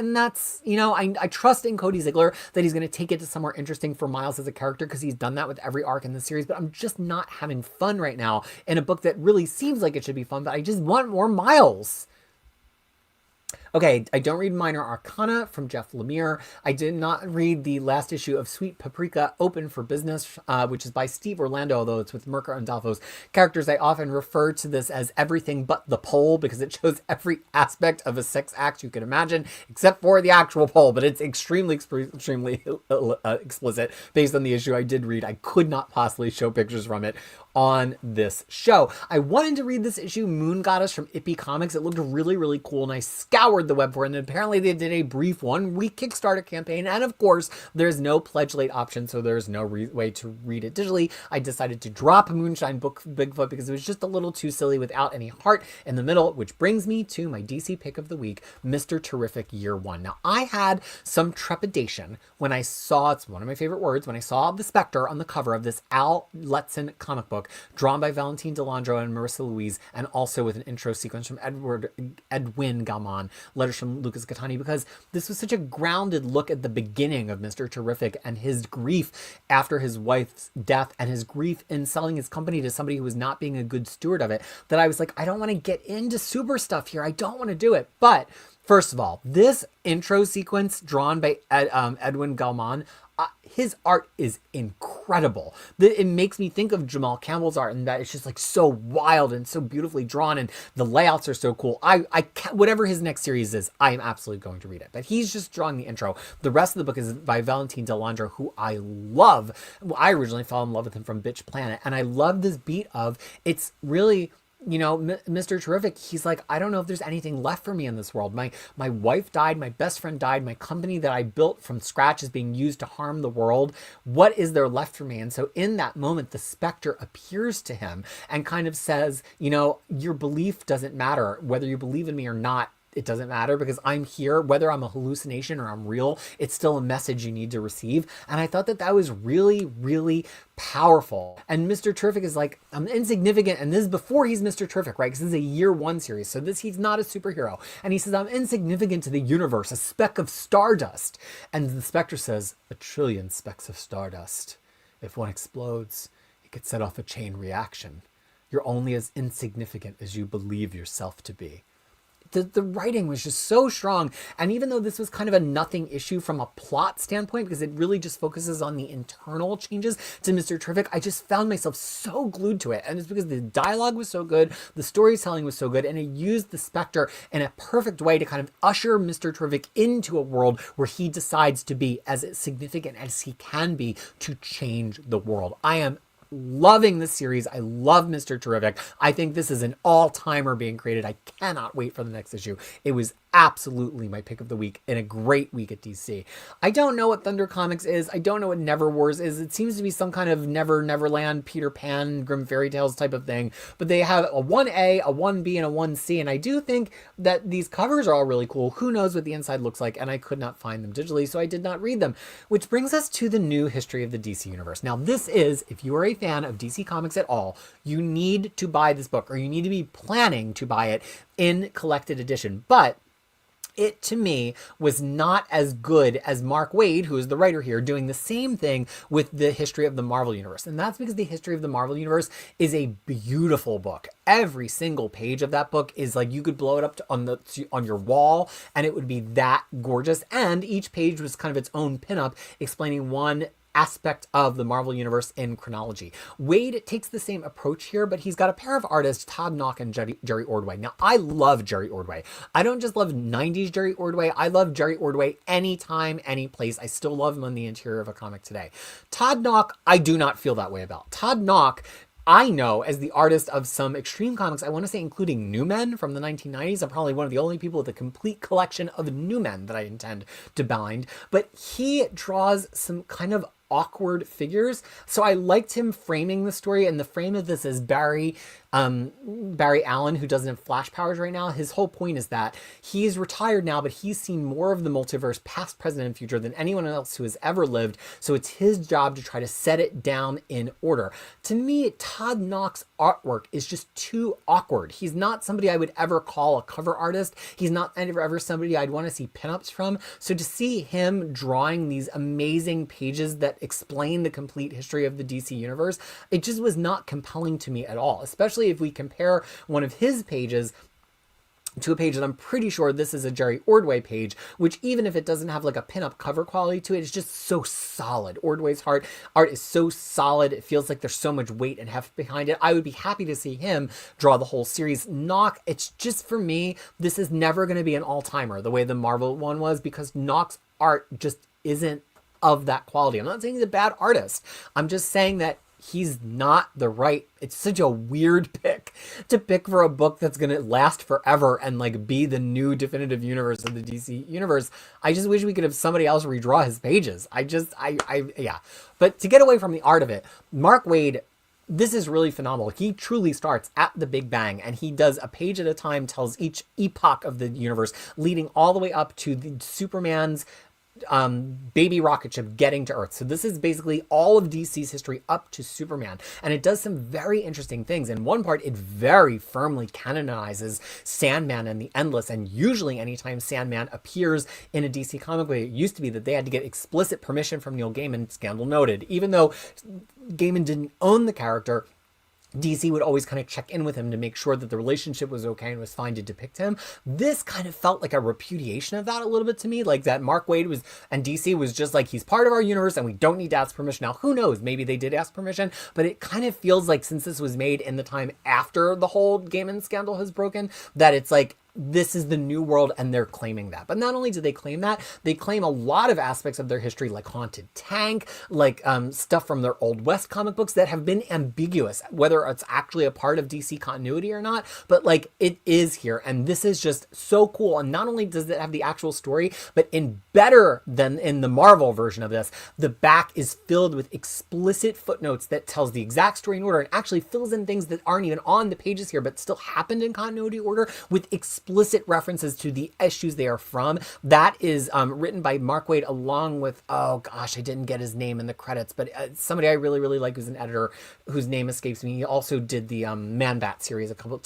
that's, you know, I trust in Cody Ziegler that he's going to take it to somewhere interesting for Miles as a character, because he's done that with every arc in the series, but I'm just not having fun right now in a book that really seems like it should be fun, but I just want more Miles. Okay, I don't read Minor Arcana from Jeff Lemire. I did not read the last issue of Sweet Paprika Open for Business, which is by Steve Orlando, although it's with Mirka Andolfo's characters. I often refer to this as everything but the pole because it shows every aspect of a sex act you can imagine, except for the actual pole, but it's extremely explicit based on the issue I did read. I could not possibly show pictures from it on this show. I wanted to read this issue, Moon Goddess from Ippy Comics. It looked really, really cool, and I scoured the web for it, and apparently they did a brief 1-week Kickstarter campaign, and of course, there's no pledge late option, so there's no way to read it digitally. I decided to drop Moonshine Book Bigfoot because it was just a little too silly without any heart in the middle, which brings me to my DC pick of the week, Mr. Terrific Year 1. Now, I had some trepidation when I saw, it's one of my favorite words, when I saw the Spectre on the cover of this Al Letson comic book, drawn by Valentine Delandro and Marissa Louise, and also with an intro sequence from Edwin Galman, letters from Lucas Gattani, because this was such a grounded look at the beginning of Mr. Terrific and his grief after his wife's death and his grief in selling his company to somebody who was not being a good steward of it, that I was like, I don't want to get into super stuff here. I don't want to do it. But first of all, this intro sequence drawn by Edwin Galman, his art is incredible. It makes me think of Jamal Campbell's art, and that it's just like so wild and so beautifully drawn, and the layouts are so cool. Whatever his next series is, I am absolutely going to read it. But he's just drawing the intro. The rest of the book is by Valentine Delandro, who I love. I originally fell in love with him from Bitch Planet, and I love this beat of, it's really, you know, Mr. Terrific, he's like, I don't know if there's anything left for me in this world. My wife died, my best friend died, my company that I built from scratch is being used to harm the world. What is there left for me? And so in that moment, the Spectre appears to him and kind of says, you know, your belief doesn't matter. Whether you believe in me or not, it doesn't matter, because I'm here, whether I'm a hallucination or I'm real, it's still a message you need to receive. And I thought that that was really, really powerful. And Mr. Terrific is like, I'm insignificant. And this is before he's Mr. Terrific, right? Because this is a year 1 series. So he's not a superhero. And he says, I'm insignificant to the universe, a speck of stardust. And the Spectre says, 1 trillion specks of stardust. If one explodes, it could set off a chain reaction. You're only as insignificant as you believe yourself to be. The writing was just so strong. And even though this was kind of a nothing issue from a plot standpoint, because it really just focuses on the internal changes to Mr. Terrific, I just found myself so glued to it. And it's because the dialogue was so good, the storytelling was so good, and it used the Spectre in a perfect way to kind of usher Mr. Terrific into a world where he decides to be as significant as he can be to change the world. I am loving this series. I love Mr. Terrific. I think this is an all-timer being created. I cannot wait for the next issue. It was absolutely my pick of the week and a great week at DC. I don't know what Thunder Comics is. I don't know what Never Wars is. It seems to be some kind of Neverland, Peter Pan, Grimm Fairy Tales type of thing. But they have a 1A, a 1B, and a 1C. And I do think that these covers are all really cool. Who knows what the inside looks like? And I could not find them digitally, so I did not read them. Which brings us to the new history of the DC Universe. Now, this is, if you are a fan of DC Comics at all, you need to buy this book, or you need to be planning to buy it in collected edition. But it, to me, was not as good as Mark Waid, who is the writer here, doing the same thing with the history of the Marvel Universe. And that's because the history of the Marvel Universe is a beautiful book. Every single page of that book is like, you could blow it up on your wall and it would be that gorgeous. And each page was kind of its own pinup explaining one aspect of the Marvel Universe in chronology. Waid takes the same approach here, but he's got a pair of artists, Todd Nauck and Jerry Ordway. Now, I love Jerry Ordway. I don't just love 90s Jerry Ordway. I love Jerry Ordway anytime, any place. I still love him on the interior of a comic today. Todd Nauck, I do not feel that way about. Todd Nauck, I know as the artist of some extreme comics, I want to say including New Men from the 1990s. I'm probably one of the only people with a complete collection of New Men that I intend to bind. But he draws some kind of awkward figures. So I liked him framing the story, and the frame of this is Barry Allen, who doesn't have flash powers right now. His whole point is that he's retired now, but he's seen more of the multiverse, past, present, and future than anyone else who has ever lived. So it's his job to try to set it down in order. To me, Todd Nauck's artwork is just too awkward. He's not somebody I would ever call a cover artist. He's not ever somebody I'd want to see pinups from. So to see him drawing these amazing pages that explain the complete history of the DC universe, it just was not compelling to me at all, especially if we compare one of his pages to a page that I'm pretty sure this is a Jerry Ordway page, which even if it doesn't have like a pinup cover quality to it, it's just so solid. Ordway's art is so solid. It feels like there's so much weight and heft behind it. I would be happy to see him draw the whole series. Nock, it's just, for me, this is never going to be an all-timer the way the Marvel one was, because Nock's art just isn't of that quality. I'm not saying he's a bad artist. I'm just saying that he's not the right, it's such a weird pick to pick for a book that's going to last forever and like be the new definitive universe of the DC universe. I just wish we could have somebody else redraw his pages. Yeah. But to get away from the art of it, Mark Waid, this is really phenomenal. He truly starts at the Big Bang, and he does a page at a time, tells each epoch of the universe, leading all the way up to the Superman's baby rocket ship getting to Earth. So this is basically all of DC's history up to Superman, and it does some very interesting things. In one part, it very firmly canonizes Sandman and the Endless, and usually anytime Sandman appears in a DC comic book, it used to be that they had to get explicit permission from Neil Gaiman, scandal noted. Even though Gaiman didn't own the character, DC would always kind of check in with him to make sure that the relationship was okay and was fine to depict him. This kind of felt like a repudiation of that a little bit to me, like that Mark Waid was, and DC was just like, he's part of our universe and we don't need to ask permission. Now, who knows? Maybe they did ask permission, but it kind of feels like, since this was made in the time after the whole Gaiman scandal has broken, that it's like, this is the new world, and they're claiming that. But not only do they claim that, they claim a lot of aspects of their history, like Haunted Tank, like stuff from their Old West comic books that have been ambiguous, whether it's actually a part of DC continuity or not, but like it is here. And this is just so cool. And not only does it have the actual story, but in better than in the Marvel version of this, the back is filled with explicit footnotes that tells the exact story in order, and actually fills in things that aren't even on the pages here, but still happened in continuity order, with explicit references to the issues they are from. That is written by Mark Waid, along with, oh gosh, I didn't get his name in the credits, but somebody I really, really like who's an editor whose name escapes me. He also did the Man-Bat series, a couple of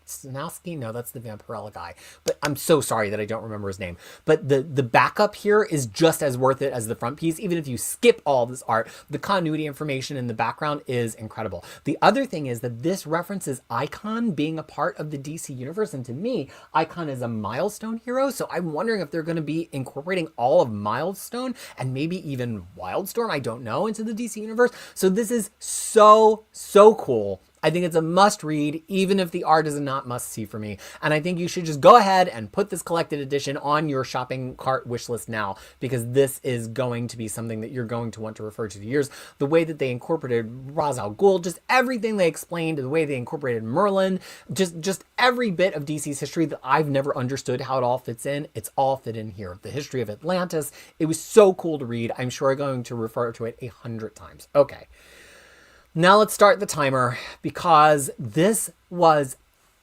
Stanowski? No, that's the Vampirella guy. But I'm so sorry that I don't remember his name. But the backup here is just as worth it as the front piece. Even if you skip all this art, the continuity information in the background is incredible. The other thing is that this references Icon being a part of the DC universe. And to me, Icon is a Milestone hero. So I'm wondering if they're going to be incorporating all of Milestone and maybe even Wildstorm, I don't know, into the DC universe. So this is so, so cool. I think it's a must read, even if the art is not must see for me. And I think you should just go ahead and put this collected edition on your shopping cart wish list now, because this is going to be something that you're going to want to refer to the years. The way that they incorporated Ra's al Ghul, just everything they explained, the way they incorporated Merlin, just every bit of DC's history that I've never understood how it all fits in, it's all fit in here. The history of Atlantis, it was so cool to read. I'm sure I'm going to refer to it 100 times. Okay. Now let's start the timer, because this was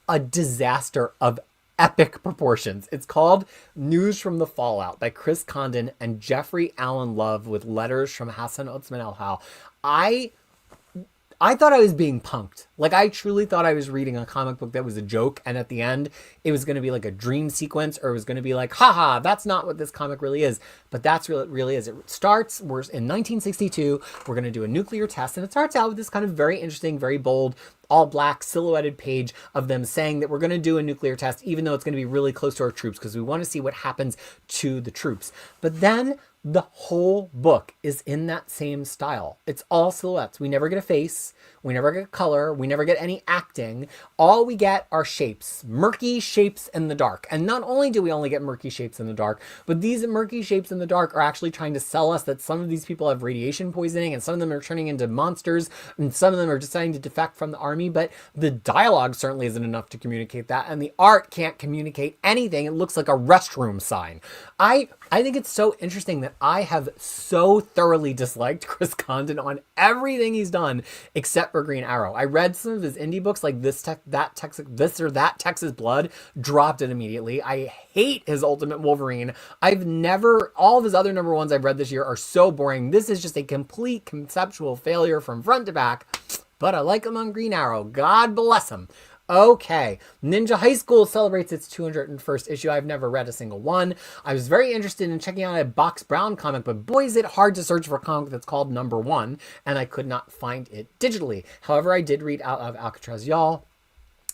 a disaster of epic proportions. It's called News from the Fallout by Chris Condon and Jeffrey Allen Love, with letters from Hassan Otsman El-Hal. I thought I was being punked. Like, I truly thought I was reading a comic book that was a joke, and at the end, it was going to be like a dream sequence, or it was going to be like, haha, that's not what this comic really is. But that's what it really is. It starts, we're in 1962, we're going to do a nuclear test, and it starts out with this kind of very interesting, very bold, all black silhouetted page of them saying that we're going to do a nuclear test, even though it's going to be really close to our troops, because we want to see what happens to the troops. But then the whole book is in that same style. It's all silhouettes. We never get a face. We never get color. We never get any acting. All we get are shapes, murky shapes in the dark. And not only do we only get murky shapes in the dark, but these murky shapes in the dark are actually trying to sell us that some of these people have radiation poisoning, and some of them are turning into monsters, and some of them are deciding to defect from the army. But the dialogue certainly isn't enough to communicate that, and the art can't communicate anything. It looks like a restroom sign. I think it's so interesting that I have so thoroughly disliked Chris Condon on everything he's done except for Green Arrow. I read some of his indie books like This or That Texas Blood, dropped it immediately. I hate his Ultimate Wolverine. All of his other number ones I've read this year are so boring. This is just a complete conceptual failure from front to back, but I like him on Green Arrow. God bless him. Okay, Ninja High School celebrates its 201st issue. I've never read a single one. I was very interested in checking out a Box Brown comic, but boy, is it hard to search for a comic that's called Number One, and I could not find it digitally. However, I did read out of Alcatraz Y'all.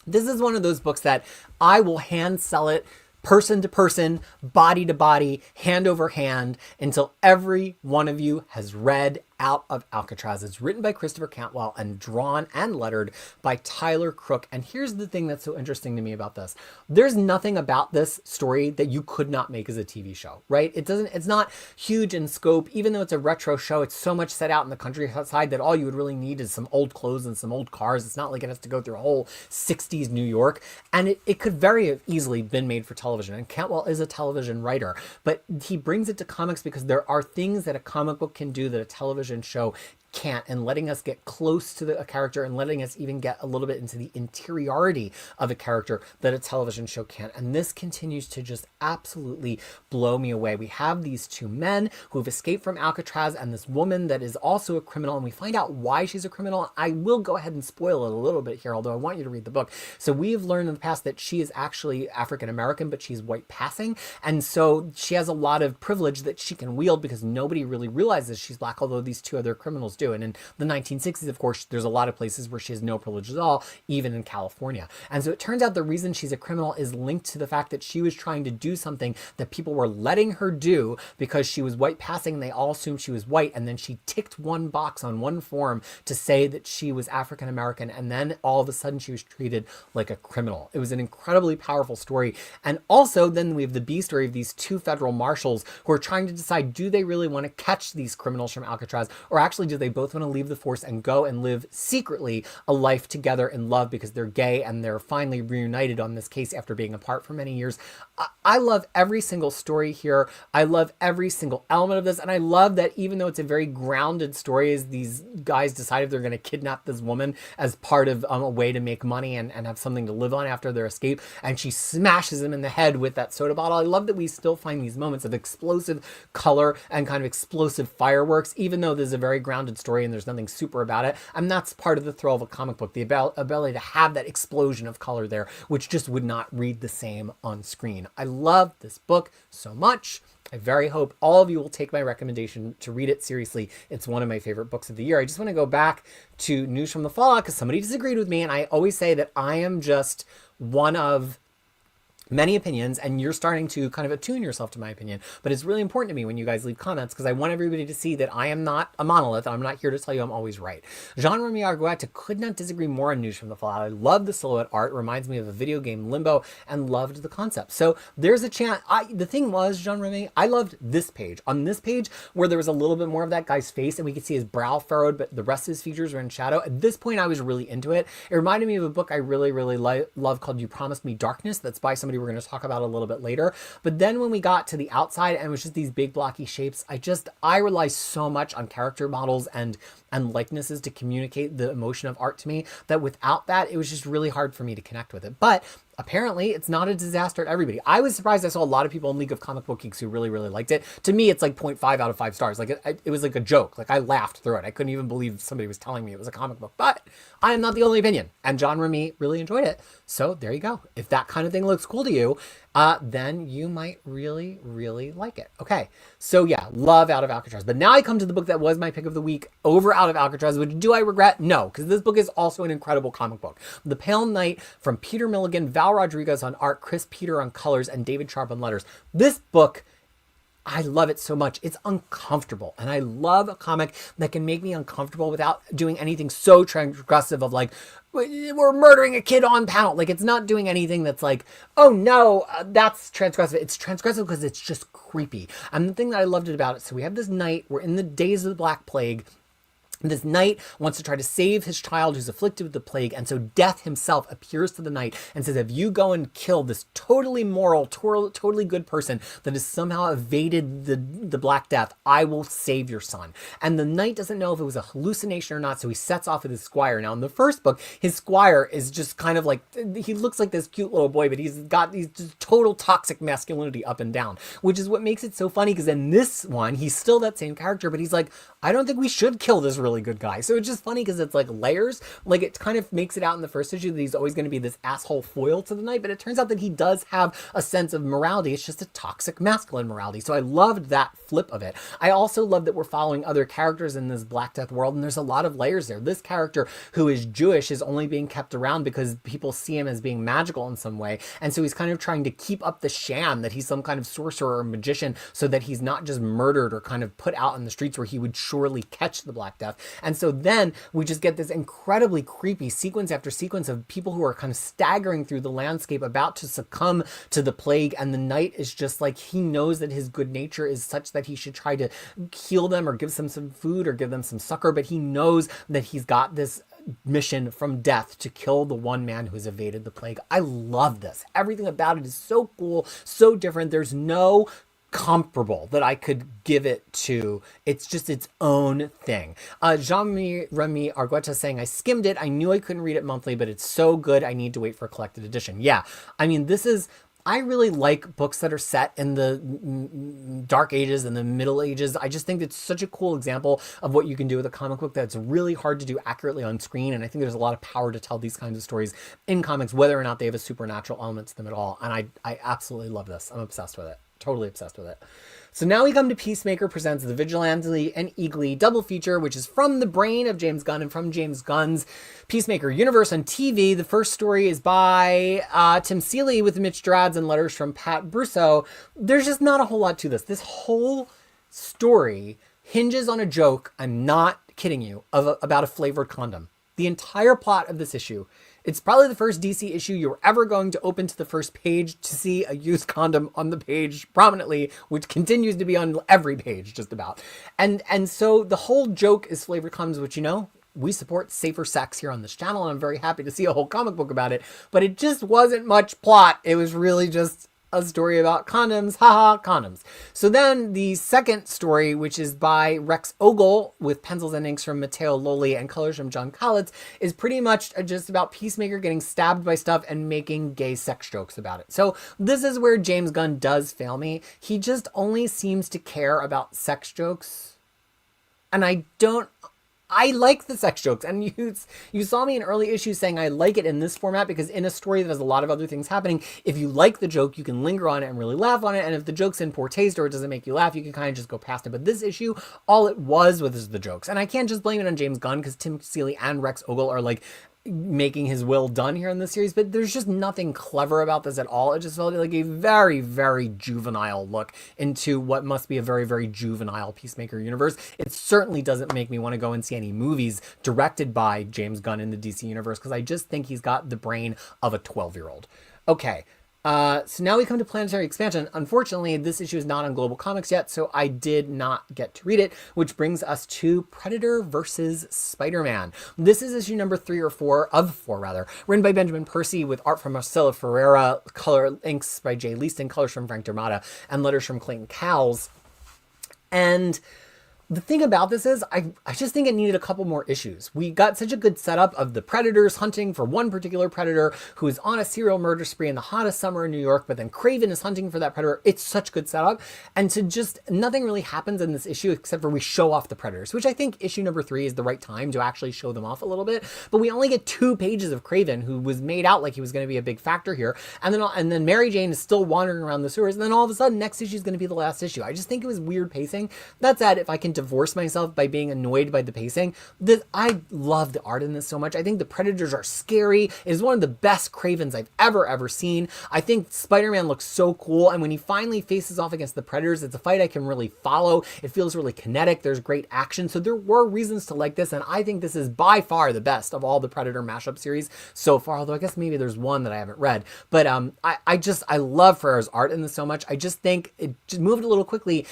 This is one of those books that I will hand sell it person to person, body to body, hand over hand, until every one of you has read Out of Alcatraz. It's written by Christopher Cantwell and drawn and lettered by Tyler Crook. And here's the thing that's so interesting to me about this. There's nothing about this story that you could not make as a TV show, right? It's not huge in scope. Even though it's a retro show, it's so much set out in the countryside that all you would really need is some old clothes and some old cars. It's not like it has to go through a whole 60s New York. And it could very easily been made for television. And Cantwell is a television writer, but he brings it to comics because there are things that a comic book can do that a television show can't, and letting us get close to a character and letting us even get a little bit into the interiority of a character that a television show can't. And this continues to just absolutely blow me away. We have these two men who have escaped from Alcatraz and this woman that is also a criminal, and we find out why she's a criminal. I will go ahead and spoil it a little bit here, although I want you to read the book. So we have learned in the past that she is actually African American, but she's white passing, and so she has a lot of privilege that she can wield because nobody really realizes she's black, although these two other criminals do. And in the 1960s, of course, there's a lot of places where she has no privilege at all, even in California. And so it turns out the reason she's a criminal is linked to the fact that she was trying to do something that people were letting her do because she was white passing. They all assumed she was white. And then she ticked one box on one form to say that she was African American. And then all of a sudden she was treated like a criminal. It was an incredibly powerful story. And also then we have the B story of these two federal marshals who are trying to decide, do they really want to catch these criminals from Alcatraz, or actually do they both want to leave the force and go and live secretly a life together in love because they're gay and they're finally reunited on this case after being apart for many years. I love every single story here. I love every single element of this. And I love that even though it's a very grounded story, as these guys decided they're going to kidnap this woman as part of a way to make money and have something to live on after their escape, and she smashes him in the head with that soda bottle. I love that we still find these moments of explosive color and kind of explosive fireworks, even though there's a very grounded story and there's nothing super about it. And that's part of the thrill of a comic book, the ability to have that explosion of color there, which just would not read the same on screen. I love this book so much. I very hope all of you will take my recommendation to read it seriously. It's one of my favorite books of the year. I just want to go back to News from the Fallout because somebody disagreed with me, and I always say that I am just one of many opinions, and you're starting to kind of attune yourself to my opinion. But it's really important to me when you guys leave comments because I want everybody to see that I am not a monolith. I'm not here to tell you I'm always right. Jean-Remy Argueta could not disagree more on News from the Fallout. I love the silhouette art. It reminds me of a video game, Limbo, and loved the concept. So there's a chance. The thing was, Jean-Remy, I loved this page. On this page, where there was a little bit more of that guy's face and we could see his brow furrowed, but the rest of his features were in shadow. At this point, I was really into it. It reminded me of a book I really, really love called You Promised Me Darkness. That's by somebody we're going to talk about a little bit later. But then when we got to the outside and it was just these big blocky shapes, I rely so much on character models and likenesses to communicate the emotion of art to me that without that, it was just really hard for me to connect with it. But apparently it's not a disaster to everybody. I was surprised. I saw a lot of people in League of Comic Book Geeks who really, really liked it. To me, it's like 0.5 out of 5 stars. Like it was like a joke. Like I laughed through it. I couldn't even believe somebody was telling me it was a comic book, but I am not the only opinion. And Jean-Remy really enjoyed it. So there you go. If that kind of thing looks cool to you, then you might really, really like it. Okay. So yeah, love Out of Alcatraz. But now I come to the book that was my pick of the week over Out of Alcatraz, which do I regret? No, because this book is also an incredible comic book. The Pale Knight from Peter Milligan, Val Rodriguez on art, Chris Peter on colors, and David Sharp on letters. This book, I love it so much. It's uncomfortable. And I love a comic that can make me uncomfortable without doing anything so transgressive of like, we're murdering a kid on panel. Like it's not doing anything that's like, oh no, that's transgressive. It's transgressive because it's just creepy. And the thing that I loved about it, so we have this knight, we're in the days of the Black Plague. This knight wants to try to save his child who's afflicted with the plague, and so Death himself appears to the knight and says, if you go and kill this totally moral, totally good person that has somehow evaded the Black Death, I will save your son. And the knight doesn't know if it was a hallucination or not, so he sets off with his squire. Now, in the first book, his squire is just kind of like, he looks like this cute little boy, but he's got these just total toxic masculinity up and down, which is what makes it so funny, because in this one, he's still that same character, but he's like, I don't think we should kill this really really good guy. So it's just funny because it's like layers. Like it kind of makes it out in the first issue that he's always going to be this asshole foil to the Knight, but it turns out that he does have a sense of morality. It's just a toxic masculine morality. So I loved that flip of it. I also love that we're following other characters in this Black Death world, and there's a lot of layers there. This character who is Jewish is only being kept around because people see him as being magical in some way, and so he's kind of trying to keep up the sham that he's some kind of sorcerer or magician so that he's not just murdered or kind of put out in the streets where he would surely catch the Black Death. And so then we just get this incredibly creepy sequence after sequence of people who are kind of staggering through the landscape about to succumb to the plague, and the Knight is just like, he knows that his good nature is such that he should try to heal them or give them some food or give them some succor, but he knows that he's got this mission from death to kill the one man who has evaded the plague. I love this. Everything about it is so cool, so different. There's no comparable that I could give it to. It's just its own thing. Jean-Remy Argueta saying, I skimmed it. I knew I couldn't read it monthly, but it's so good. I need to wait for a collected edition. Yeah. I mean, I really like books that are set in the Dark Ages and the Middle Ages. I just think it's such a cool example of what you can do with a comic book that's really hard to do accurately on screen. And I think there's a lot of power to tell these kinds of stories in comics, whether or not they have a supernatural element to them at all. And I absolutely love this. I'm obsessed with it. Totally obsessed with it. So now we come to Peacemaker Presents the Vigilante and Eagly double feature, which is from the brain of James Gunn and from James Gunn's Peacemaker universe on TV. The first story is by Tim Seeley with Mitch Gerads and letters from Pat Brusso. There's just not a whole lot to this. This whole story hinges on a joke, I'm not kidding you, about a flavored condom. The entire plot of this issue, it's probably the first DC issue you're ever going to open to the first page to see a used condom on the page prominently, which continues to be on every page just about. And so the whole joke is flavored condoms, which, you know, we support safer sex here on this channel, and I'm very happy to see a whole comic book about it, but it just wasn't much plot. It was really just a story about condoms, haha, condoms. So then the second story, which is by Rex Ogle with pencils and inks from Matteo Loli and colors from John Collitz, is pretty much just about Peacemaker getting stabbed by stuff and making gay sex jokes about it. So this is where James Gunn does fail me. He just only seems to care about sex jokes. And I like the sex jokes, and you saw me in early issues saying I like it in this format because in a story that has a lot of other things happening, if you like the joke, you can linger on it and really laugh on it, and if the joke's in poor taste or it doesn't make you laugh, you can kind of just go past it. But this issue, all it was the jokes, and I can't just blame it on James Gunn because Tim Seeley and Rex Ogle are like making his will done here in this series, but there's just nothing clever about this at all. It just felt like a very, very juvenile look into what must be a very, very juvenile Peacemaker universe. It certainly doesn't make me want to go and see any movies directed by James Gunn in the DC universe because I just think he's got the brain of a 12-year-old. Okay. So now we come to Planetary Expansion. Unfortunately, this issue is not on Global Comics yet, so I did not get to read it, which brings us to Predator versus Spider-Man. This is issue number 3 or 4, of 4 rather, written by Benjamin Percy with art from Marcelo Ferreira, color inks by Jay Leaston, colors from Frank D'Armata, and letters from Clayton Cowles. And the thing about this is, I just think it needed a couple more issues. We got such a good setup of the Predators hunting for one particular Predator who is on a serial murder spree in the hottest summer in New York, but then Kraven is hunting for that Predator. It's such good setup. And to just, nothing really happens in this issue except for we show off the Predators, which I think issue number 3 is the right time to actually show them off a little bit. But we only get 2 pages of Kraven, who was made out like he was going to be a big factor here. And then Mary Jane is still wandering around the sewers. And then all of a sudden, next issue is going to be the last issue. I just think it was weird pacing. That said, if I can divorce myself by being annoyed by the pacing, I love the art in this so much. I think the Predators are scary. It is one of the best Kravens I've ever seen. I think Spider-Man looks so cool, and when he finally faces off against the Predators, it's a fight I can really follow. It feels really kinetic. There's great action, so there were reasons to like this, and I think this is by far the best of all the Predator mashup series so far, although I guess maybe there's one that I haven't read. But I love Ferrera's art in this so much. I just think it just moved a little quickly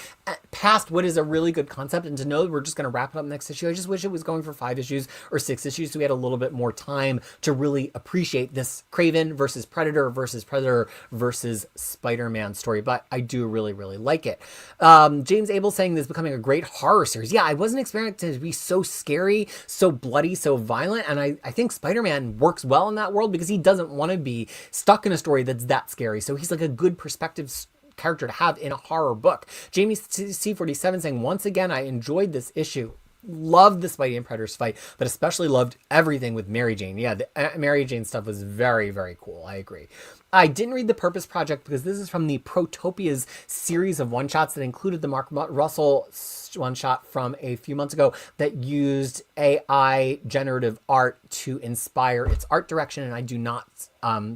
past what is a really good concept, and to know we're just going to wrap it up next issue. I just wish it was going for 5 issues or 6 issues so we had a little bit more time to really appreciate this Kraven versus Predator versus Spider-Man story. But I do really, really like it. James Abel saying this is becoming a great horror series. Yeah, I wasn't expecting it to be so scary, so bloody, so violent. And I think Spider-Man works well in that world because he doesn't want to be stuck in a story that's that scary. So he's like a good perspective character to have in a horror book. Jamie C47 saying, once again, I enjoyed this issue. loved the Spidey and Predators fight, but especially loved everything with Mary Jane. Yeah, the Mary Jane stuff was very, very cool. I agree. I didn't read The Purpose Project because this is from the Protopias series of one-shots that included the Mark Russell one-shot from a few months ago that used AI generative art to inspire its art direction, and I do not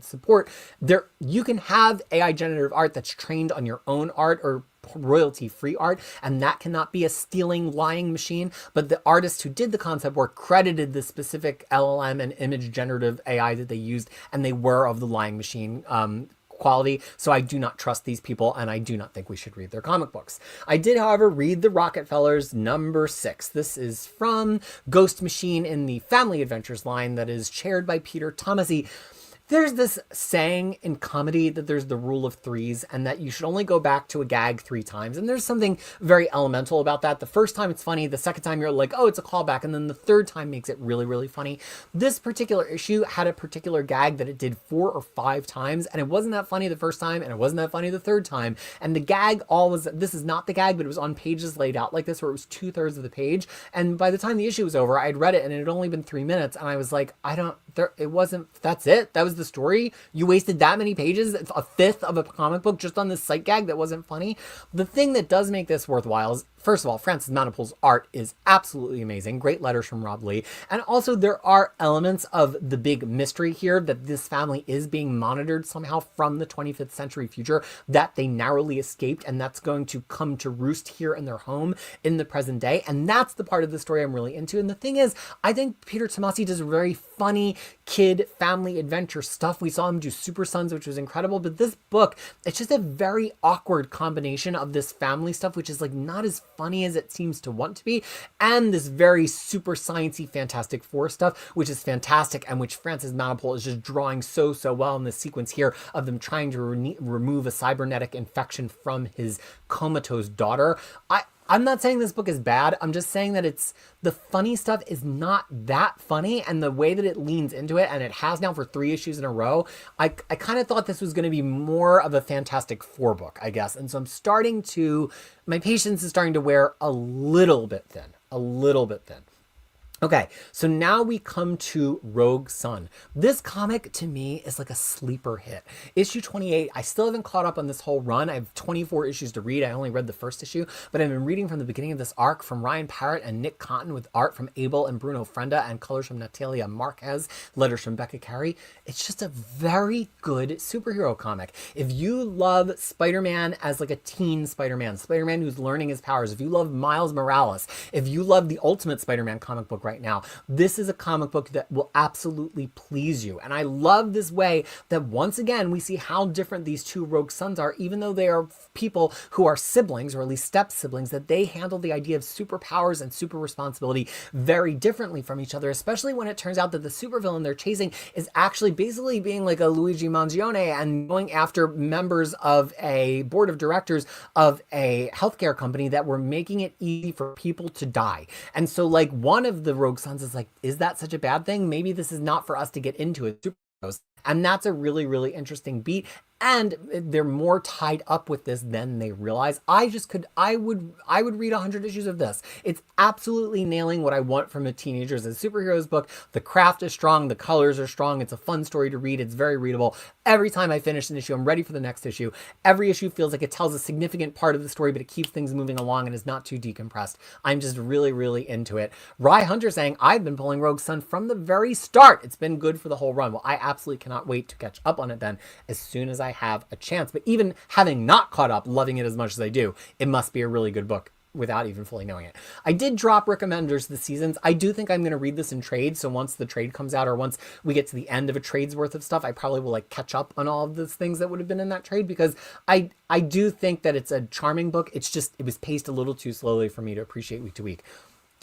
support. You can have AI generative art that's trained on your own art or royalty-free art, and that cannot be a stealing, lying machine, but the artist who did the concept work credited the specific LLM and image generative AI that they used, and they were of the lying machine quality, so I do not trust these people, and I do not think we should read their comic books. I did, however, read The Rockefellers number 6. This is from Ghost Machine in the Family Adventures line that is chaired by Peter Tomasi. There's this saying in comedy that there's the rule of threes and that you should only go back to a gag 3 times. And there's something very elemental about that. The first time it's funny, the second time you're like, oh, it's a callback. And then the third time makes it really, really funny. This particular issue had a particular gag that it did 4 or 5 times. And it wasn't that funny the first time and it wasn't that funny the third time. And the gag this is not the gag, but it was on pages laid out like this where it was 2/3 of the page. And by the time the issue was over, I'd read it and it had only been 3 minutes. And I was like, that's it. That was the story. You wasted that many pages, a fifth of a comic book just on this sight gag that wasn't funny. The thing that does make this worthwhile is, first of all, Francis Manapul's art is absolutely amazing. Great letters from Rob Lee. And also there are elements of the big mystery here that this family is being monitored somehow from the 25th century future that they narrowly escaped, and that's going to come to roost here in their home in the present day. And that's the part of the story I'm really into. And the thing is, I think Peter Tomasi does very funny kid family adventure stuff. We saw him do Super Sons, which was incredible, but this book, it's just a very awkward combination of this family stuff, which is like not as funny as it seems to want to be, and this very super sciencey Fantastic Four stuff, which is fantastic, and which Francis Manapul is just drawing so well in this sequence here of them trying to remove a cybernetic infection from his comatose daughter. I'm not saying this book is bad. I'm just saying that the funny stuff is not that funny, and the way that it leans into it, and it has now for 3 issues in a row, I kind of thought this was going to be more of a Fantastic Four book, I guess. And so my patience is starting to wear a little bit thin. Okay, so now we come to Rogue Sun. This comic, to me, is like a sleeper hit. Issue 28, I still haven't caught up on this whole run. I have 24 issues to read. I only read the first issue, but I've been reading from the beginning of this arc from Ryan Parrott and Nick Cotton with art from Abel and Bruno Frenda and colors from Natalia Marquez, letters from Becca Carey. It's just a very good superhero comic. If you love Spider-Man as like a teen Spider-Man who's learning his powers, if you love Miles Morales, if you love the Ultimate Spider-Man comic book right now, this is a comic book that will absolutely please you. And I love this way that once again we see how different these 2 Rogue Sons are, even though they are people who are siblings, or at least step siblings, that they handle the idea of superpowers and super responsibility very differently from each other, especially when it turns out that the supervillain they're chasing is actually basically being like a Luigi Mangione and going after members of a board of directors of a healthcare company that were making it easy for people to die. And so like one of the Rogue Sons is like, is that such a bad thing? Maybe this is not for us to get into it. And that's a really, really interesting beat. And they're more tied up with this than they realize. I would read 100 issues of this. It's absolutely nailing what I want from a teenager's superheroes book. The craft is strong. The colors are strong. It's a fun story to read. It's very readable. Every time I finish an issue, I'm ready for the next issue. Every issue feels like it tells a significant part of the story, but it keeps things moving along and is not too decompressed. I'm just really, really into it. Rye Hunter saying, I've been pulling Rogue Sun from the very start. It's been good for the whole run. Well, I absolutely cannot wait to catch up on it then as soon as I have a chance. But even having not caught up, loving it as much as I do, it must be a really good book without even fully knowing it. I did drop recommenders this season. I do think I'm going to read this in trade. So once the trade comes out, or once we get to the end of a trade's worth of stuff, I probably will like catch up on all of those things that would have been in that trade, because I do think that it's a charming book. It's just, it was paced a little too slowly for me to appreciate week to week.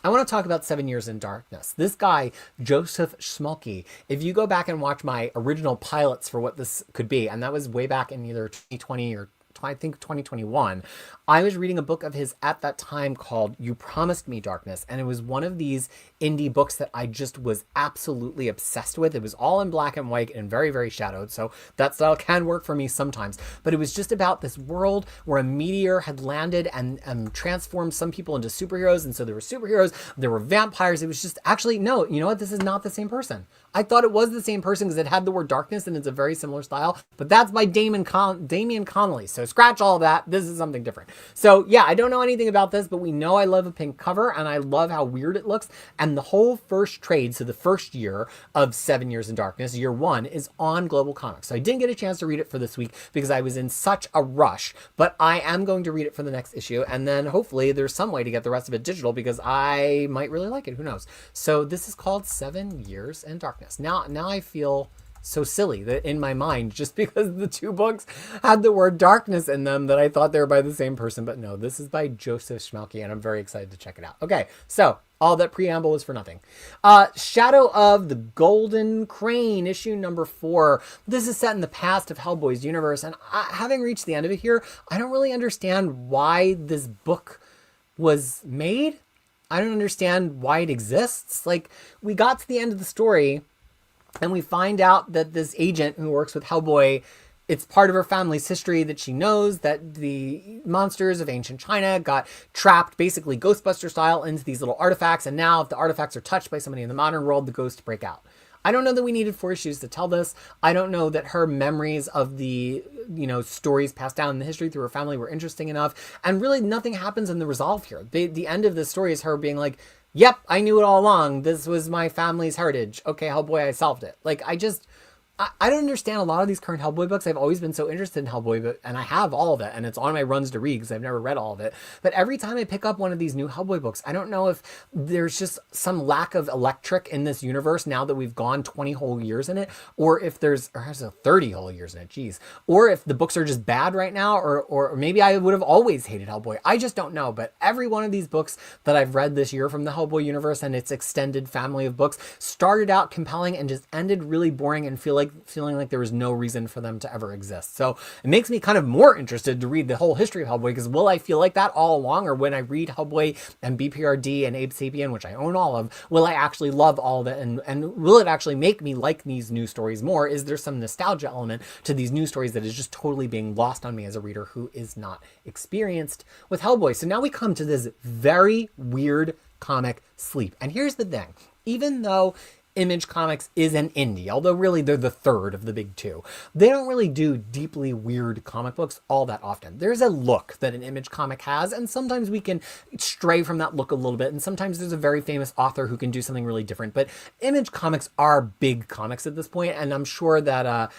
I want to talk about 7 Years in Darkness. This guy, Joseph Schmalke, if you go back and watch my original pilots for what this could be, and that was way back in either 2020 or I think 2021, I was reading a book of his at that time called You Promised Me Darkness. And it was one of these indie books that I just was absolutely obsessed with. It was all in black and white and very, very shadowed. So that style can work for me sometimes. But it was just about this world where a meteor had landed and transformed some people into superheroes. And so there were superheroes, there were vampires. It was just actually, no, you know what? This is not the same person. I thought it was the same person because it had the word darkness and it's a very similar style, but that's by Damian Connolly. So scratch all that. This is something different. So yeah, I don't know anything about this, but we know I love a pink cover and I love how weird it looks. And the whole first trade, so the first year of 7 Years in Darkness, year 1, is on Global Comics. So I didn't get a chance to read it for this week because I was in such a rush, but I am going to read it for the next issue. And then hopefully there's some way to get the rest of it digital because I might really like it. Who knows? So this is called 7 Years in Darkness. Now I feel so silly that in my mind, just because the two books had the word darkness in them, that I thought they were by the same person. But no, this is by Joseph Schmalke, and I'm very excited to check it out. Okay, so all that preamble was for nothing. Shadow of the Golden Crane, issue number 4. This is set in the past of Hellboy's universe, and having reached the end of it here, I don't really understand why this book was made. I don't understand why it exists. Like, we got to the end of the story, and we find out that this agent who works with Hellboy, it's part of her family's history that she knows that the monsters of ancient China got trapped, basically Ghostbuster style, into these little artifacts. And now if the artifacts are touched by somebody in the modern world, the ghosts break out. I don't know that we needed 4 issues to tell this. I don't know that her memories of the, stories passed down in the history through her family were interesting enough. And really nothing happens in the resolve here. The end of the story is her being like, yep, I knew it all along. This was my family's heritage. Okay, Hellboy, I solved it. Like, I don't understand a lot of these current Hellboy books. I've always been so interested in Hellboy, and I have all of it, and it's on my runs to read because I've never read all of it. But every time I pick up one of these new Hellboy books, I don't know if there's just some lack of electric in this universe now that we've gone 20 whole years in it, or if there's 30 whole years in it, geez. Or if the books are just bad right now, or maybe I would have always hated Hellboy. I just don't know. But every one of these books that I've read this year from the Hellboy universe and its extended family of books started out compelling and just ended really boring and feeling like there was no reason for them to ever exist. So it makes me kind of more interested to read the whole history of Hellboy, because will I feel like that all along? Or when I read Hellboy and BPRD and Abe Sapien, which I own all of, will I actually love all of it? And will it actually make me like these new stories more? Is there some nostalgia element to these new stories that is just totally being lost on me as a reader who is not experienced with Hellboy? So now we come to this very weird comic, Sleep. And here's the thing. Even though Image Comics is an indie, although really they're the third of the big two, they don't really do deeply weird comic books all that often. There's a look that an Image comic has, and sometimes we can stray from that look a little bit, and sometimes there's a very famous author who can do something really different. But Image Comics are big comics at this point, and I'm sure that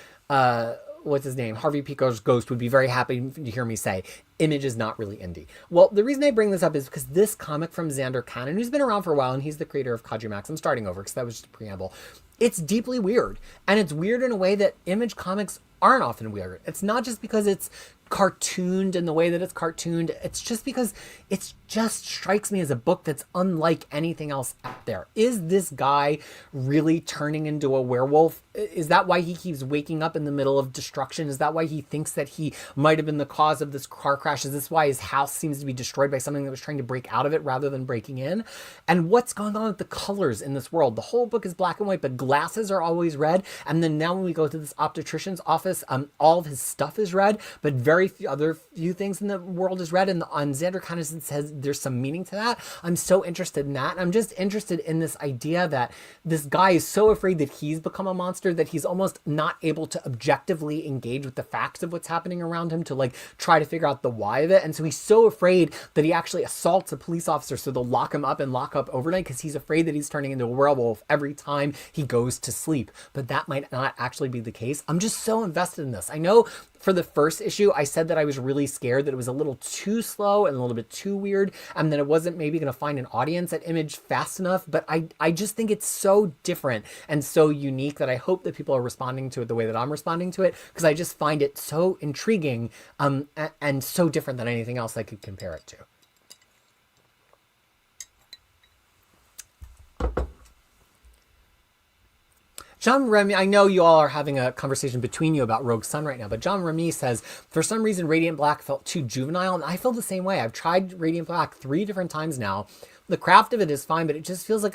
what's his name? Harvey Pico's Ghost would be very happy to hear me say Image is not really indie. Well, the reason I bring this up is because this comic from Xander Cannon, who's been around for a while, and he's the creator of Kaiju Max. I'm starting over because that was just a preamble. It's deeply weird, and it's weird in a way that Image comics aren't often weird. It's not just because it's cartooned in the way that it's cartooned. It's just because it just strikes me as a book that's unlike anything else out there. Is this guy really turning into a werewolf? Is that why he keeps waking up in the middle of destruction? Is that why he thinks that he might have been the cause of this car crash? Is this why his house seems to be destroyed by something that was trying to break out of it rather than breaking in? And what's going on with the colors in this world? The whole book is black and white, but glasses are always red. And then now when we go to this optician's office, all of his stuff is red, but very few things in the world is red. And on Xander Cannon says there's some meaning to that. I'm so interested in that. And I'm just interested in this idea that this guy is so afraid that he's become a monster that he's almost not able to objectively engage with the facts of what's happening around him to like try to figure out the why of it. And so he's so afraid that he actually assaults a police officer, so they'll lock him up and lock up overnight because he's afraid that he's turning into a werewolf every time he goes to sleep. But that might not actually be the case. I'm just so invested in this. I know for the first issue, I said that I was really scared that it was a little too slow and a little bit too weird, and that it wasn't maybe going to find an audience at Image fast enough. But I just think it's so different and so unique that I hope that people are responding to it the way that I'm responding to it, because I just find it so intriguing and so different than anything else I could compare it to. John Remy, I know you all are having a conversation between you about Rogue Sun right now, but John Remy says, for some reason, Radiant Black felt too juvenile, and I feel the same way. I've tried Radiant Black 3 different times now. The craft of it is fine, but it just feels like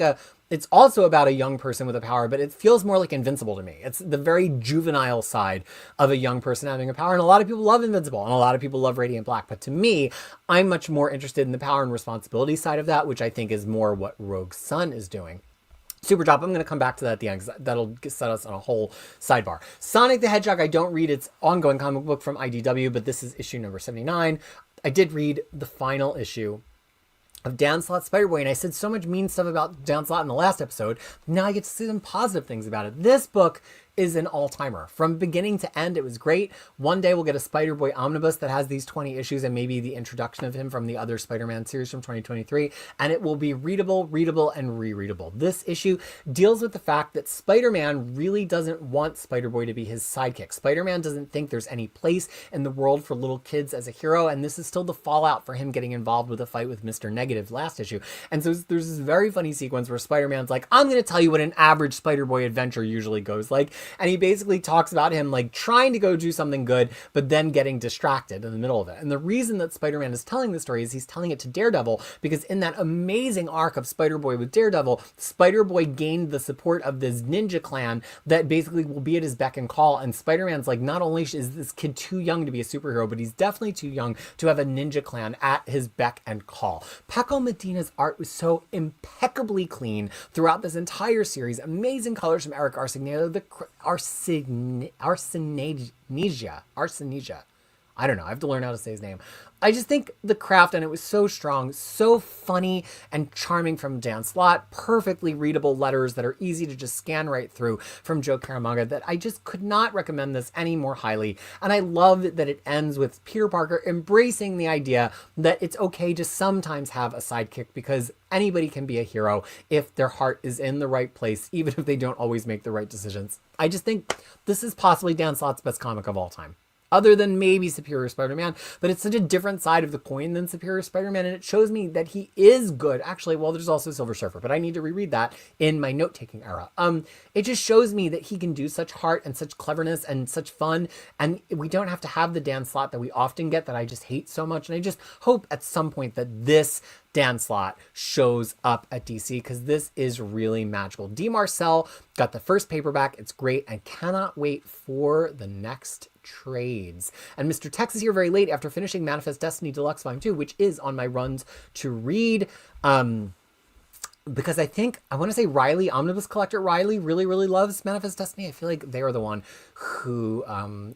it's also about a young person with a power, but it feels more like Invincible to me. It's the very juvenile side of a young person having a power, and a lot of people love Invincible, and a lot of people love Radiant Black, but to me, I'm much more interested in the power and responsibility side of that, which I think is more what Rogue Sun is doing. Super Drop, I'm going to come back to that at the end because that'll set us on a whole sidebar. Sonic the Hedgehog, I don't read its ongoing comic book from IDW, but this is issue number 79. I did read the final issue of Dan Slott's Spider-Boy, and I said so much mean stuff about Dan Slott in the last episode. Now I get to see some positive things about it. This book is an all-timer. From beginning to end, it was great. One day we'll get a Spider-Boy omnibus that has these 20 issues and maybe the introduction of him from the other Spider-Man series from 2023, and it will be readable, and rereadable. This issue deals with the fact that Spider-Man really doesn't want Spider-Boy to be his sidekick. Spider-Man doesn't think there's any place in the world for little kids as a hero, and this is still the fallout for him getting involved with a fight with Mr. Negative last issue. And so there's this very funny sequence where Spider-Man's like, I'm going to tell you what an average Spider-Boy adventure usually goes like. And he basically talks about him like trying to go do something good, but then getting distracted in the middle of it. And the reason that Spider-Man is telling the story is he's telling it to Daredevil, because in that amazing arc of Spider-Boy with Daredevil, Spider-Boy gained the support of this ninja clan that basically will be at his beck and call. And Spider-Man's like, not only is this kid too young to be a superhero, but he's definitely too young to have a ninja clan at his beck and call. Paco Medina's art was so impeccably clean throughout this entire series. Amazing colors from Eric Arsenaga. Arsenesia. I don't know. I have to learn how to say his name. I just think the craft on it was so strong, so funny and charming from Dan Slott. Perfectly readable letters that are easy to just scan right through from Joe Caramagna, that I just could not recommend this any more highly. And I love that it ends with Peter Parker embracing the idea that it's okay to sometimes have a sidekick, because anybody can be a hero if their heart is in the right place, even if they don't always make the right decisions. I just think this is possibly Dan Slott's best comic of all time, other than maybe Superior Spider-Man, but it's such a different side of the coin than Superior Spider-Man, and it shows me that he is good. Actually, well, there's also Silver Surfer, but I need to reread that in my note-taking era. It just shows me that he can do such heart and such cleverness and such fun, and we don't have to have the Dan Slott that we often get that I just hate so much, and I just hope at some point that this Dan Slott shows up at DC, because this is really magical. D. Marcel got the first paperback. It's great, and cannot wait for the next trades. And Mr. Tex is here very late after finishing Manifest Destiny Deluxe Volume 2, which is on my runs to read. Because I think, I want to say Riley, Omnibus Collector Riley, really loves Manifest Destiny. I feel like they are the one who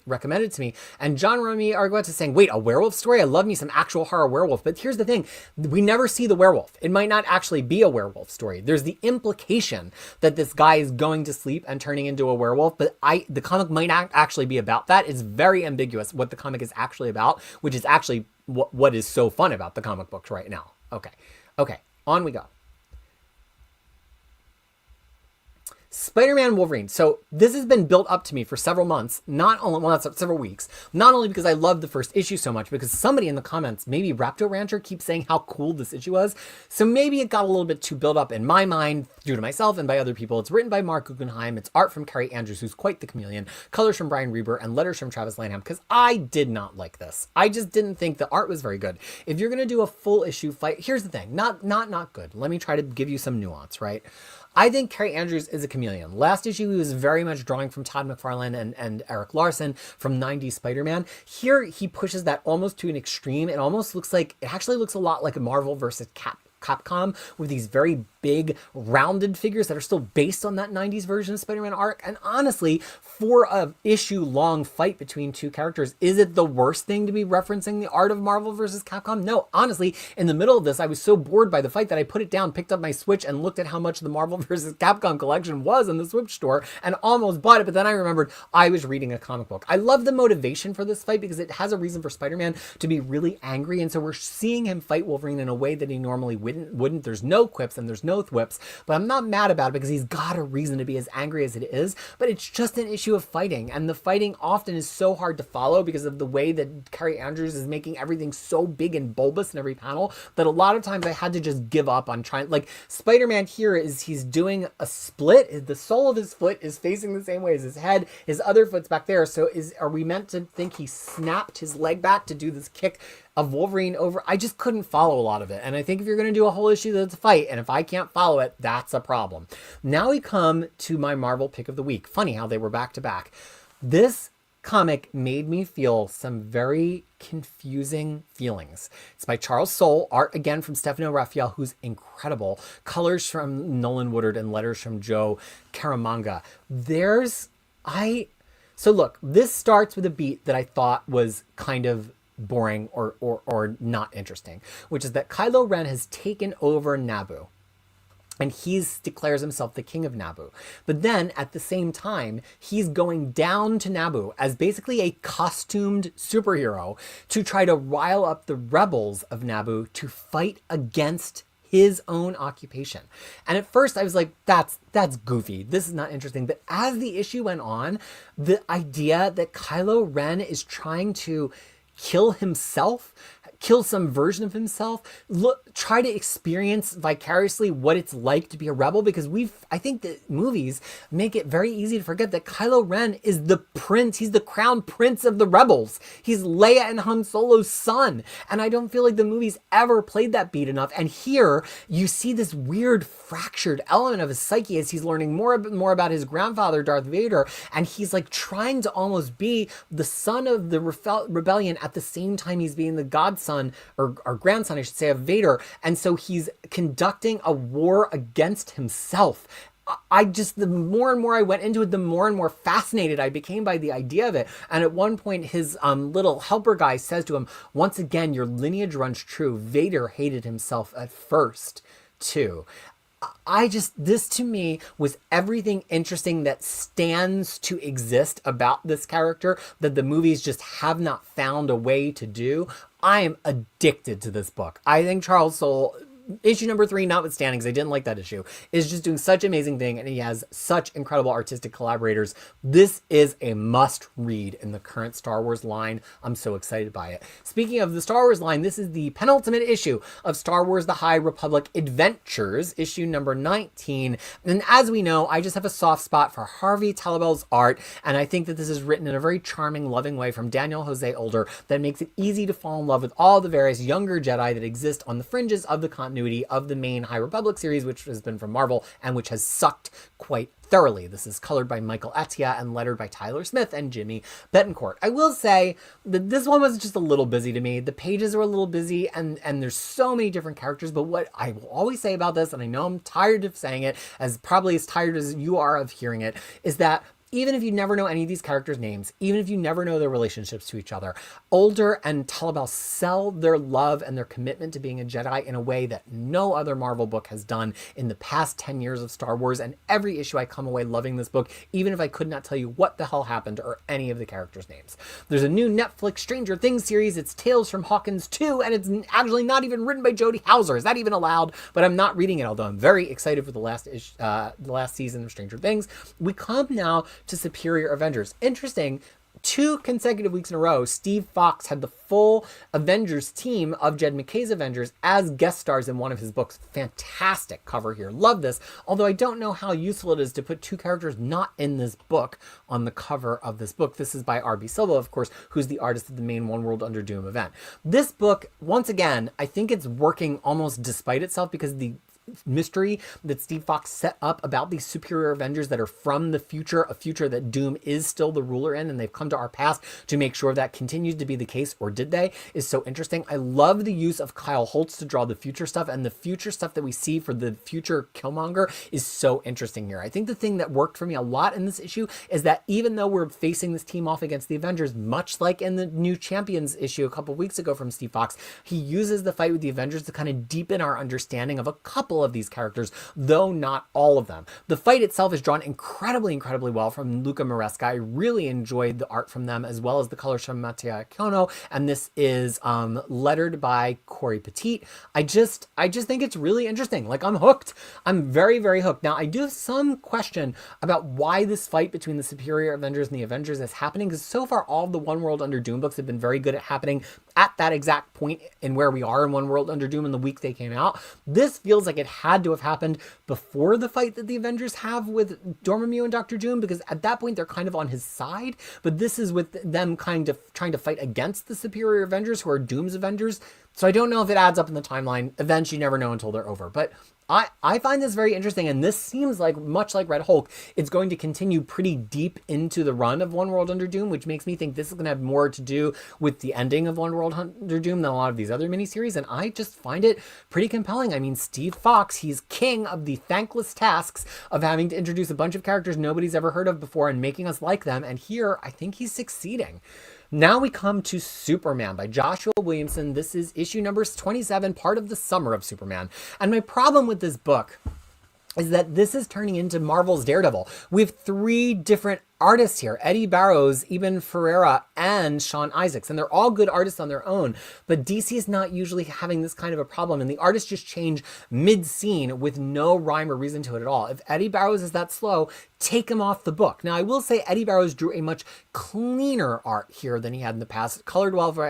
recommended it to me. And John Remy Argueta is saying, wait, a werewolf story? I love me some actual horror werewolf. But here's the thing. We never see the werewolf. It might not actually be a werewolf story. There's the implication that this guy is going to sleep and turning into a werewolf. But the comic might not actually be about that. It's very ambiguous what the comic is actually about, which is actually what is so fun about the comic books right now. Okay, on we go. Spider-Man Wolverine. So this has been built up to me for several months, several weeks, not only because I love the first issue so much, because somebody in the comments, maybe Raptor Rancher, keeps saying how cool this issue was. So maybe it got a little bit too built up in my mind due to myself and by other people. It's written by Mark Guggenheim. It's art from Carrie Andrews, who's quite the chameleon, colors from Brian Reber, and letters from Travis Lanham, because I did not like this. I just didn't think the art was very good. If you're going to do a full issue fight, here's the thing, not good. Let me try to give you some nuance, right? I think Carrie Andrews is a chameleon. Last issue, he was very much drawing from Todd McFarlane and Eric Larson from 90s Spider-Man. Here, he pushes that almost to an extreme. It actually looks a lot like a Marvel versus Capcom, with these very big rounded figures that are still based on that 90s version of Spider-Man arc. And honestly, for a issue long fight between two characters, is it the worst thing to be referencing the art of Marvel versus Capcom? No, honestly, in the middle of this, I was so bored by the fight that I put it down, picked up my Switch, and looked at how much the Marvel versus Capcom collection was in the Switch store and almost bought it. But then I remembered I was reading a comic book. I love the motivation for this fight because it has a reason for Spider-Man to be really angry. And so we're seeing him fight Wolverine in a way that he normally wouldn't. wouldn't. There's no quips and there's no thwips, but I'm not mad about it because he's got a reason to be as angry as it is, but it's just an issue of fighting, and the fighting often is so hard to follow because of the way that Carrie Andrews is making everything so big and bulbous in every panel that a lot of times I had to just give up on trying. Like Spider-Man here he's doing a split. The sole of his foot is facing the same way as his head. His other foot's back there. So are we meant to think he snapped his leg back to do this kick of Wolverine over? I just couldn't follow a lot of it. And I think if you're going to do a whole issue that's a fight, and if I can't follow it, that's a problem. Now we come to my Marvel pick of the week. Funny how they were back to back. This comic made me feel some very confusing feelings. It's by Charles Soule, art again from Stefano Raffaele, who's incredible, colors from Nolan Woodard, and letters from Joe Caramagna. So look, this starts with a beat that I thought was kind of boring or not interesting, which is that Kylo Ren has taken over Naboo. And he declares himself the king of Naboo. But then, at the same time, he's going down to Naboo as basically a costumed superhero to try to rile up the rebels of Naboo to fight against his own occupation. And at first I was like, that's goofy. This is not interesting. But as the issue went on, the idea that Kylo Ren is trying to kill himself, kill some version of himself, try to experience vicariously what it's like to be a rebel, because I think that movies make it very easy to forget that Kylo Ren is the prince. He's the crown prince of the rebels. He's Leia and Han Solo's son. And I don't feel like the movies ever played that beat enough. And here you see this weird fractured element of his psyche as he's learning more about his grandfather, Darth Vader. And he's like trying to almost be the son of the rebellion at the same time he's being the godson or grandson, I should say, of Vader. And so he's conducting a war against himself. The more and more I went into it, the more and more fascinated I became by the idea of it. And at one point, his little helper guy says to him, once again, your lineage runs true. Vader hated himself at first, too. This to me was everything interesting that stands to exist about this character that the movies just have not found a way to do. I am addicted to this book. I think Charles Soule, issue number 3 notwithstanding, because I didn't like that issue, is just doing such an amazing thing, and he has such incredible artistic collaborators. This is a must read in the current Star Wars line. I'm so excited by it. Speaking of the Star Wars line, this is the penultimate issue of Star Wars The High Republic Adventures, issue number 19. And as we know, I just have a soft spot for Harvey Talabel's art, and I think that this is written in a very charming, loving way from Daniel Jose Older that makes it easy to fall in love with all the various younger Jedi that exist on the fringes of the continuity of the main High Republic series, which has been from Marvel and which has sucked quite thoroughly. This is colored by Michael Attia and lettered by Tyler Smith and Jimmy Betancourt. I will say that this one was just a little busy to me. The pages are a little busy and there's so many different characters, but what I will always say about this, and I know I'm tired of saying it, probably as tired as you are of hearing it, is that even if you never know any of these characters' names, even if you never know their relationships to each other, Older and Talabel sell their love and their commitment to being a Jedi in a way that no other Marvel book has done in the past 10 years of Star Wars. And every issue I come away loving this book, even if I could not tell you what the hell happened or any of the characters' names. There's a new Netflix Stranger Things series. It's Tales from Hawkins 2, and it's actually not even written by Jodie Hauser. Is that even allowed? But I'm not reading it, although I'm very excited for the last season of Stranger Things. We come now to Superior Avengers. Interesting, 2 consecutive weeks in a row, Steve Fox had the full Avengers team of Jed McKay's Avengers as guest stars in one of his books. Fantastic cover here. Love this. Although I don't know how useful it is to put 2 characters not in this book on the cover of this book. This is by R.B. Silva, of course, who's the artist of the main One World Under Doom event. This book, once again, I think it's working almost despite itself, because the mystery that Steve Fox set up about these superior Avengers that are from the future, a future that Doom is still the ruler in, and they've come to our past to make sure that continues to be the case, or did they, is so interesting. I love the use of Kyle Holtz to draw the future stuff, and the future stuff that we see for the future Killmonger is so interesting here. I think the thing that worked for me a lot in this issue is that even though we're facing this team off against the Avengers, much like in the New Champions issue a couple weeks ago from Steve Fox, he uses the fight with the Avengers to kind of deepen our understanding of a couple couple of these characters, though not all of them. The fight itself is drawn incredibly well from Luca Maresca. I really enjoyed the art from them, as well as the colors from Mattia Ikono, and this is lettered by Corey Petit. I just think it's really interesting. Like, I'm hooked. I'm very hooked. Now, I do have some question about why this fight between the Superior Avengers and the Avengers is happening, because so far all of the One World Under Doom books have been very good at happening at that exact point in where we are in One World Under Doom in the week they came out. This feels like it had to have happened before the fight that the Avengers have with Dormammu and Doctor Doom, because at that point they're kind of on his side, but this is with them kind of trying to fight against the Superior Avengers, who are Doom's Avengers. So I don't know if it adds up in the timeline. Events you never know until they're over. But I find this very interesting, and this seems like, much like Red Hulk, it's going to continue pretty deep into the run of One World Under Doom, which makes me think this is going to have more to do with the ending of One World Under Doom than a lot of these other miniseries, and I just find it pretty compelling. I mean, Steve Fox, he's king of the thankless tasks of having to introduce a bunch of characters nobody's ever heard of before and making us like them, and here I think he's succeeding. Now we come to Superman by Joshua Williamson. This is issue number 27, part of the Summer of Superman. And my problem with this book is that this is turning into Marvel's Daredevil. We have 3 different artists here: Eddie Barrows, Eben Ferreira, and Sean Isaacs, and they're all good artists on their own, but DC is not usually having this kind of a problem, and the artists just change mid-scene with no rhyme or reason to it at all. If Eddie Barrows is that slow, take him off the book. Now, I will say Eddie Barrows drew a much cleaner art here than he had in the past, colored well for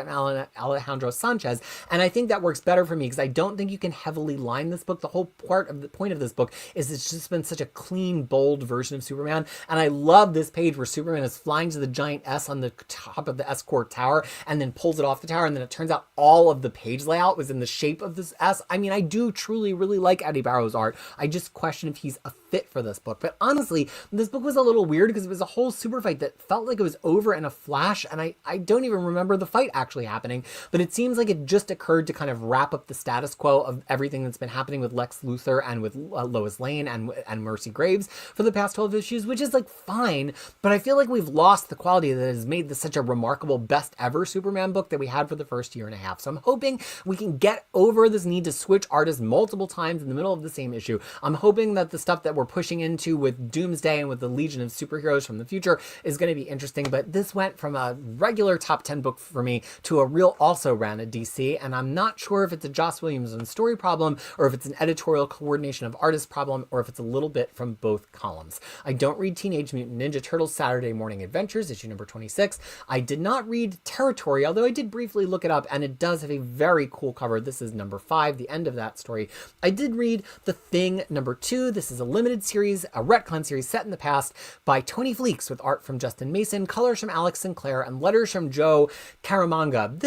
Alejandro Sanchez, and I think that works better for me, because I don't think you can heavily line this book. The whole point of this book is it's just been such a clean, bold version of Superman, and I love this page where Superman is flying to the giant S on the top of the Escort Tower and then pulls it off the tower, and then it turns out all of the page layout was in the shape of this S. I mean, I do truly really like Eddie Barrows' art. I just question if he's a fit for this book. But honestly, this book was a little weird because it was a whole super fight that felt like it was over in a flash, and I don't even remember the fight actually happening, but it seems like it just occurred to kind of wrap up the status quo of everything that's been happening with Lex Luthor and with Lois Lane and Mercy Graves for the past 12 issues, which is like fine, but I feel like we've lost the quality that has made this such a remarkable best ever Superman book that we had for the first year and a half. So I'm hoping we can get over this need to switch artists multiple times in the middle of the same issue. I'm hoping that the stuff that we're pushing into with Doomsday and with the Legion of Superheroes from the future is going to be interesting, but this went from a regular top 10 book for me to a real also ran at DC, and I'm not sure if it's a Joss Williamson story problem or if it's an editorial coordination of artists problem or if it's a little bit from both columns. I don't read Teenage Mutant Ninja Turtles Saturday Morning Adventures, issue number 26. I did not read Territory, although I did briefly look it up, and it does have a very cool cover. This is number 5, the end of that story. I did read The Thing number 2. This is a limited series, a retcon series set in the past by Tony Fleeks with art from Justin Mason, colors from Alex Sinclair, and letters from Joe Caramagna.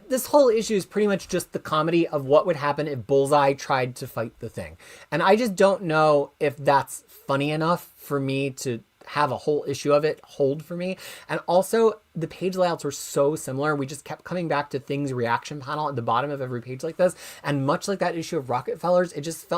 This whole issue is pretty much just the comedy of what would happen if Bullseye tried to fight the Thing. And I just don't know if that's funny enough for me to have a whole issue of it hold for me. And also, the page layouts were so similar. We just kept coming back to Thing's reaction panel at the bottom of every page like this. And much like that issue of Rockefellers, it just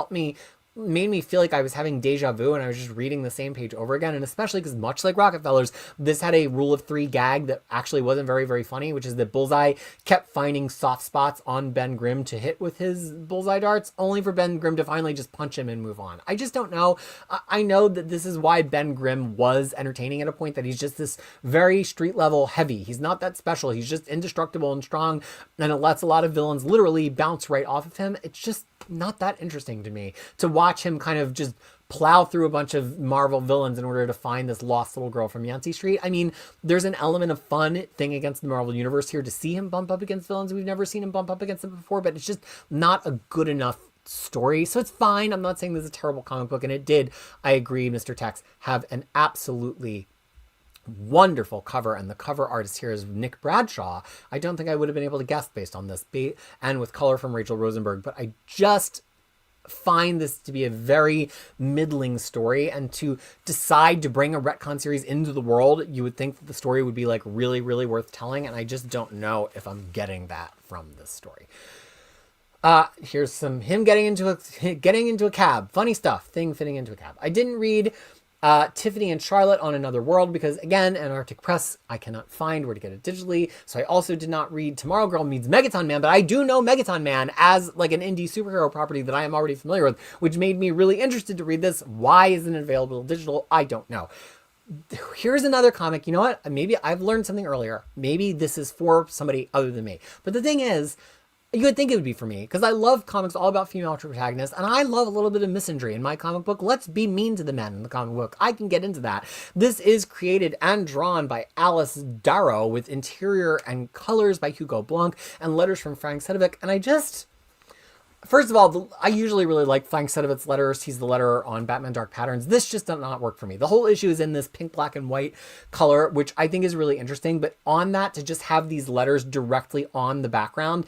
made me feel like I was having deja vu and I was just reading the same page over again. And especially because much like Rockefellers, this had a rule of 3 gag that actually wasn't very funny, which is that Bullseye kept finding soft spots on Ben Grimm to hit with his bullseye darts, only for Ben Grimm to finally just punch him and move on. I just don't know. I know that this is why Ben Grimm was entertaining at a point, that he's just this very street level heavy. He's not that special. He's just indestructible and strong, and it lets a lot of villains literally bounce right off of him. It's just not that interesting to me to watch him kind of just plow through a bunch of Marvel villains in order to find this lost little girl from Yancey Street. I mean, there's an element of fun thing against the Marvel Universe here to see him bump up against villains we've never seen him bump up against them before, but it's just not a good enough story. So it's fine. I'm not saying this is a terrible comic book, and it did, I agree, Mr. Tex, have an absolutely wonderful cover, and the cover artist here is Nick Bradshaw. I don't think I would have been able to guess based on this, and with color from Rachel Rosenberg, but I just find this to be a very middling story, and to decide to bring a retcon series into the world, you would think that the story would be like really worth telling, and I just don't know if I'm getting that from this story. Here's some him getting into a cab. Funny stuff. Thing fitting into a cab. I didn't read Tiffany and Charlotte on Another World, because again, Antarctic Press, I cannot find where to get it digitally. So I also did not read Tomorrow Girl Meets Megaton Man, but I do know Megaton Man as like an indie superhero property that I am already familiar with, which made me really interested to read this. Why isn't it available digital? I don't know. Here's another comic. You know what? Maybe I've learned something earlier. Maybe this is for somebody other than me. But the thing is, you would think it would be for me, because I love comics all about female protagonists, and I love a little bit of misandry in my comic book. Let's be mean to the men in the comic book. I can get into that. This is created and drawn by Alice Darrow, with interior and colors by Hugo Blanc, and letters from Frank Sedovic, and first of all, I usually really like Frank Sedovic's letters. He's the letterer on Batman Dark Patterns. This just does not work for me. The whole issue is in this pink, black, and white color, which I think is really interesting. But on that, to just have these letters directly on the background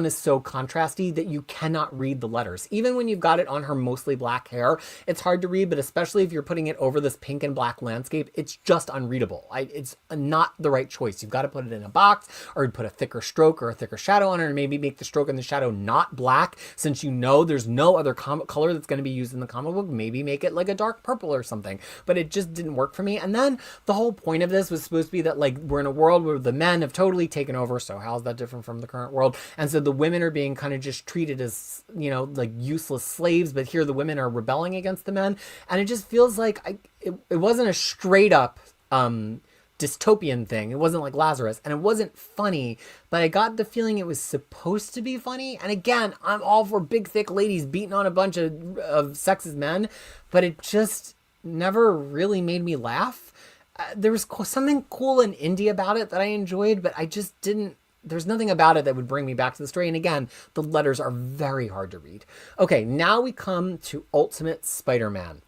is so contrasty that you cannot read the letters. Even when you've got it on her mostly black hair, it's hard to read, but especially if you're putting it over this pink and black landscape, it's just unreadable. It's not the right choice. You've got to put it in a box, or put a thicker stroke or a thicker shadow on it, and maybe make the stroke and the shadow not black. Since you know there's no other comic color that's going to be used in the comic book, maybe make it like a dark purple or something. But it just didn't work for me. And then the whole point of this was supposed to be that like we're in a world where the men have totally taken over. So how's that different from the current world? And so the women are being kind of just treated as, you know, like useless slaves. But here the women are rebelling against the men. And it just feels like it wasn't a straight up dystopian thing. It wasn't like Lazarus, and it wasn't funny, but I got the feeling it was supposed to be funny. And again, I'm all for big thick ladies beating on a bunch of sexist men, but it just never really made me laugh. There was something cool and indie about it that I enjoyed, but I just didn't. There's nothing about it that would bring me back to the story. And again, the letters are very hard to read. Okay, now we come to Ultimate Spider-Man.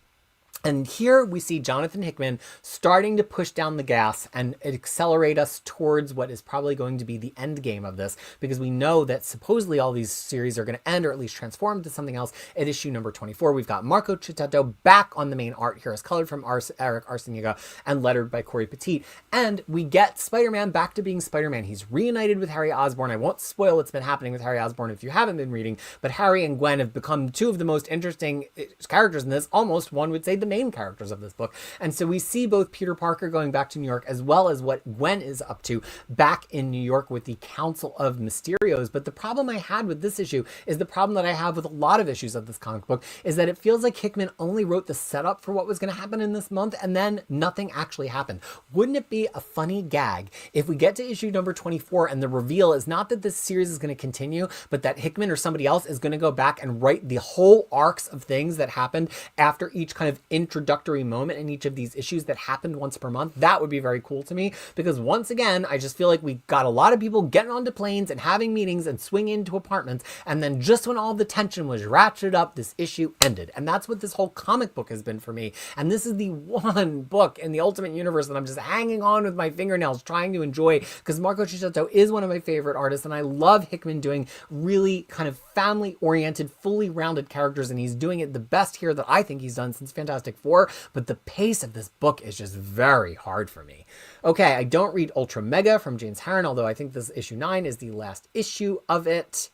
And here we see Jonathan Hickman starting to push down the gas and accelerate us towards what is probably going to be the end game of this, because we know that supposedly all these series are going to end, or at least transform to something else at issue number 24. We've got Marco Cicchetto back on the main art here, as colored from Eric Arciniega and lettered by Corey Petit. And we get Spider-Man back to being Spider-Man. He's reunited with Harry Osborn. I won't spoil what's been happening with Harry Osborn if you haven't been reading, but Harry and Gwen have become two of the most interesting characters in this, almost one would say the main characters of this book. And so we see both Peter Parker going back to New York, as well as what Gwen is up to back in New York with the Council of Mysterios. But the problem I had with this issue is the problem that I have with a lot of issues of this comic book, is that it feels like Hickman only wrote the setup for what was going to happen in this month, and then nothing actually happened. Wouldn't it be a funny gag if we get to issue number 24 and the reveal is not that this series is going to continue, but that Hickman or somebody else is going to go back and write the whole arcs of things that happened after each kind of introductory moment in each of these issues that happened once per month? That would be very cool to me, because once again, I just feel like we got a lot of people getting onto planes and having meetings and swinging into apartments, and then just when all the tension was ratcheted up, this issue ended. And that's what this whole comic book has been for me. And this is the one book in the Ultimate Universe that I'm just hanging on with my fingernails trying to enjoy, because Marco Cicchetto is one of my favorite artists, and I love Hickman doing really kind of family-oriented, fully rounded characters, and he's doing it the best here that I think he's done since Fantastic Four. But the pace of this book is just very hard for me. Okay, I don't read Ultra Mega from James Harren, although I think this issue 9 is the last issue of it.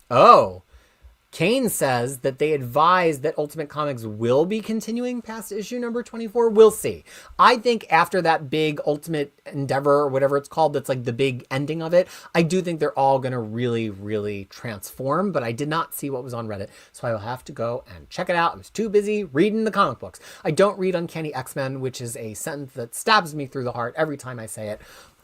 Oh, Kane says that they advise that Ultimate Comics will be continuing past issue number 24. We'll see. I think after that big Ultimate Endeavor, or whatever it's called, that's like the big ending of it, I do think they're all going to really, really transform, but I did not see what was on Reddit, so I will have to go and check it out. I was too busy reading the comic books. I don't read Uncanny X-Men, which is a sentence that stabs me through the heart every time I say it.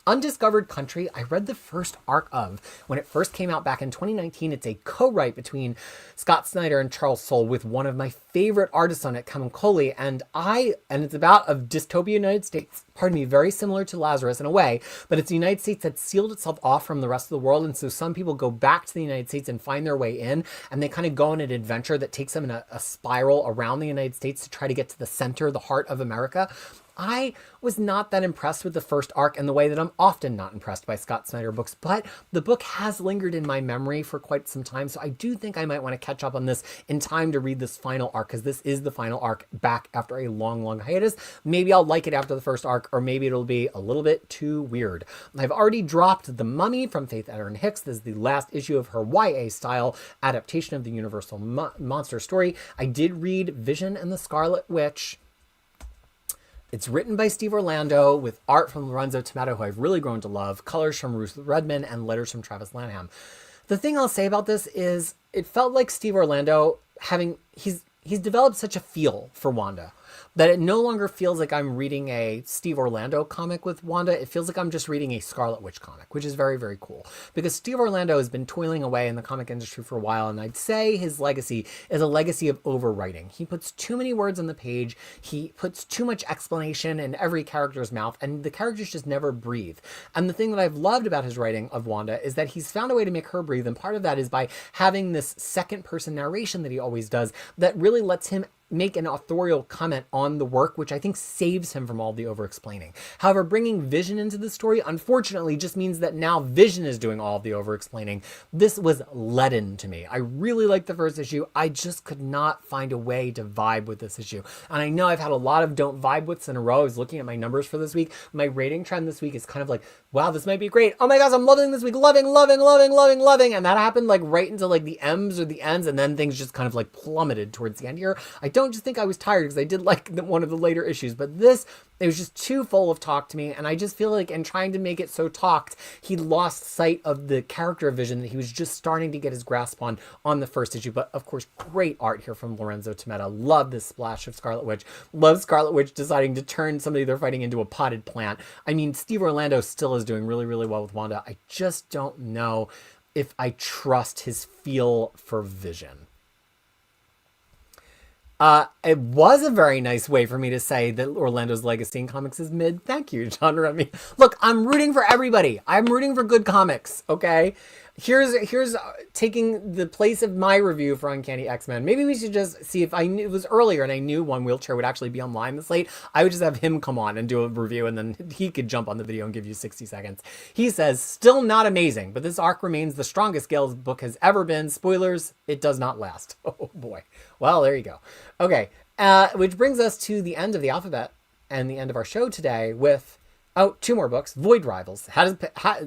Undiscovered Country, I read the first arc of when it first came out back in 2019. It's a co-write between Scott Snyder and Charles Soule with one of my favorite artists on it, Kamunkoli, and it's about a dystopia United States, very similar to Lazarus in a way, but it's the United States that sealed itself off from the rest of the world, and so some people go back to the United States and find their way in, and they kind of go on an adventure that takes them in a spiral around the United States to try to get to the center, the heart of America. I was not that impressed with the first arc in the way that I'm often not impressed by Scott Snyder books, but the book has lingered in my memory for quite some time, so I do think I might want to catch up on this in time to read this final arc, because this is the final arc back after a long, long hiatus. Maybe I'll like it after the first arc, or maybe it'll be a little bit too weird. I've already dropped The Mummy from Faith Erin Hicks. This is the last issue of her YA-style adaptation of the Universal monster story. I did read Vision and the Scarlet Witch. It's written by Steve Orlando with art from Lorenzo Tomato, who I've really grown to love, colors from Ruth Redman, and letters from Travis Lanham. The thing I'll say about this is it felt like Steve Orlando he's developed such a feel for Wanda that it no longer feels like I'm reading a Steve Orlando comic with Wanda. It feels like I'm just reading a Scarlet Witch comic, which is very, very cool. Because Steve Orlando has been toiling away in the comic industry for a while, and I'd say his legacy is a legacy of overwriting. He puts too many words on the page, he puts too much explanation in every character's mouth, and the characters just never breathe. And the thing that I've loved about his writing of Wanda is that he's found a way to make her breathe, and part of that is by having this second-person narration that he always does that really lets him make an authorial comment on the work, which I think saves him from all the over-explaining. However, bringing Vision into the story, unfortunately, just means that now Vision is doing all of the over-explaining. This was leaden to me. I really liked the first issue. I just could not find a way to vibe with this issue. And I know I've had a lot of don't vibe withs in a row. I was looking at my numbers for this week. My rating trend this week is kind of like, wow, this might be great. Oh my gosh, I'm loving this week. Loving. And that happened like right into like the M's or the N's, and then things just kind of like plummeted towards the end here. I don't just think I was tired, because I did like one of the later issues, but this, it was just too full of talk to me, and I just feel like in trying to make it so talked, he lost sight of the character vision that he was just starting to get his grasp on the first issue. But of course, great art here from Lorenzo Tomato. Love this splash of Scarlet Witch. Love Scarlet Witch deciding to turn somebody they're fighting into a potted plant. I mean, Steve Orlando still is doing really, really well with Wanda. I just don't know if I trust his feel for Vision. It was a very nice way for me to say that Orlando's legacy in comics is mid. Thank you, John Remy. Look, I'm rooting for everybody. I'm rooting for good comics, okay? Here's taking the place of my review for Uncanny X-Men. Maybe we should just see if I knew it was earlier and I knew One Wheelchair would actually be online this late. I would just have him come on and do a review, and then he could jump on the video and give you 60 seconds. He says, still not amazing, but this arc remains the strongest Gale's book has ever been. Spoilers, it does not last. Oh boy. Well, there you go. Okay, which brings us to the end of the alphabet and the end of our show today with, two more books. Void Rivals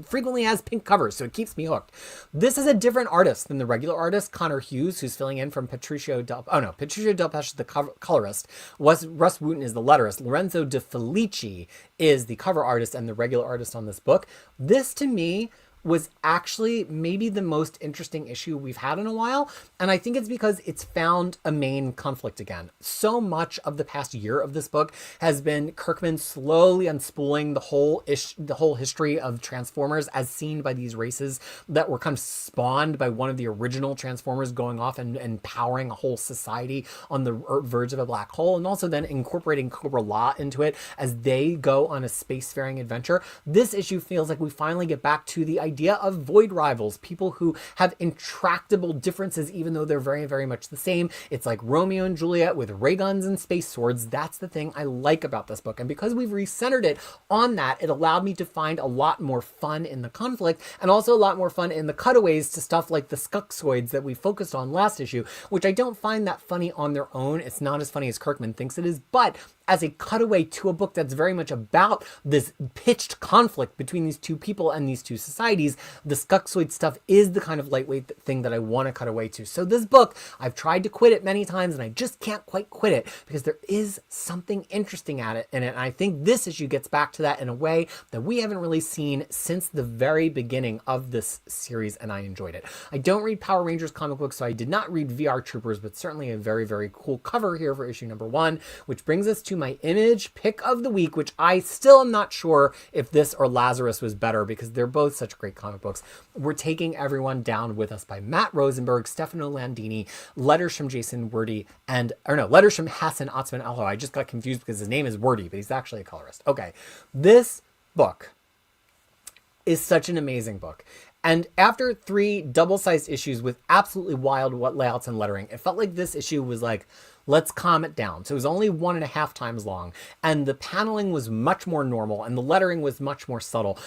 frequently has pink covers, so it keeps me hooked. This is a different artist than the regular artist, Connor Hughes, who's filling in from Patricio Del Pesce is the colorist. Russ Wooten is the letterist. Lorenzo De Felici is the cover artist and the regular artist on this book. This, to me, was actually maybe the most interesting issue we've had in a while. And I think it's because it's found a main conflict again. So much of the past year of this book has been Kirkman slowly unspooling the whole history of Transformers as seen by these races that were kind of spawned by one of the original Transformers going off and powering a whole society on the verge of a black hole, and also then incorporating Cobra La into it as they go on a spacefaring adventure. This issue feels like we finally get back to the idea of void rivals, people who have intractable differences even though they're very, very much the same. It's like Romeo and Juliet with ray guns and space swords. That's the thing I like about this book. And because we've recentered it on that, it allowed me to find a lot more fun in the conflict and also a lot more fun in the cutaways to stuff like the Skuxoids that we focused on last issue, which I don't find that funny on their own. It's not as funny as Kirkman thinks it is, but as a cutaway to a book that's very much about this pitched conflict between these two people and these two societies, the Skuxoid stuff is the kind of lightweight thing that I want to cut away to. So this book, I've tried to quit it many times and I just can't quite quit it because there is something interesting in it. And I think this issue gets back to that in a way that we haven't really seen since the very beginning of this series, and I enjoyed it. I don't read Power Rangers comic books, so I did not read VR Troopers, but certainly a very, very cool cover here for issue number 1, which brings us to my image pick of the week, which I still am not sure if this or Lazarus was better because they're both such great comic books. We're Taking Everyone Down With Us by Matt Rosenberg, Stefano Landini, letters from Jason Wordie, letters from Hassan Otsman-Alho. I just got confused because his name is Wordie, but he's actually a colorist. Okay, this book is such an amazing book. And after 3 double-sized issues with absolutely wild layouts and lettering, it felt like this issue was like, let's calm it down. So it was only 1.5 times long, and the paneling was much more normal, and the lettering was much more subtle.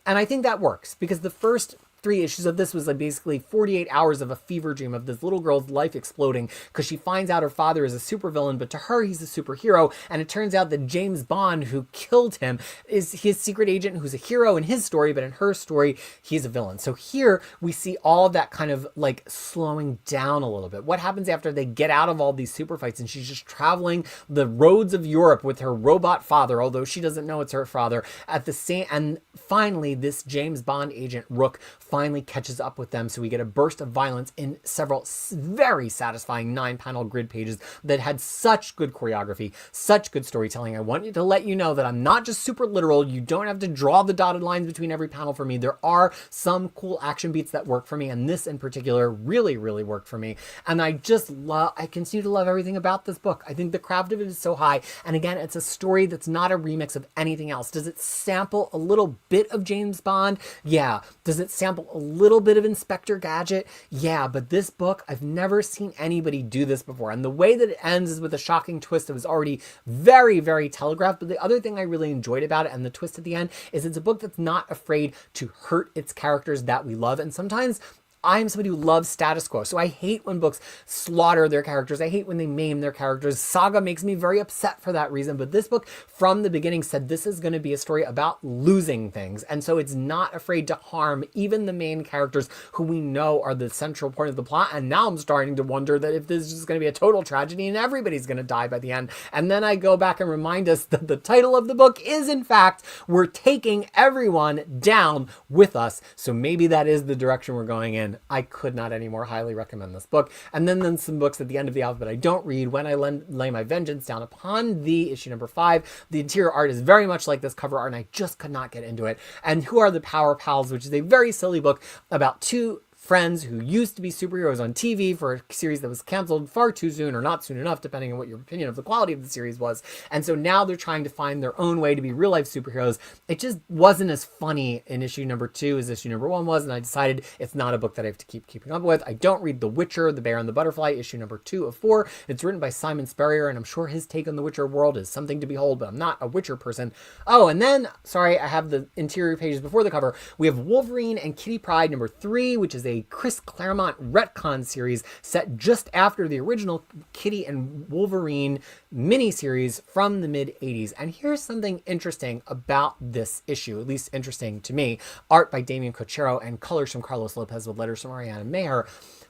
And I think that works because the first 3 issues of this was like basically 48 hours of a fever dream of this little girl's life exploding because she finds out her father is a supervillain, but to her he's a superhero, and it turns out that James Bond, who killed him, is his secret agent who's a hero in his story, but in her story he's a villain. So here we see all of that kind of like slowing down a little bit. What happens after they get out of all these super fights and she's just traveling the roads of Europe with her robot father, although she doesn't know it's her father, at the same, and finally this James Bond agent Rook finally catches up with them, so we get a burst of violence in several very satisfying 9-panel grid pages that had such good choreography, such good storytelling. I want to let you know that I'm not just super literal. You don't have to draw the dotted lines between every panel for me. There are some cool action beats that work for me, and this in particular really, really worked for me. And I continue to love everything about this book. I think the craft of it is so high, and again, it's a story that's not a remix of anything else. Does it sample a little bit of James Bond? Yeah. Does it sample a little bit of Inspector Gadget? Yeah, but this book, I've never seen anybody do this before. And the way that it ends is with a shocking twist that was already very, very telegraphed. But the other thing I really enjoyed about it, and the twist at the end, is it's a book that's not afraid to hurt its characters that we love. And sometimes I'm somebody who loves status quo, so I hate when books slaughter their characters. I hate when they maim their characters. Saga makes me very upset for that reason, but this book from the beginning said this is going to be a story about losing things, and so it's not afraid to harm even the main characters who we know are the central point of the plot. And now I'm starting to wonder that if this is just going to be a total tragedy and everybody's going to die by the end. And then I go back and remind us that the title of the book is, in fact, We're Taking Everyone Down With Us, so maybe that is the direction we're going in. I could not any more highly recommend this book. And then some books at the end of the alphabet I don't read. When I Lay My Vengeance Down Upon Thee, issue number 5. The interior art is very much like this cover art, and I just could not get into it. And Who Are the Power Pals, which is a very silly book about two friends who used to be superheroes on TV for a series that was canceled far too soon or not soon enough, depending on what your opinion of the quality of the series was. And so now they're trying to find their own way to be real life superheroes. It just wasn't as funny in issue number 2 as issue number 1 was, and I decided it's not a book that I have to keep keeping up with. I don't read The Witcher, The Bear and the Butterfly, issue number 2 of 4. It's written by Simon Spurrier, and I'm sure his take on the Witcher world is something to behold, but I'm not a Witcher person. Oh, and then, sorry, I have the interior pages before the cover. We have Wolverine and Kitty Pryde number 3, which is a Chris Claremont retcon series set just after the original Kitty and Wolverine miniseries from the mid-80s. And here's something interesting about this issue, at least interesting to me. Art by Damian Cochero and colors from Carlos Lopez with letters from Ariana Maher.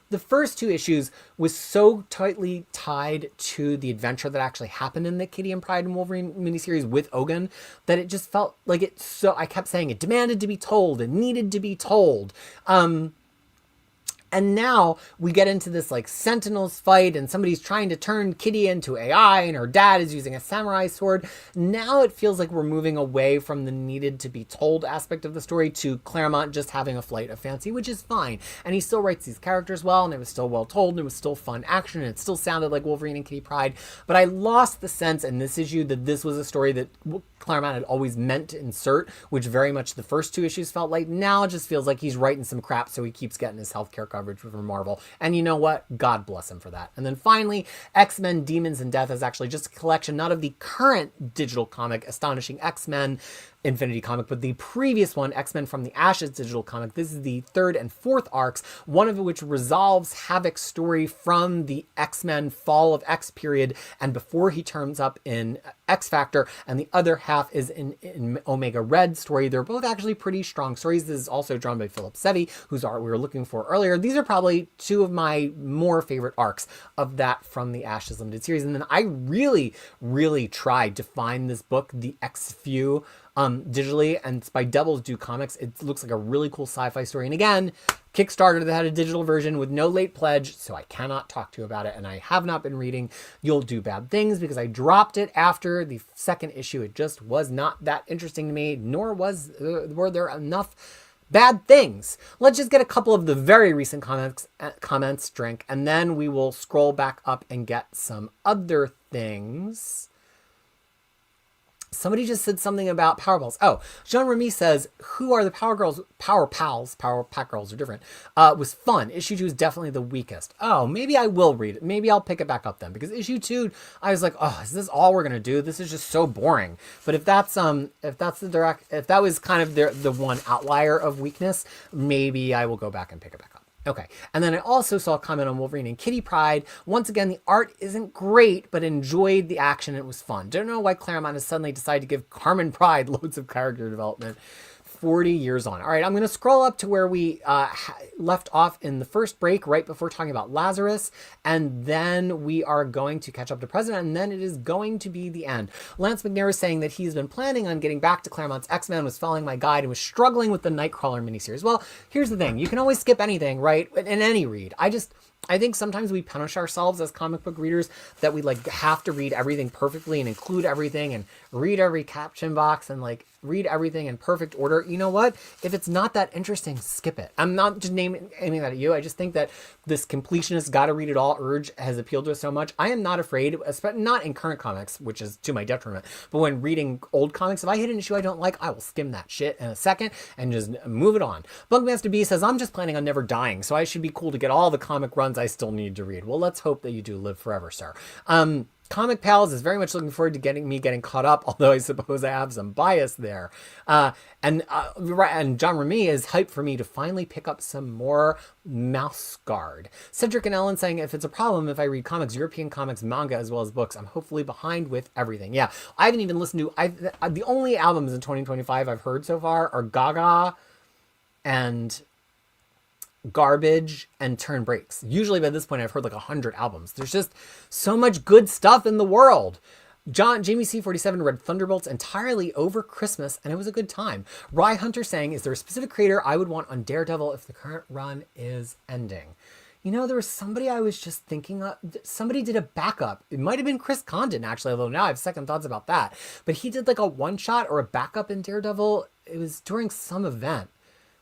The first 2 issues was so tightly tied to the adventure that actually happened in the Kitty and Pryde and Wolverine miniseries with Ogun that it just felt like it, so I kept saying it demanded to be told, it needed to be told. And now we get into this like Sentinels fight and somebody's trying to turn Kitty into AI and her dad is using a samurai sword. Now it feels like we're moving away from the needed to be told aspect of the story to Claremont just having a flight of fancy, which is fine. And he still writes these characters well, and it was still well told, and it was still fun action, and it still sounded like Wolverine and Kitty Pryde. But I lost the sense in this issue that this was a story that Claremont had always meant to insert, which very much the first 2 issues felt like. Now it just feels like he's writing some crap so he keeps getting his healthcare coverage from Marvel. And you know what? God bless him for that. And then finally, X-Men Demons and Death is actually just a collection, not of the current digital comic, Astonishing X-Men Infinity comic, but the previous one, X-Men from the Ashes digital comic. This is the 3rd and 4th arcs, one of which resolves Havoc's story from the X-Men Fall of X period and before he turns up in X Factor, and the other half is in Omega Red story. They're both actually pretty strong stories. This is also drawn by Philip Sevi, whose art we were looking for earlier. These are probably 2 of my more favorite arcs of that from the Ashes limited series. And then I really, really tried to find this book, The X-Few, digitally, and it's by Devil's Due Comics. It looks like a really cool sci-fi story. And again, Kickstarter that had a digital version with no late pledge, so I cannot talk to you about it. And I have not been reading You'll Do Bad Things because I dropped it after the 2nd issue. It just was not that interesting to me, nor were there enough bad things. Let's just get a couple of the very recent comments, Drink, and then we will scroll back up and get some other things. Somebody just said something about Powerballs. Oh, Jean Remy says, who are the Power Girls? Power Pals. Power Pack Girls are different. Was fun. Issue 2 is definitely the weakest. Oh, maybe I will read it. Maybe I'll pick it back up then. Because issue 2, I was like, oh, is this all we're going to do? This is just so boring. But if that was kind of the one outlier of weakness, maybe I will go back and pick it back up. Okay, and then I also saw a comment on Wolverine and Kitty Pryde. Once again, the art isn't great, but enjoyed the action. It was fun. Don't know why Claremont has suddenly decided to give Carmen Pryde loads of character development 40 years on. All right, I'm going to scroll up to where we left off in the first break, right before talking about Lazarus, and then we are going to catch up to President, and then it is going to be the end. Lance McNair is saying that he's been planning on getting back to Claremont's X-Men, was following my guide, and was struggling with the Nightcrawler miniseries. Well, here's the thing. You can always skip anything, right, in any read. I think sometimes we punish ourselves as comic book readers that we like have to read everything perfectly and include everything and read every caption box and like read everything in perfect order. You know what? If it's not that interesting, skip it. I'm not just aiming that at you. I just think that this completionist gotta read it all urge has appealed to us so much. I am not afraid, not in current comics, which is to my detriment, but when reading old comics, if I hit an issue I don't like, I will skim that shit in a second and just move it on. Bunkmaster B says, I'm just planning on never dying, so I should be cool to get all the comic runs I still need to read. Well, let's hope that you do live forever, sir. Comic Pals is very much looking forward to getting caught up, although I suppose I have some bias there. And John Remy is hyped for me to finally pick up some more Mouse Guard. Cedric and Ellen saying, if it's a problem if I read comics, European comics, manga, as well as books, I'm hopefully behind with everything. Yeah, I haven't even listened to... the only albums in 2025 I've heard so far are Gaga and Garbage and Turn Breaks. Usually by this point I've heard like 100 albums. There's just so much good stuff in the world. Jamie C47 read Thunderbolts entirely over Christmas and it was a good time. Rye Hunter saying, is there a specific creator I would want on Daredevil if the current run is ending? You know, there was somebody I was just thinking of. Somebody did a backup. It might have been Chris Condon, actually, although now I have second thoughts about that. But he did like a one-shot or a backup in Daredevil. It was during some event.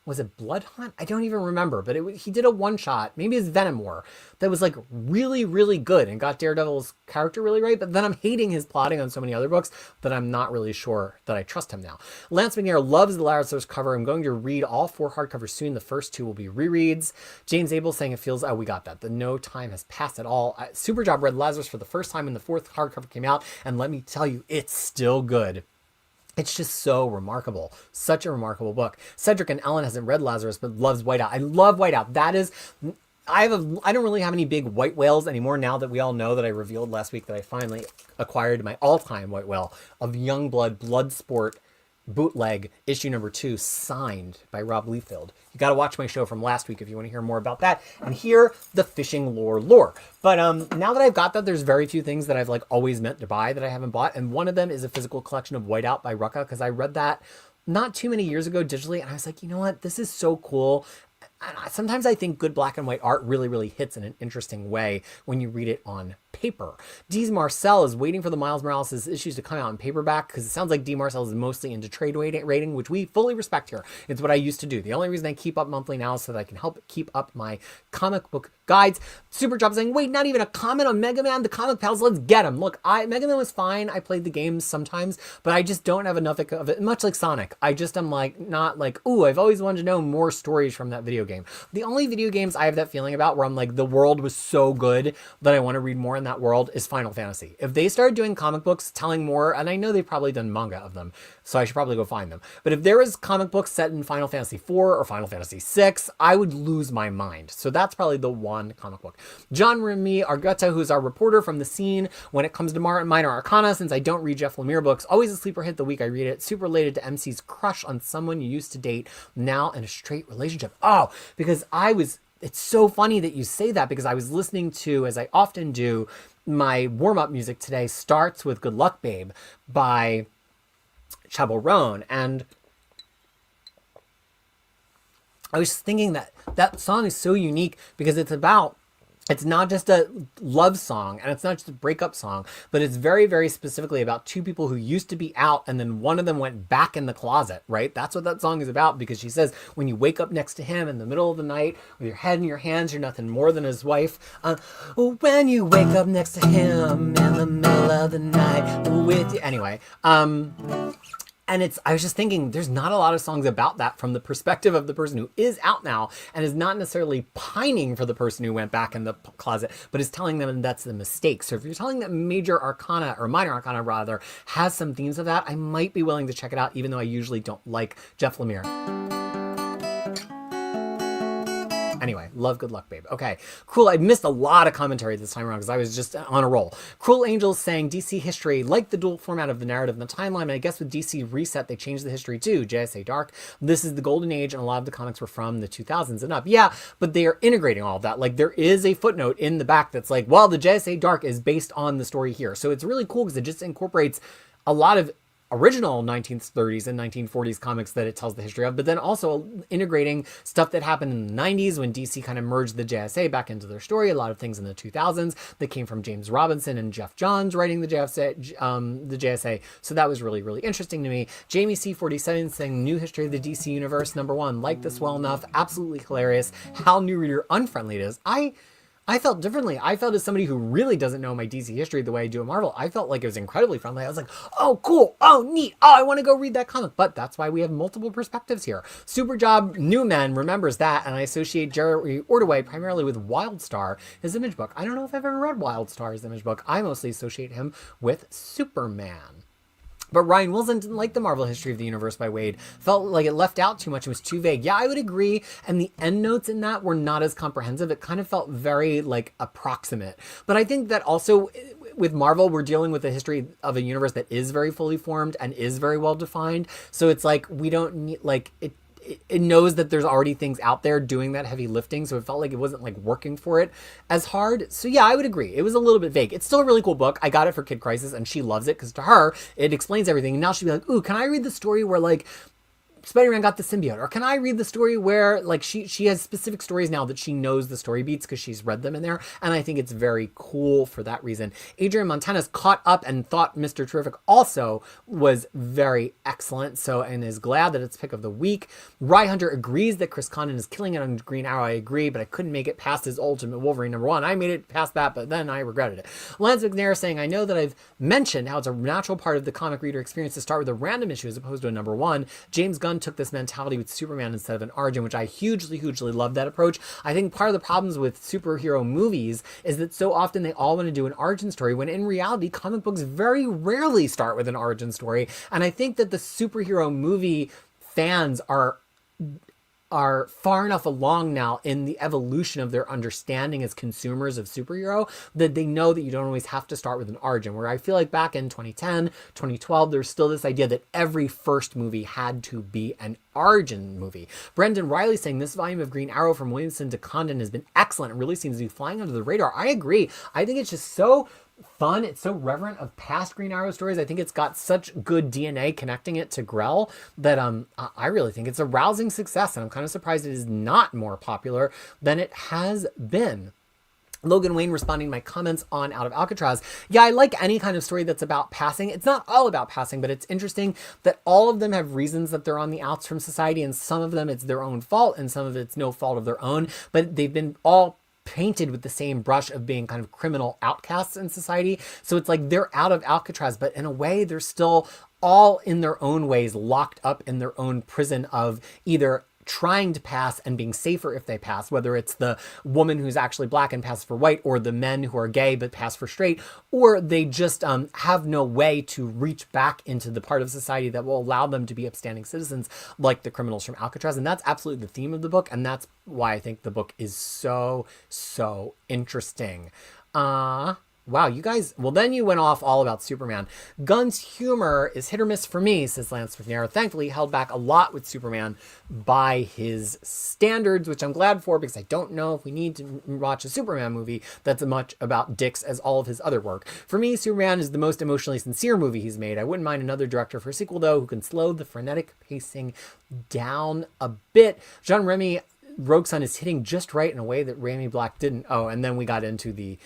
Was it Blood Hunt? I don't even remember, but he did a one-shot, maybe it's Venom War, that was like really, really good and got Daredevil's character really right, but then I'm hating his plotting on so many other books that I'm not really sure that I trust him now. Lance McNair loves the Lazarus cover. I'm going to read all 4 hardcovers soon. The first 2 will be rereads. James Abel saying it feels, we got that. The no time has passed at all. Superjob read Lazarus for the first time when the 4th hardcover came out, and let me tell you, it's still good. It's just so remarkable. Such a remarkable book. Cedric and Ellen hasn't read Lazarus, but loves Whiteout. I love Whiteout. That is, I don't really have any big white whales anymore now that we all know that I revealed last week that I finally acquired my all-time white whale of Youngblood Bloodsport bootleg issue number 2 signed by Rob Liefeld. You got to watch my show from last week if you want to hear more about that and hear the fishing lore. But now that I've got that, there's very few things that I've like always meant to buy that I haven't bought. And one of them is a physical collection of Whiteout by Rucka, because I read that not too many years ago digitally. And I was like, you know what? This is so cool. And sometimes I think good black and white art really, really hits in an interesting way when you read it on paper. Deez Marcel is waiting for the Miles Morales issues to come out in paperback because it sounds like D. Marcel is mostly into trade rating, which we fully respect here. It's what I used to do. The only reason I keep up monthly now is so that I can help keep up my comic book guides. Superjob saying, wait, not even a comment on Mega Man? The Comic Pals, let's get him. Look, Mega Man was fine. I played the games sometimes, but I just don't have enough of it. Much like Sonic. I just am like, not like, ooh, I've always wanted to know more stories from that video game. The only video games I have that feeling about where I'm like, the world was so good that I want to read more in that world is Final Fantasy. If they started doing comic books telling more, and I know they've probably done manga of them, so I should probably go find them. But if there was comic books set in Final Fantasy 4 or Final Fantasy 6, I would lose my mind. So that's probably the one comic book. John Remy Argueta, who's our reporter from the scene when it comes to Minor Arcana, since I don't read Jeff Lemire books, always a sleeper hit the week I read it. Super related to MC's crush on someone you used to date, now in a straight relationship. Oh, because it's so funny that you say that, because I was listening to, as I often do, my warm-up music today starts with Good Luck Babe by Chamberlains, and I was thinking that that song is so unique because it's about It's not just a love song, and it's not just a breakup song, but it's very, very specifically about two people who used to be out, and then one of them went back in the closet, right? That's what that song is about, because she says, when you wake up next to him in the middle of the night, with your head in your hands, you're nothing more than his wife. When you wake up next to him in the middle of the night, with you. Anyway, and I was just thinking, there's not a lot of songs about that from the perspective of the person who is out now and is not necessarily pining for the person who went back in the closet, but is telling them that's the mistake. So if you're telling that major arcana, or minor arcana rather, has some themes of that, I might be willing to check it out, even though I usually don't like Jeff Lemire. Anyway, love, good luck, babe. Okay, cool. I missed a lot of commentary this time around because I was just on a roll. Cruel Angels saying DC history, like the dual format of the narrative and the timeline, and I guess with DC Reset, they changed the history too. JSA Dark. This is the golden age, and a lot of the comics were from the 2000s and up. Yeah, but they are integrating all of that. Like, there is a footnote in the back that's like, well, the JSA Dark is based on the story here. So it's really cool because it just incorporates a lot of original 1930s and 1940s comics that it tells the history of, but then also integrating stuff that happened in the 90s when DC kind of merged the JSA back into their story. A lot of things in the 2000s that came from James Robinson and Jeff Johns writing the JSA. So that was really, really interesting to me. Jamie C47 saying new history of the DC universe. Number one, like this well enough. Absolutely hilarious. How new reader unfriendly it is. I felt differently. I felt as somebody who really doesn't know my DC history the way I do at Marvel. I felt like it was incredibly friendly. I was like, oh, cool. Oh, neat. Oh, I want to go read that comic. But that's why we have multiple perspectives here. Superjob Newman remembers that, and I associate Jerry Ordway primarily with Wildstar, his image book. I don't know if I've ever read Wildstar's image book. I mostly associate him with Superman. But Ryan Wilson didn't like the Marvel History of the Universe by Wade. Felt like it left out too much. It was too vague. Yeah, I would agree. And the endnotes in that were not as comprehensive. It kind of felt very, like, approximate. But I think that also with Marvel, we're dealing with a history of a universe that is very fully formed and is very well defined. So it's like, we don't need, like, it knows that there's already things out there doing that heavy lifting, so it felt like it wasn't like working for it as hard. So yeah, I would agree. It was a little bit vague. It's still a really cool book. I got it for Kid Crisis, and she loves it because to her, it explains everything. And now she'd be like, ooh, can I read the story where like Spider-Man got the symbiote? Or can I read the story where like she has specific stories now that she knows the story beats because she's read them in there. And I think it's very cool for that reason. Adrian Montana's caught up and thought Mr. Terrific also was very excellent. So, and is glad that it's pick of the week. Rye Hunter agrees that Chris Condon is killing it on Green Arrow. I agree, but I couldn't make it past his Ultimate Wolverine #1. I made it past that, but then I regretted it. Lance McNair saying, I know that I've mentioned how it's a natural part of the comic reader experience to start with a random issue as opposed to a #1. James Gunn took this mentality with Superman instead of an origin, which I hugely love that approach. I think part of the problems with superhero movies is that so often they all want to do an origin story, when in reality, comic books very rarely start with an origin story. And I think that the superhero movie fans are far enough along now in the evolution of their understanding as consumers of superhero that they know that you don't always have to start with an origin, where I feel like back in 2010, 2012, there's still this idea that every first movie had to be an origin movie. Brendan Riley saying this volume of Green Arrow from Williamson to Condon has been excellent. It really seems to be flying under the radar. I agree. I think it's just so fun. It's so reverent of past Green Arrow stories. I think it's got such good DNA connecting it to Grell that I really think it's a rousing success, and I'm kind of surprised it is not more popular than it has been. Logan Wayne responding to my comments on Out of Alcatraz. Yeah, I like any kind of story that's about passing. It's not all about passing, but it's interesting that all of them have reasons that they're on the outs from society, and some of them it's their own fault, and some of it's no fault of their own, but they've been all painted with the same brush of being kind of criminal outcasts in society. So it's like they're out of Alcatraz, but in a way they're still all in their own ways locked up in their own prison of either trying to pass and being safer if they pass, whether it's the woman who's actually black and passes for white, or the men who are gay but pass for straight, or they just have no way to reach back into the part of society that will allow them to be upstanding citizens like the criminals from Alcatraz. And that's absolutely the theme of the book, and that's why I think the book is so interesting. Wow, you guys, well then you went off all about Superman. Gunn's humor is hit or miss for me, says Lance McNair. Thankfully, he held back a lot with Superman by his standards, which I'm glad for, because I don't know if we need to watch a Superman movie that's as much about dicks as all of his other work. For me, Superman is the most emotionally sincere movie he's made. I wouldn't mind another director for a sequel, though, who can slow the frenetic pacing down a bit. John Remy Rogue Sun is hitting just right in a way that Rami Black didn't. Oh, and then we got into the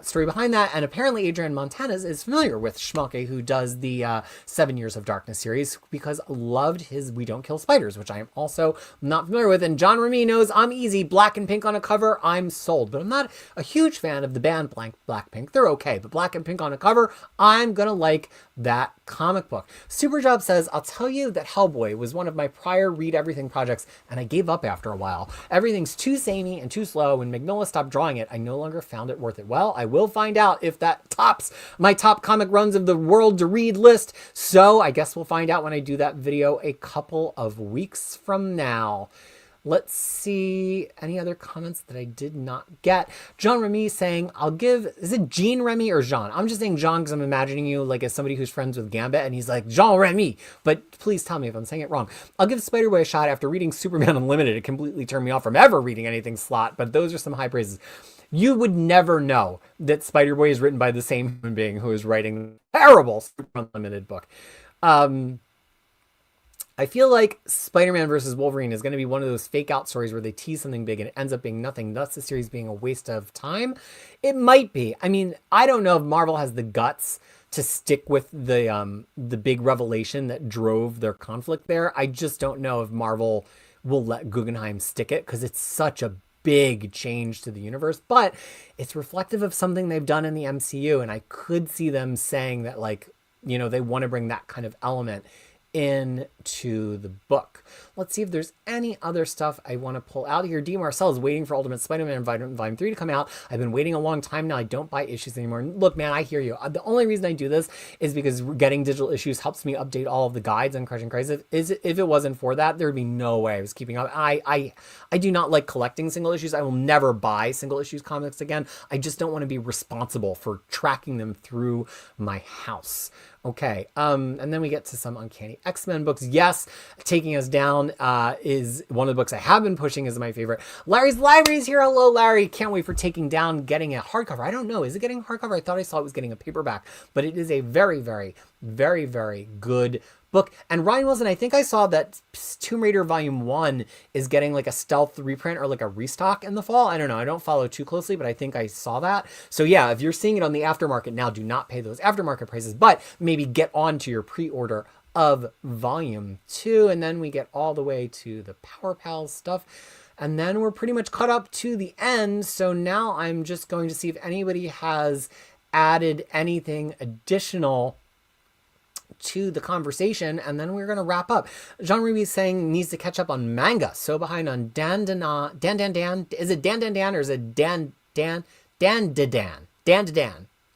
story behind that, and apparently Adrian Montanez is familiar with Schmalke, who does the 7 Years of Darkness series, because loved his We Don't Kill Spiders, which I am also not familiar with. And John Remy knows I'm easy. Black and pink on a cover, I'm sold. But I'm not a huge fan of the band Blackpink. They're okay, but black and pink on a cover, I'm gonna like that comic book. Superjob says, I'll tell you that Hellboy was one of my prior read everything projects, and I gave up after a while. Everything's too samey and too slow. When Mignola stopped drawing it, I no longer found it worth it. Well, I will find out if that tops my top comic runs of the world to read list. So I guess we'll find out when I do that video a couple of weeks from now. Let's see any other comments that I did not get. Jean Remy saying, is it Jean Remy or Jean? I'm just saying Jean because I'm imagining you like as somebody who's friends with Gambit, and he's like, Jean Remy. But please tell me if I'm saying it wrong. I'll give Spider-Boy a shot. After reading Superman Unlimited, it completely turned me off from ever reading anything Slott, but those are some high praises. You would never know that Spider-Boy is written by the same human being who is writing a terrible Superman Unlimited book. I feel like Spider-Man versus Wolverine is going to be one of those fake out stories where they tease something big and it ends up being nothing, thus the series being a waste of time. It might be. I mean, I don't know if Marvel has the guts to stick with the big revelation that drove their conflict there. I just don't know if Marvel will let Guggenheim stick it, because it's such a big change to the universe, but it's reflective of something they've done in the MCU, and I could see them saying that, like, you know, they want to bring that kind of element into the book. Let's see if there's any other stuff I want to pull out here. D. Marcel is waiting for Ultimate Spider-Man Volume 3 to come out. I've been waiting a long time now. I don't buy issues anymore. Look, man, I hear you. The only reason I do this is because getting digital issues helps me update all of the guides on Crushing Crisis. If it wasn't for that, there would be no way I was keeping up. I do not like collecting single issues. I will never buy single issues comics again. I just don't want to be responsible for tracking them through my house. Okay, and then we get to some Uncanny X-Men books. Yes, Taking Us Down is one of the books I have been pushing as my favorite. Larry's Library is here. Hello, Larry. Can't wait for Taking Down getting a hardcover. I don't know. Is it getting a hardcover? I thought I saw it was getting a paperback, but it is a very, very, very, very good book. And Ryan Wilson, I think I saw that Tomb Raider Volume 1 is getting like a stealth reprint or like a restock in the fall. I don't know. I don't follow too closely, but I think I saw that. So yeah, if you're seeing it on the aftermarket now, do not pay those aftermarket prices, but maybe get on to your pre-order of Volume 2. And then we get all the way to the Power Pals stuff. And then we're pretty much caught up to the end. So now I'm just going to see if anybody has added anything additional to the conversation, and then we're going to wrap up. Jean Ruby is saying needs to catch up on manga. So behind on Dan. Is it Dan or is it Dan?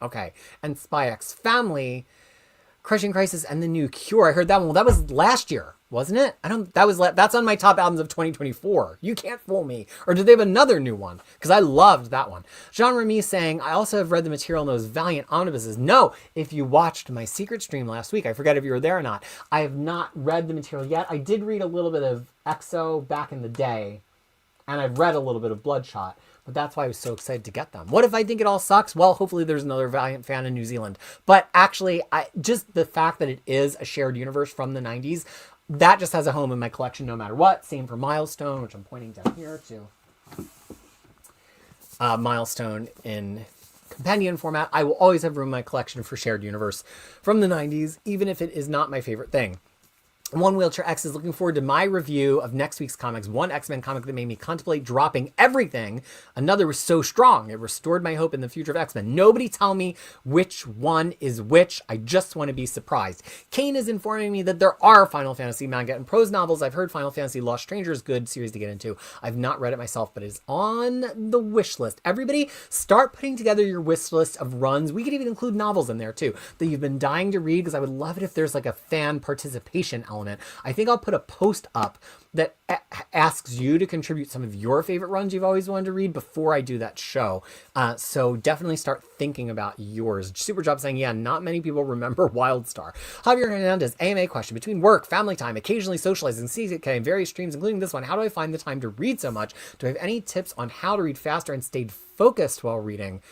Okay. And Spy X Family, Crushing Crisis, and The New Cure. I heard that one. Well, that was last year, wasn't it? That's on my top albums of 2024. You can't fool me. Or did they have another new one? Because I loved that one. Jean Remy saying, I also have read the material in those Valiant omnibuses. No, if you watched my secret stream last week, I forget if you were there or not. I have not read the material yet. I did read a little bit of EXO back in the day, and I've read a little bit of Bloodshot. But that's why I was so excited to get them. What if I think it all sucks? Well, hopefully there's another Valiant fan in New Zealand. But actually, just the fact that it is a shared universe from the 90s, that just has a home in my collection no matter what. Same for Milestone, which I'm pointing down here to. Milestone in compendium format. I will always have room in my collection for shared universe from the 90s, even if it is not my favorite thing. One Wheelchair X is looking forward to my review of next week's comics. One X-Men comic that made me contemplate dropping everything. Another was so strong, it restored my hope in the future of X-Men. Nobody tell me which one is which. I just want to be surprised. Kane is informing me that there are Final Fantasy manga and prose novels. I've heard Final Fantasy Lost Stranger is good series to get into. I've not read it myself, but it is on the wish list. Everybody, start putting together your wish list of runs. We could even include novels in there too that you've been dying to read, because I would love it if there's like a fan participation element. I think I'll put a post up that asks you to contribute some of your favorite runs you've always wanted to read before I do that show. So definitely start thinking about yours. Superjob saying, yeah, not many people remember Wildstar. Javier Hernandez, AMA question. Between work, family time, occasionally socializing, CK, and various streams, including this one, how do I find the time to read so much? Do I have any tips on how to read faster and stay focused while reading?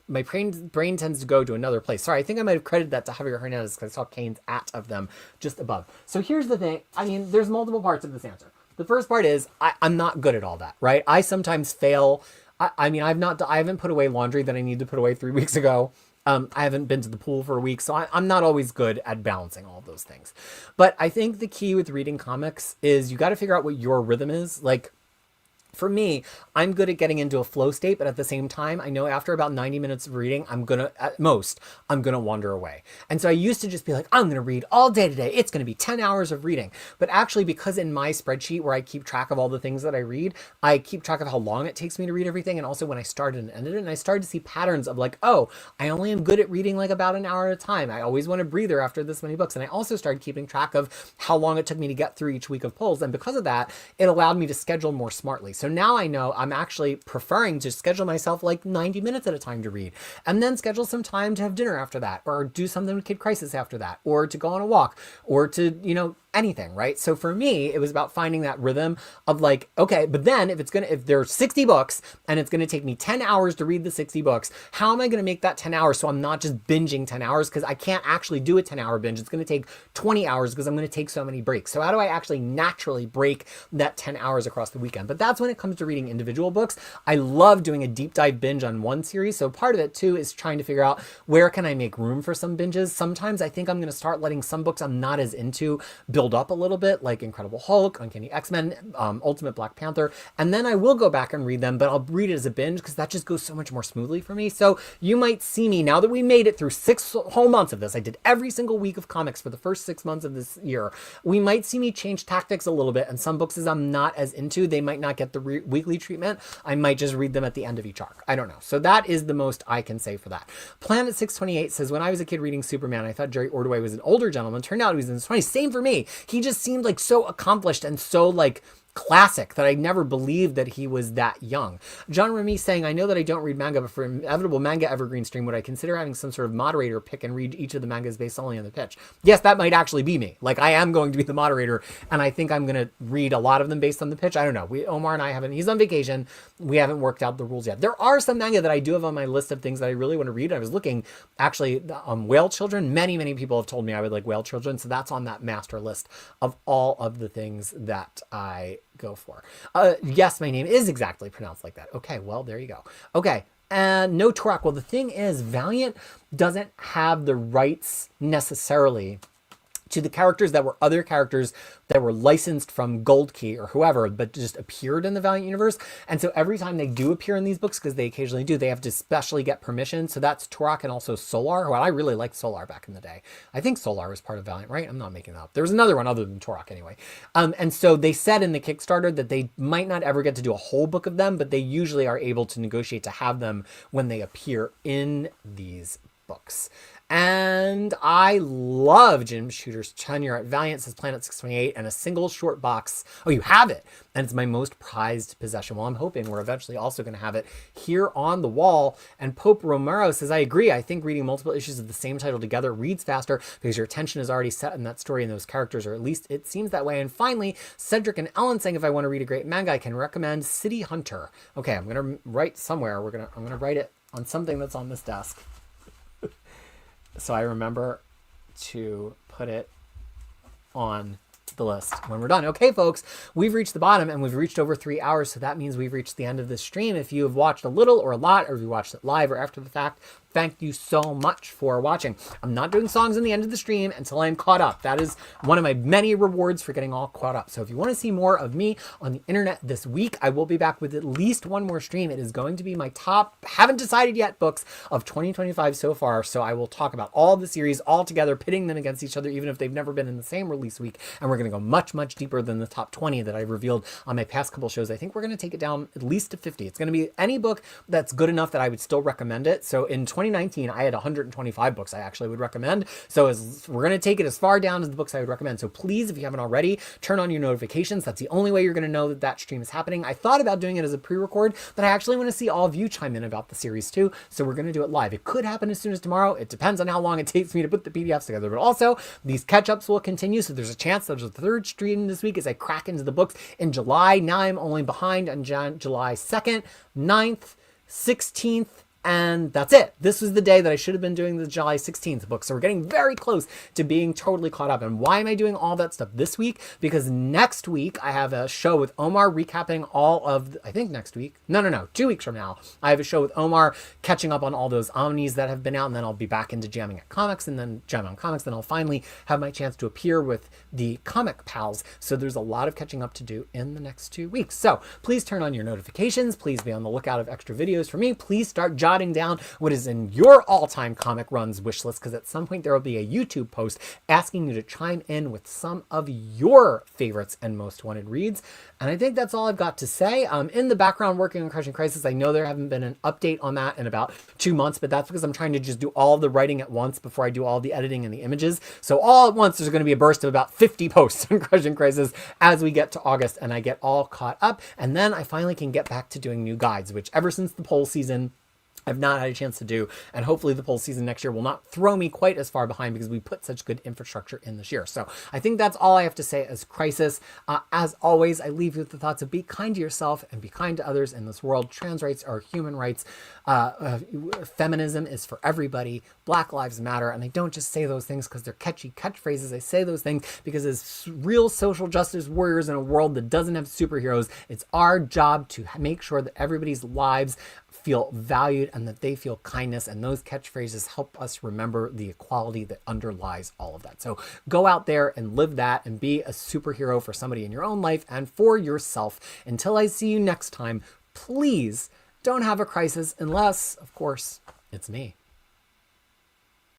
My brain tends to go to another place. Sorry, I think I might have credited that to Javier Hernandez because I saw Kane's @ of them just above. So here's the thing. I mean, there's multiple parts of this answer. The first part is I'm not good at all that, right? I sometimes fail. I mean, I haven't put away laundry that I need to put away 3 weeks ago. I haven't been to the pool for a week, so I'm not always good at balancing all of those things. But I think the key with reading comics is you got to figure out what your rhythm is. Like, for me, I'm good at getting into a flow state, but at the same time, I know after about 90 minutes of reading, I'm going to wander away. And so I used to just be like, I'm going to read all day today. It's going to be 10 hours of reading. But actually, because in my spreadsheet where I keep track of all the things that I read, I keep track of how long it takes me to read everything. And also when I started and ended it, and I started to see patterns of like, oh, I only am good at reading like about an hour at a time. I always want a breather after this many books. And I also started keeping track of how long it took me to get through each week of pulls. And because of that, it allowed me to schedule more smartly. So now I know I'm actually preferring to schedule myself like 90 minutes at a time to read, and then schedule some time to have dinner after that, or do something with Kid Crisis after that, or to go on a walk, or to, anything, right? So for me, it was about finding that rhythm of like, okay, but then if there's 60 books and it's going to take me 10 hours to read the 60 books, how am I going to make that 10 hours so I'm not just binging 10 hours? Because I can't actually do a 10-hour binge. It's going to take 20 hours because I'm going to take so many breaks. So how do I actually naturally break that 10 hours across the weekend? But that's when it comes to reading individual books. I love doing a deep dive binge on one series. So part of it too is trying to figure out where can I make room for some binges. Sometimes I think I'm going to start letting some books I'm not as into build up a little bit, like Incredible Hulk, Uncanny X-Men, Ultimate Black Panther, and then I will go back and read them, but I'll read it as a binge because that just goes so much more smoothly for me. So you might see me, now that we made it through 6 whole months of this, I did every single week of comics for the first 6 months of this year, we might see me change tactics a little bit, and some books as I'm not as into, they might not get the weekly treatment. I might just read them at the end of each arc. I don't know. So that is the most I can say for that. Planet 628 says, when I was a kid reading Superman, I thought Jerry Ordway was an older gentleman. Turned out he was in his 20s. Same for me. He just seemed like so accomplished and so like classic that I never believed that he was that young. John Remy saying, I know that I don't read manga, but for inevitable manga evergreen stream, would I consider having some sort of moderator pick and read each of the mangas based only on the pitch? Yes, that might actually be me. Like, I am going to be the moderator, and I think I'm going to read a lot of them based on the pitch. I don't know. Omar and I he's on vacation. We haven't worked out the rules yet. There are some manga that I do have on my list of things that I really want to read. I was looking, actually, Whale Children. Many, many people have told me I would like Whale Children, so that's on that master list of all of the things that I go for. Yes, my name is exactly pronounced like that. Okay, well, there you go. Okay, and no Turok. Well, the thing is, Valiant doesn't have the rights necessarily to the characters that were other characters that were licensed from Gold Key or whoever, but just appeared in the Valiant universe. And so every time they do appear in these books, because they occasionally do, they have to specially get permission. So that's Turok and also Solar, who I really liked Solar back in the day. I think Solar was part of Valiant, right? I'm not making that up. There was another one other than Turok anyway. And so they said in the Kickstarter that they might not ever get to do a whole book of them, but they usually are able to negotiate to have them when they appear in these books. And I love Jim Shooter's tenure at Valiant, says Planet 628, and a single short box. Oh, you have it. And it's my most prized possession. Well, I'm hoping we're eventually also going to have it here on the wall. And Pope Romero says, I agree. I think reading multiple issues of the same title together reads faster because your attention is already set in that story and those characters, or at least it seems that way. And finally, Cedric and Ellen saying, if I want to read a great manga, I can recommend City Hunter. Okay, I'm going to write somewhere. I'm going to write it on something that's on this desk. So I remember to put it on the list when we're done. Okay, folks, we've reached the bottom and we've reached over 3 hours. So that means we've reached the end of this stream. If you have watched a little or a lot, or if you watched it live or after the fact, thank you so much for watching. I'm not doing songs in the end of the stream until I'm caught up. That is one of my many rewards for getting all caught up. So if you want to see more of me on the internet this week, I will be back with at least one more stream. It is going to be my top, haven't decided yet, books of 2025 so far. So I will talk about all the series all together, pitting them against each other, even if they've never been in the same release week. And we're going to go much, much deeper than the top 20 that I've revealed on my past couple shows. I think we're going to take it down at least to 50. It's going to be any book that's good enough that I would still recommend it. So in 2019, I had 125 books I actually would recommend. So we're going to take it as far down as the books I would recommend. So please, if you haven't already, turn on your notifications. That's the only way you're going to know that that stream is happening. I thought about doing it as a pre-record, but I actually want to see all of you chime in about the series too. So we're going to do it live. It could happen as soon as tomorrow. It depends on how long it takes me to put the PDFs together. But also, these catch-ups will continue. So there's a chance there's a third stream this week as I crack into the books in July. Now I'm only behind on July 2nd, 9th, 16th, And that's it. This was the day that I should have been doing the July 16th book. So we're getting very close to being totally caught up. And why am I doing all that stuff this week? Because next week I have a show with Omar recapping all of, I think next week. No. 2 weeks from now, I have a show with Omar catching up on all those omnis that have been out. And then I'll be back into jamming at comics and then jamming on comics. Then I'll finally have my chance to appear with the comic pals. So there's a lot of catching up to do in the next 2 weeks. So please turn on your notifications. Please be on the lookout of extra videos from me. Please start jotting down what is in your all-time comic runs wish list, because at some point there will be a YouTube post asking you to chime in with some of your favorites and most wanted reads. And I think that's all I've got to say. In the background working on Crushing Crisis, I know there haven't been an update on that in about 2 months, but that's because I'm trying to just do all the writing at once before I do all the editing and the images. So all at once, there's going to be a burst of about 50 posts on Crushing Crisis as we get to August and I get all caught up. And then I finally can get back to doing new guides, which ever since the poll season, I've not had a chance to do, and hopefully the poll season next year will not throw me quite as far behind because we put such good infrastructure in this year. So I think that's all I have to say as Crisis. As always, I leave you with the thoughts of be kind to yourself and be kind to others in this world. Trans rights are human rights. Feminism is for everybody. Black Lives Matter. And I don't just say those things because they're catchy catchphrases. I say those things because as real social justice warriors in a world that doesn't have superheroes, it's our job to make sure that everybody's lives feel valued and that they feel kindness, and those catchphrases help us remember the equality that underlies all of that. So go out there and live that and be a superhero for somebody in your own life and for yourself. Until I see you next time, please don't have a crisis unless, of course, it's me.